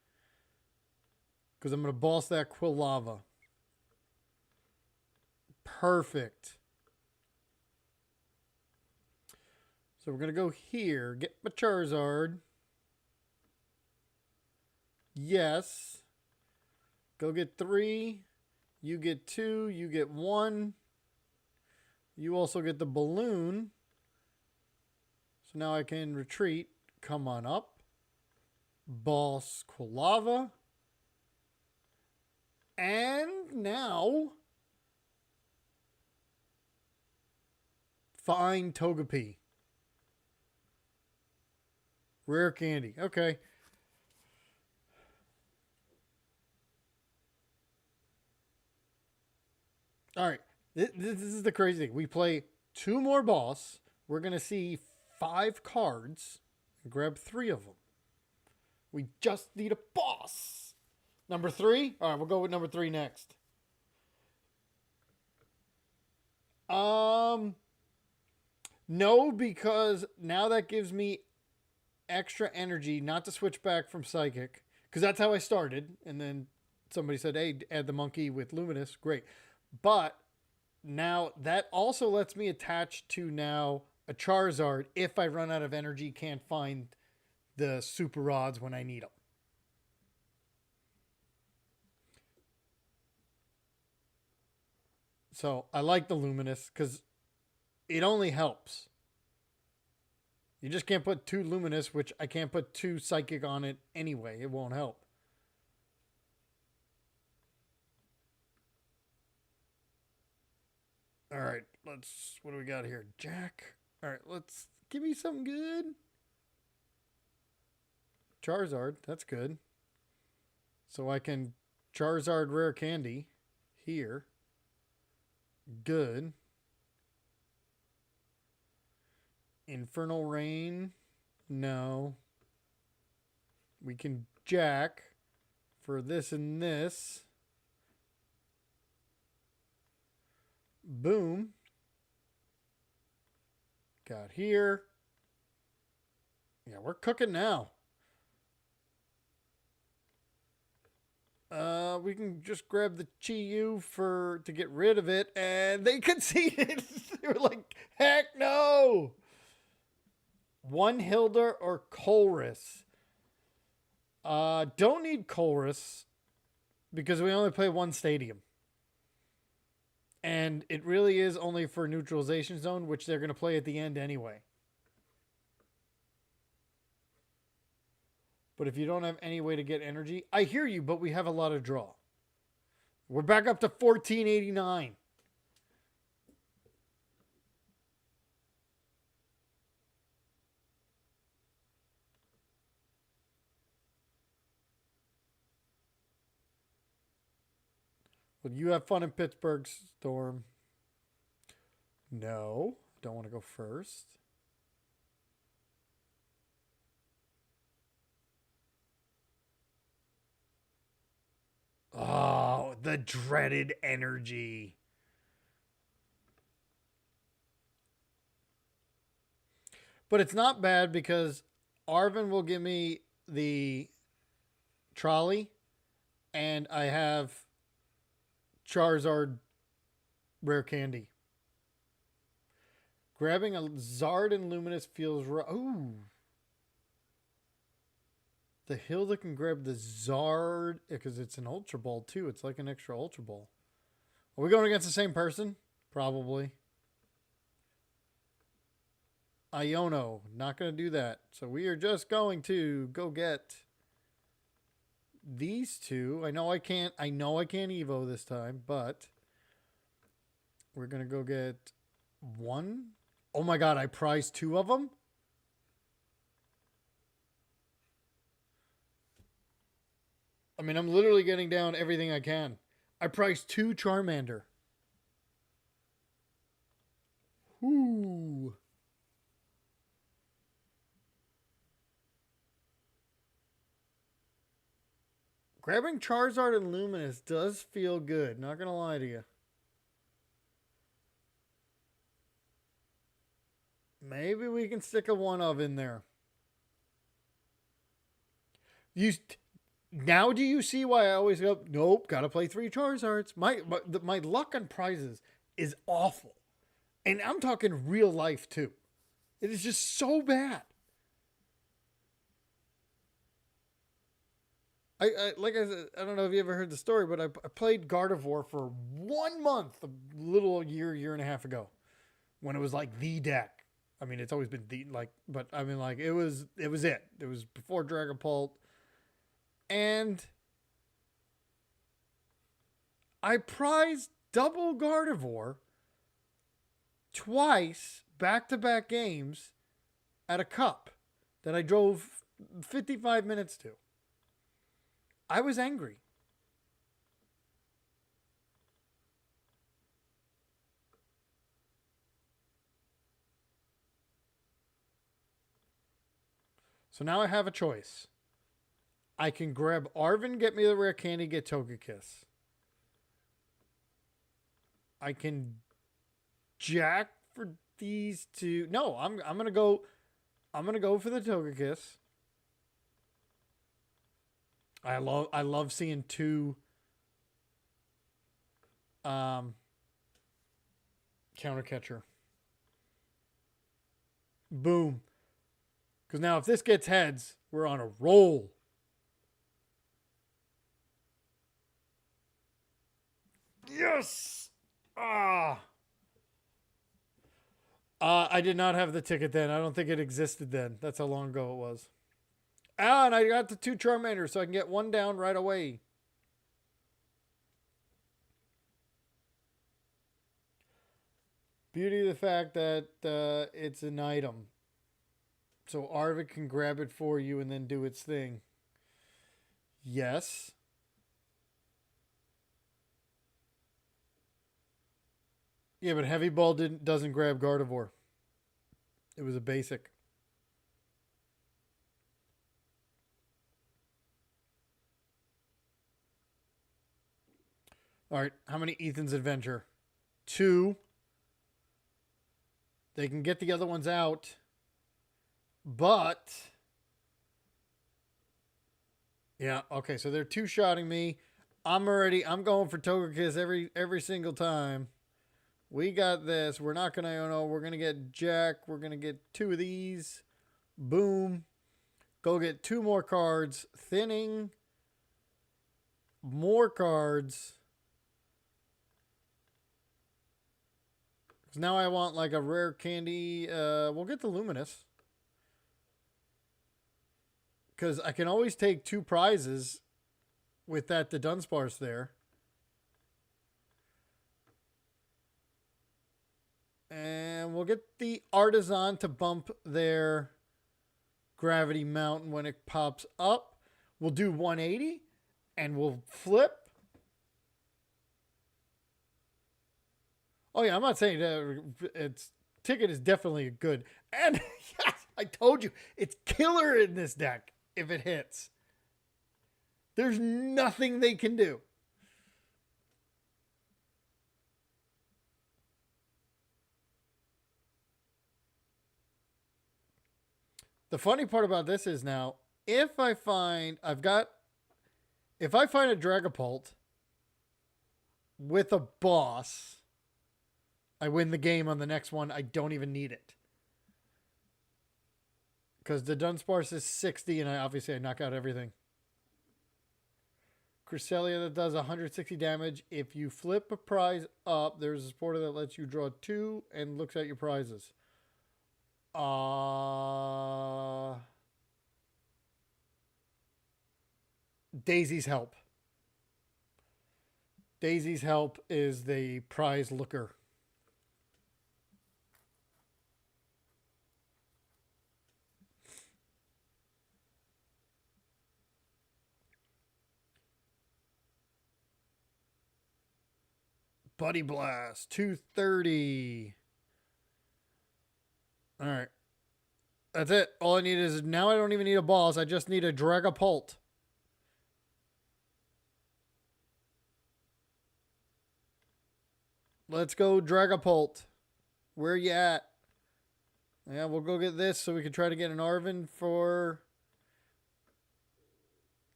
Speaker 1: Because I'm going to boss that Quilava. Perfect. So we're going to go here. Get my Charizard. Yes. Go get 3. You get 2. You get 1. You also get the balloon. So now I can retreat. Come on up. Boss Quilava. And now find Togepi. Rare candy. Okay. All right. This is the crazy thing. We play 2 more boss. We're going to see 5 cards and grab 3 of them. We just need a boss. Number 3? All right, we'll go with number 3 next. No, because now that gives me extra energy not to switch back from Psychic, because that's how I started. And then somebody said, hey, add the monkey with Luminous. Great. But now that also lets me attach to now a Charizard if I run out of energy, can't find the super rods when I need them. So I like the Luminous because it only helps. You just can't put 2 Luminous, which I can't put 2 Psychic on it anyway. It won't help. All right, what do we got here? Jack. All right, let's give me something good. Charizard, that's good. So I can Charizard rare candy here. Good. Infernal Rain, no. We can Jack for this and this. Boom. Got here. Yeah, we're cooking now. We can just grab the Chi-Yu to get rid of it, and they conceded. They were like, heck no. 1 Hilda or Colress. Don't need Colress because we only play 1 stadium. And it really is only for neutralization zone, which they're going to play at the end anyway. But if you don't have any way to get energy, I hear you, but we have a lot of draw. We're back up to 1489. Well, you have fun in Pittsburgh, Storm. No, don't want to go first. Oh, the dreaded energy. But it's not bad because Arvin will give me the trolley, and I have Charizard rare candy. Grabbing a Zard and Luminous feels ooh. The hill that can grab the Zard, because it's an Ultra Ball too. It's like an extra Ultra Ball. Are we going against the same person? Probably. Iono, not going to do that. So we are just going to go get these two. I know I can't Evo this time, but we're going to go get one. Oh my god, I prized two of them? I mean, I'm literally getting down everything I can. I priced two Charmander. Ooh. Grabbing Charizard and Luminous does feel good. Not going to lie to you. Maybe we can stick a one of in there. Now do you see why I always go, nope, got to play 3 Charizards? My luck on prizes is awful. And I'm talking real life too. It is just so bad. Like I said, I don't know if you ever heard the story, but I played Gardevoir for 1 month, a little year and a half ago, when it was like the deck. I mean, it's always been but I mean, like it was it. It was before Dragapult, and I prized double Gardevoir twice, back-to-back games, at a cup that I drove 55 minutes to. I was angry. So now I have a choice. I can grab Arven, get me the rare candy, get Togekiss. I can jack for these two. No, I'm gonna go for the Togekiss. I love seeing two counter catcher. Boom. Because now if this gets heads, we're on a roll. Yes! I did not have the ticket then. I don't think it existed then. That's how long ago it was. And I got the 2 Charmanders, so I can get one down right away. Beauty of the fact that it's an item. So Arvid can grab it for you and then do its thing. Yes. Yeah, but Heavy Ball doesn't grab Gardevoir. It was a basic. All right, how many Ethan's Adventure? 2. They can get the other ones out. But yeah, okay, so they're 2-shotting me. I'm going for Togekiss every single time. We got this. We're not gonna we're gonna get Jack. We're gonna get 2 of these. Boom. Go get 2 more cards. Thinning. More cards. Because now I want like a rare candy. We'll get the Luminous. Because I can always take 2 prizes with the Dunsparce there. And we'll get the Artisan to bump their Gravity Mountain when it pops up. We'll do 180 and we'll flip. Oh yeah, I'm not saying that its ticket is definitely good. And yes, I told you, it's killer in this deck if it hits. There's nothing they can do. The funny part about this is now, if I find a Dragapult with a boss, I win the game on the next one. I don't even need it. Because the Dunsparce is 60, and I knock out everything. Cresselia that does 160 damage. If you flip a prize up, there's a supporter that lets you draw 2 and looks at your prizes. Daisy's Help. Daisy's Help is the prize looker. Buddy Blast, 230. All right. That's it. All I need is, now I don't even need a boss. I just need a Dragapult. Let's go Dragapult. Where you at? Yeah, we'll go get this so we can try to get an Arven for...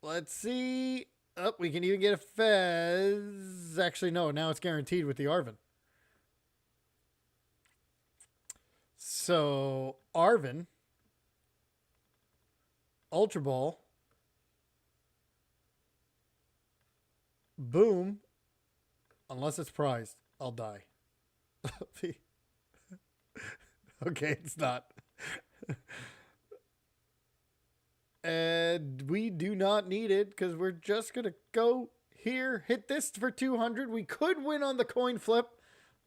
Speaker 1: Let's see. Oh, we can even get a Fez. Actually, no. Now it's guaranteed with the Arven. So, Arven. Ultra Ball. Boom. Unless it's prized, I'll die. Okay, it's not. And we do not need it because we're just going to go here, hit this for 200. We could win on the coin flip,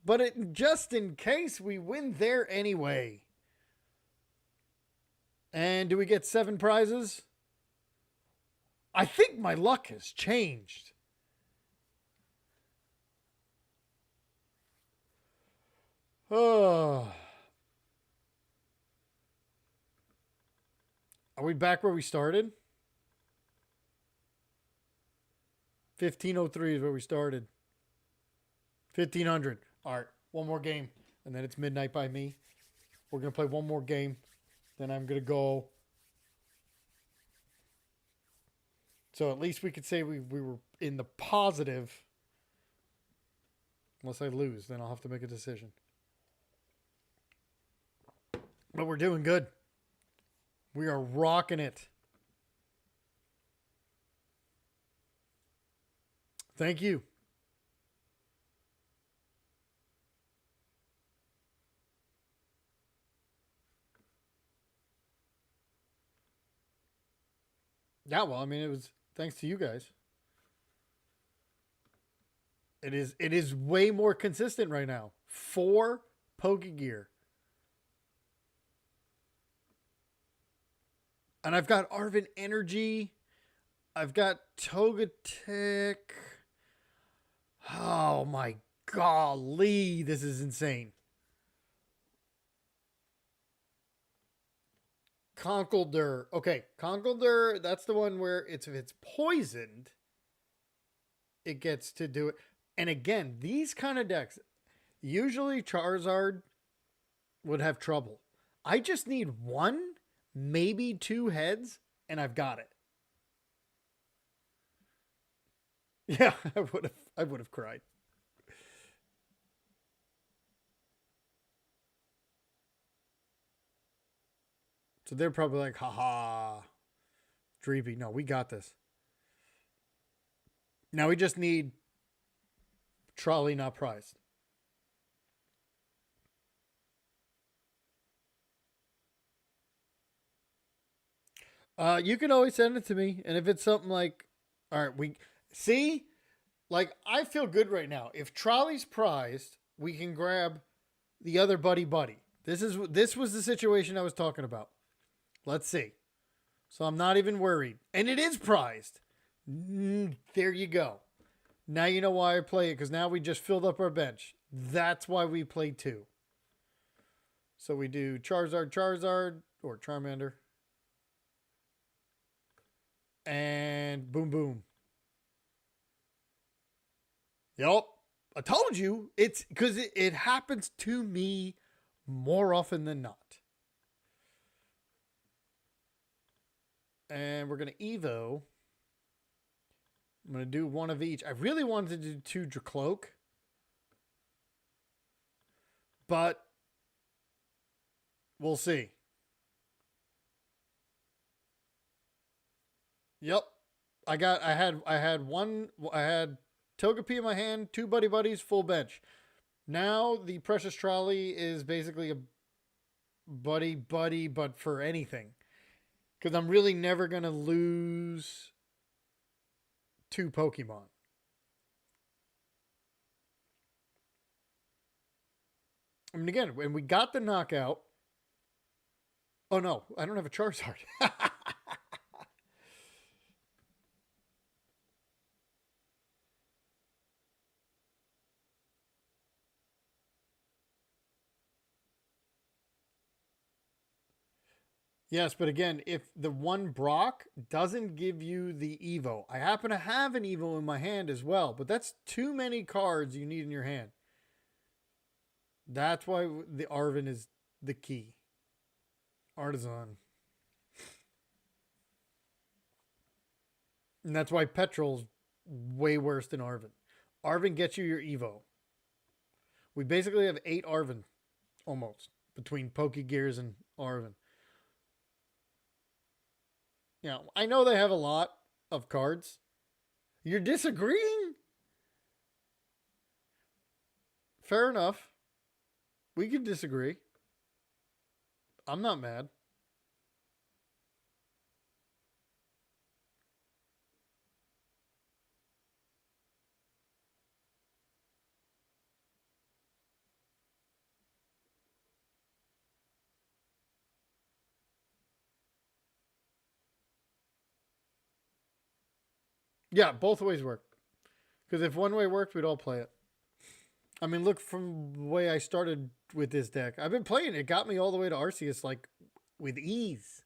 Speaker 1: but just in case, we win there anyway. And do we get 7 prizes? I think my luck has changed. Oh. Are we back where we started? 1503 is where we started. 1500. All right, one more game, and then it's midnight by me. We're going to play one more game. Then I'm going to go. So at least we could say we were in the positive. Unless I lose, then I'll have to make a decision. But we're doing good. We are rocking it. Thank you. Yeah, well, I mean, it was thanks to you guys. It is way more consistent right now. 4 Pokegear. And I've got Arven Energy. I've got Togetic. Oh my golly, this is insane. Conkeldurr. Okay, Conkeldurr, that's the one where if it's poisoned, it gets to do it. And again, these kind of decks, usually Charizard would have trouble. I just need 1, maybe 2 heads, and I've got it. Yeah, I would have cried. So they're probably like, haha, Dreepy. No, we got this. Now we just need Trolley not prized. You can always send it to me. And if it's something like, all right, we see, like, I feel good right now. If Trolley's prized, we can grab the other buddy. This was the situation I was talking about. Let's see. So I'm not even worried. And it is prized. There you go. Now you know why I play it, because now we just filled up our bench. That's why we play 2. So we do Charizard, or Charmander. And boom. Yup. I told you. It's because it happens to me more often than not. And we're going to Evo. I'm going to do 1 of each. I really wanted to do 2 Dracloak. But we'll see. Yep. I had Togepi in my hand, two buddy buddies, full bench. Now the precious trolley is basically a buddy buddy, but for anything. Because I'm really never gonna lose two Pokemon. I mean, again, when we got the knockout. Oh no, I don't have a Charizard. Yes, but again, if the one Brock doesn't give you the Evo, I happen to have an Evo in my hand as well, but that's too many cards you need in your hand. That's why the Arven is the key. Artisan. And that's why Petrol's way worse than Arven. Arven gets you your Evo. We basically have 8 Arven almost between Pokegears and Arven. Yeah, I know they have a lot of cards. You're disagreeing? Fair enough. We can disagree. I'm not mad. Yeah, both ways work. Because if one way worked, we'd all play it. I mean, look from the way I started with this deck. I've been playing it. It got me all the way to Arceus, like, with ease.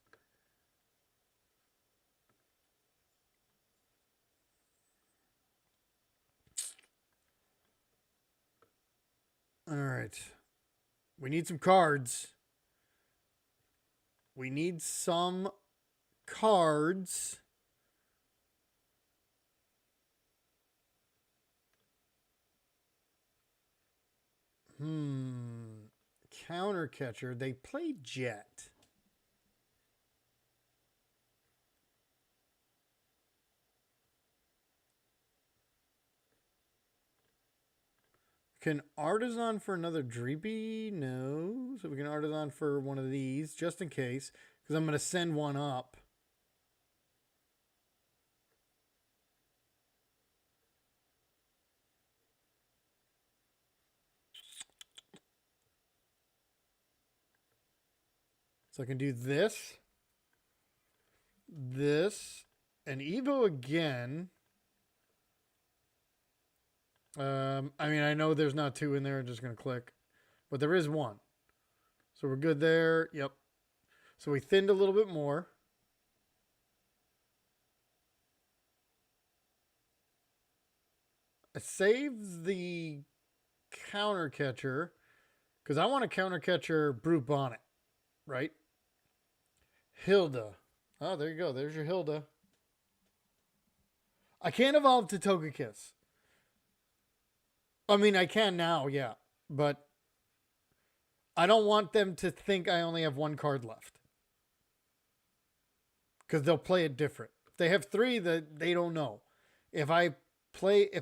Speaker 1: All right. We need some cards. We need some cards. Counter catcher. They play Jet. Can Artisan for another Dreepy? No. So we can Artisan for one of these, just in case. Because I'm going to send one up. So I can do this. This. And Evo again. I mean, I know there's not 2 in there. I'm just going to click. But there is 1. So we're good there. Yep. So we thinned a little bit more. I saved the counter catcher because I want a counter catcher Brute Bonnet, right? Hilda. Oh, there you go. There's your Hilda. I can't evolve to Togekiss. I mean, I can now, yeah. But I don't want them to think I only have 1 card left. Because they'll play it different. If they have 3, they don't know. If I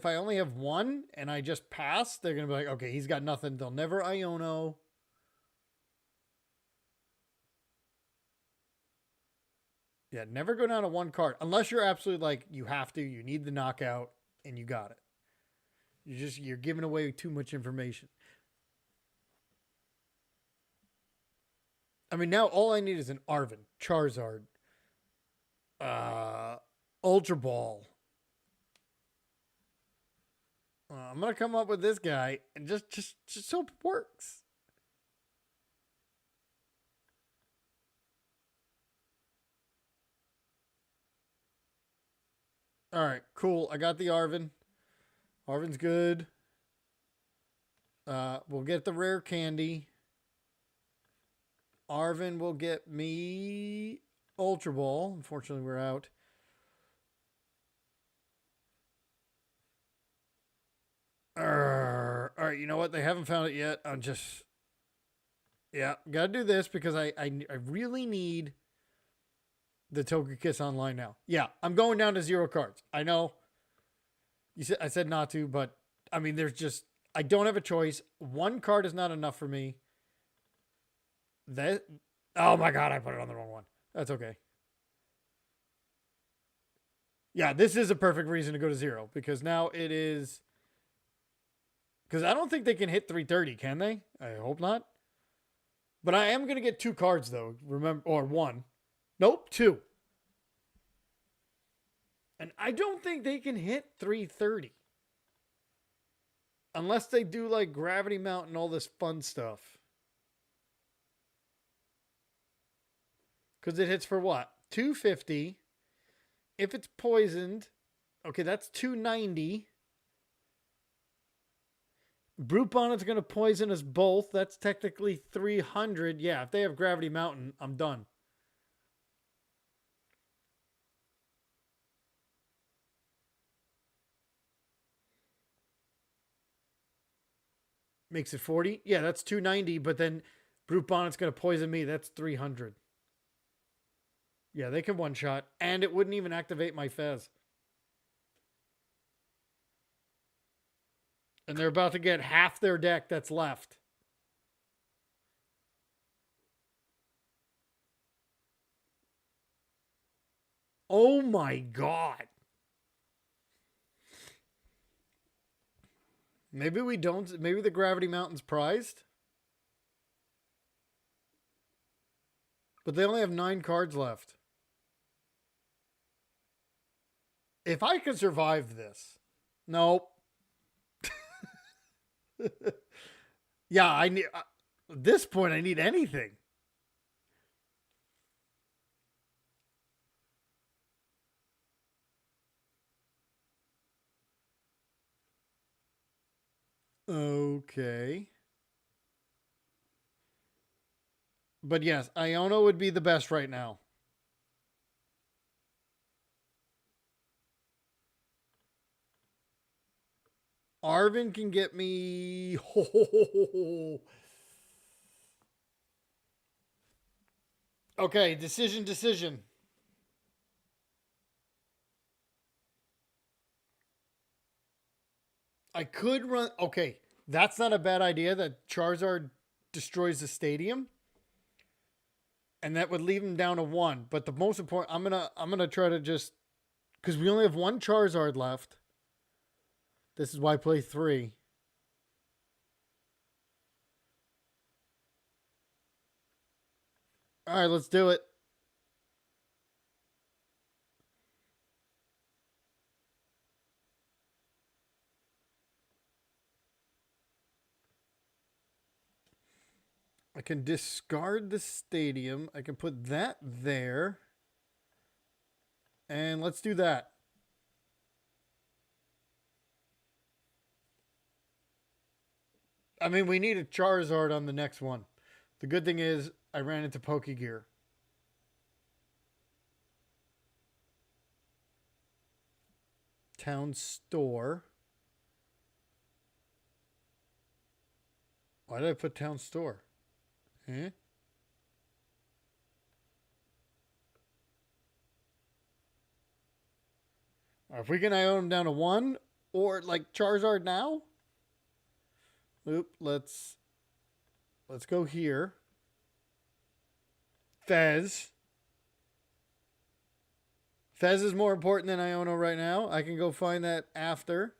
Speaker 1: only have 1 and I just pass, they're going to be like, okay, he's got nothing. They'll never Iono. Yeah, never go down to 1 card. Unless you're absolutely like, you have to, you need the knockout, and you got it. You're giving away too much information. I mean, now all I need is an Arven, Charizard, Ultra Ball. I'm gonna come up with this guy and just so it works. All right, cool. I got the Arven. Arven's good. We'll get the rare candy. Arven will get me Ultra Ball. Unfortunately, we're out. All right, you know what? They haven't found it yet. I'm just, yeah, gotta do this because I really need the Togekiss online now. Yeah, I'm going down to 0 cards. I know. I said not to, but I mean, there's just I don't have a choice. 1 card is not enough for me. That oh my god, I put it on the wrong one. That's okay. Yeah, this is a perfect reason to go to 0 because now it is. Because I don't think they can hit 330, can they? I hope not. But I am going to get 2 cards though. Remember, or 1. Nope, 2. And I don't think they can hit 330. Unless they do like Gravity Mount and all this fun stuff. Because it hits for what? 250. If it's poisoned, okay, that's 290. Brute Bonnet's going to poison us both. That's technically 300. Yeah, if they have Gravity Mountain, I'm done. Makes it 40. Yeah, that's 290, but then Brute Bonnet's going to poison me. That's 300. Yeah, they can one-shot, and it wouldn't even activate my Fez. And they're about to get half their deck that's left. Oh my god. Maybe we don't. Maybe the Gravity Mountain's prized. But they only have 9 cards left. If I could survive this. Nope. Yeah, I need. At this point, I need anything. Okay. But yes, Iono would be the best right now. Arvin can get me. Okay, decision. I could run. Okay, that's not a bad idea. That Charizard destroys the stadium, and that would leave him down to 1. But the most important, I'm gonna try to just because we only have 1 Charizard left. This is why I play 3. All right, let's do it. I can discard the stadium. I can put that there. And let's do that. I mean, we need a Charizard on the next one. The good thing is I ran into Pokegear. Town store. Why did I put town store? Eh? If we can Ione him down to 1 or like Charizard now. Oop, let's go here. Fez. Fez is more important than Iono right now. I can go find that after.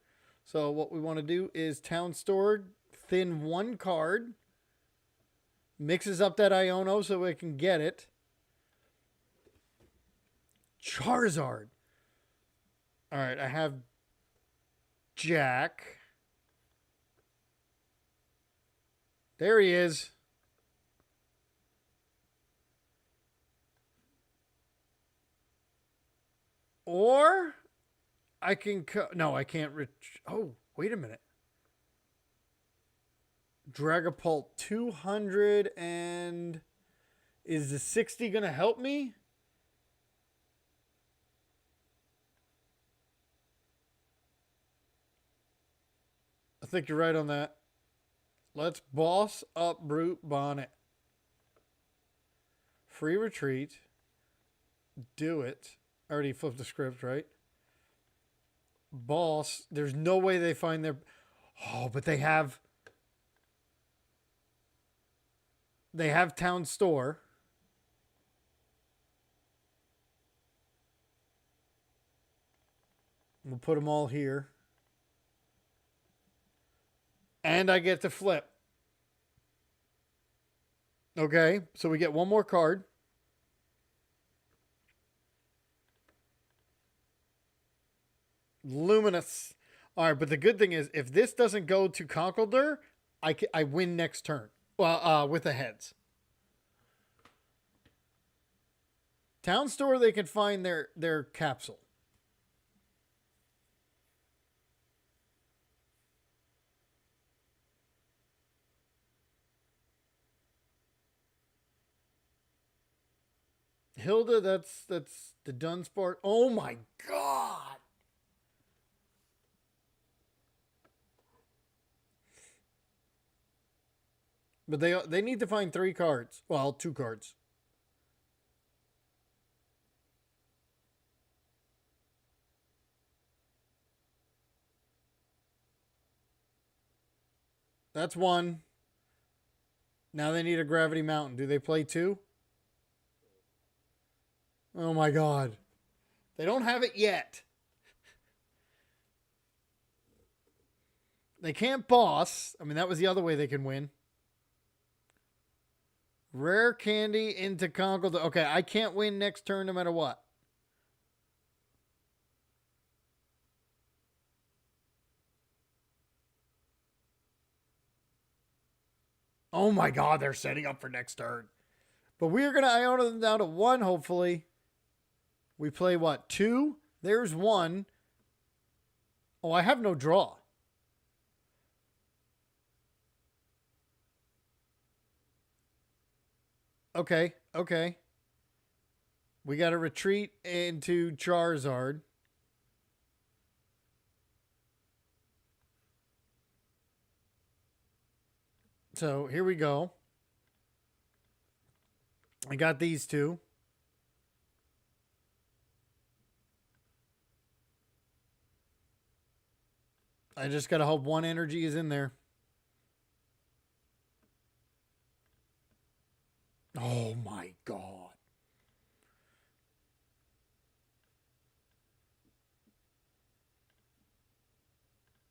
Speaker 1: So what we want to do is town store, thin 1 card. Mixes up that Iono so we can get it. Charizard. All right, I have Jack. There he is. Or I can... No, I can't... Oh, wait a minute. Dragapult 200 and... Is the 60 going to help me? I think you're right on that. Let's boss up Brute Bonnet. Free retreat. do it. I already flipped the script, right? Boss. There's no way they find their... Oh, but they have... They have town store. We'll put them all here. And I get to flip. Okay, so we get one more card. Luminous. All right, but the good thing is, if this doesn't go to Conkeldurr, I win next turn. Well, with the heads. Town store, they can find their capsule. Hilda, that's the Dunsparce. Oh my god. But they need to find 3 cards. Well, 2 cards. That's 1. Now they need a Gravity Mountain. Do they play 2? Oh my god. They don't have it yet. They can't boss. I mean, that was the other way they can win. Rare candy into Conkeldurr. Okay, I can't win next turn no matter what. Oh my god, they're setting up for next turn. But we're going to Iona them down to 1, hopefully. We play what? 2? There's 1. Oh, I have no draw. Okay, okay. We got to retreat into Charizard. So here we go. I got these 2. I just got to hope 1 energy is in there. Oh my god.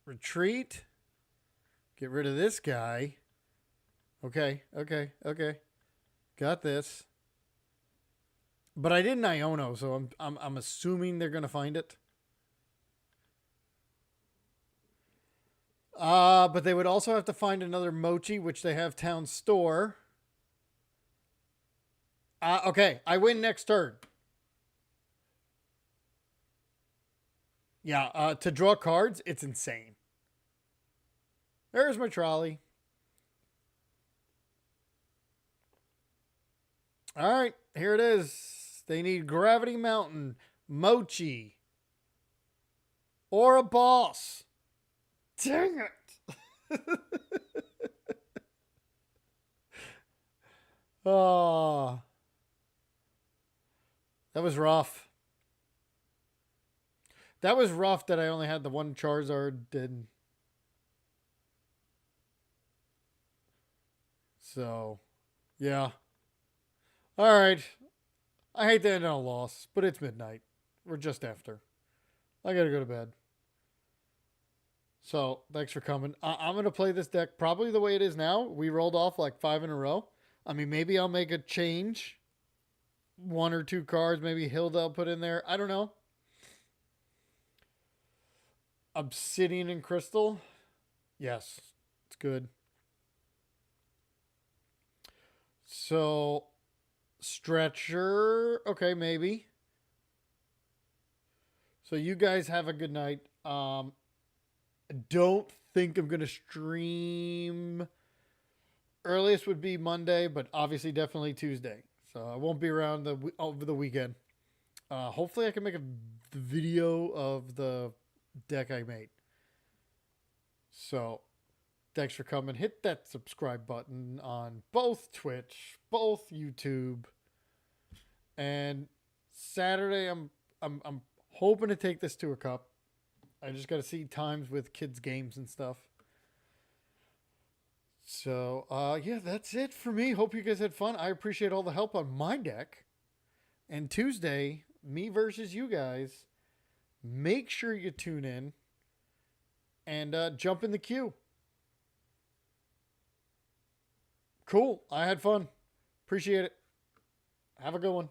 Speaker 1: Retreat. Get rid of this guy. Okay, okay, okay. Got this. But I didn't Iono, so I'm assuming they're gonna find it. But they would also have to find another Mochi, which they have town store. Okay, I win next turn. Yeah, to draw cards, it's insane. There's my trolley. All right, here it is. They need Gravity Mountain, Mochi, or a boss. Dang it. Oh, that was rough. That was rough that I only had the 1 Charizard and so yeah. All right. I hate to end on a loss, but it's midnight. We're just after. I gotta go to bed. So thanks for coming. I'm gonna play this deck probably the way it is now. We rolled off like 5 in a row. I mean, maybe I'll make a change. 1 or 2 cards. Maybe Hilda I'll put in there. I don't know. Obsidian and Crystal. Yes, it's good. So, Stretcher. Okay, maybe. So you guys have a good night. Don't think I'm going to stream. Earliest would be Monday, but obviously definitely Tuesday. So I won't be around over the weekend. Hopefully I can make a video of the deck I made. So thanks for coming. Hit that subscribe button on both Twitch, both YouTube, and Saturday, I'm hoping to take this to a cup. I just got to see times with kids' games and stuff. So, yeah, that's it for me. Hope you guys had fun. I appreciate all the help on my deck. And Tuesday, me versus you guys. Make sure you tune in and jump in the queue. Cool. I had fun. Appreciate it. Have a good one.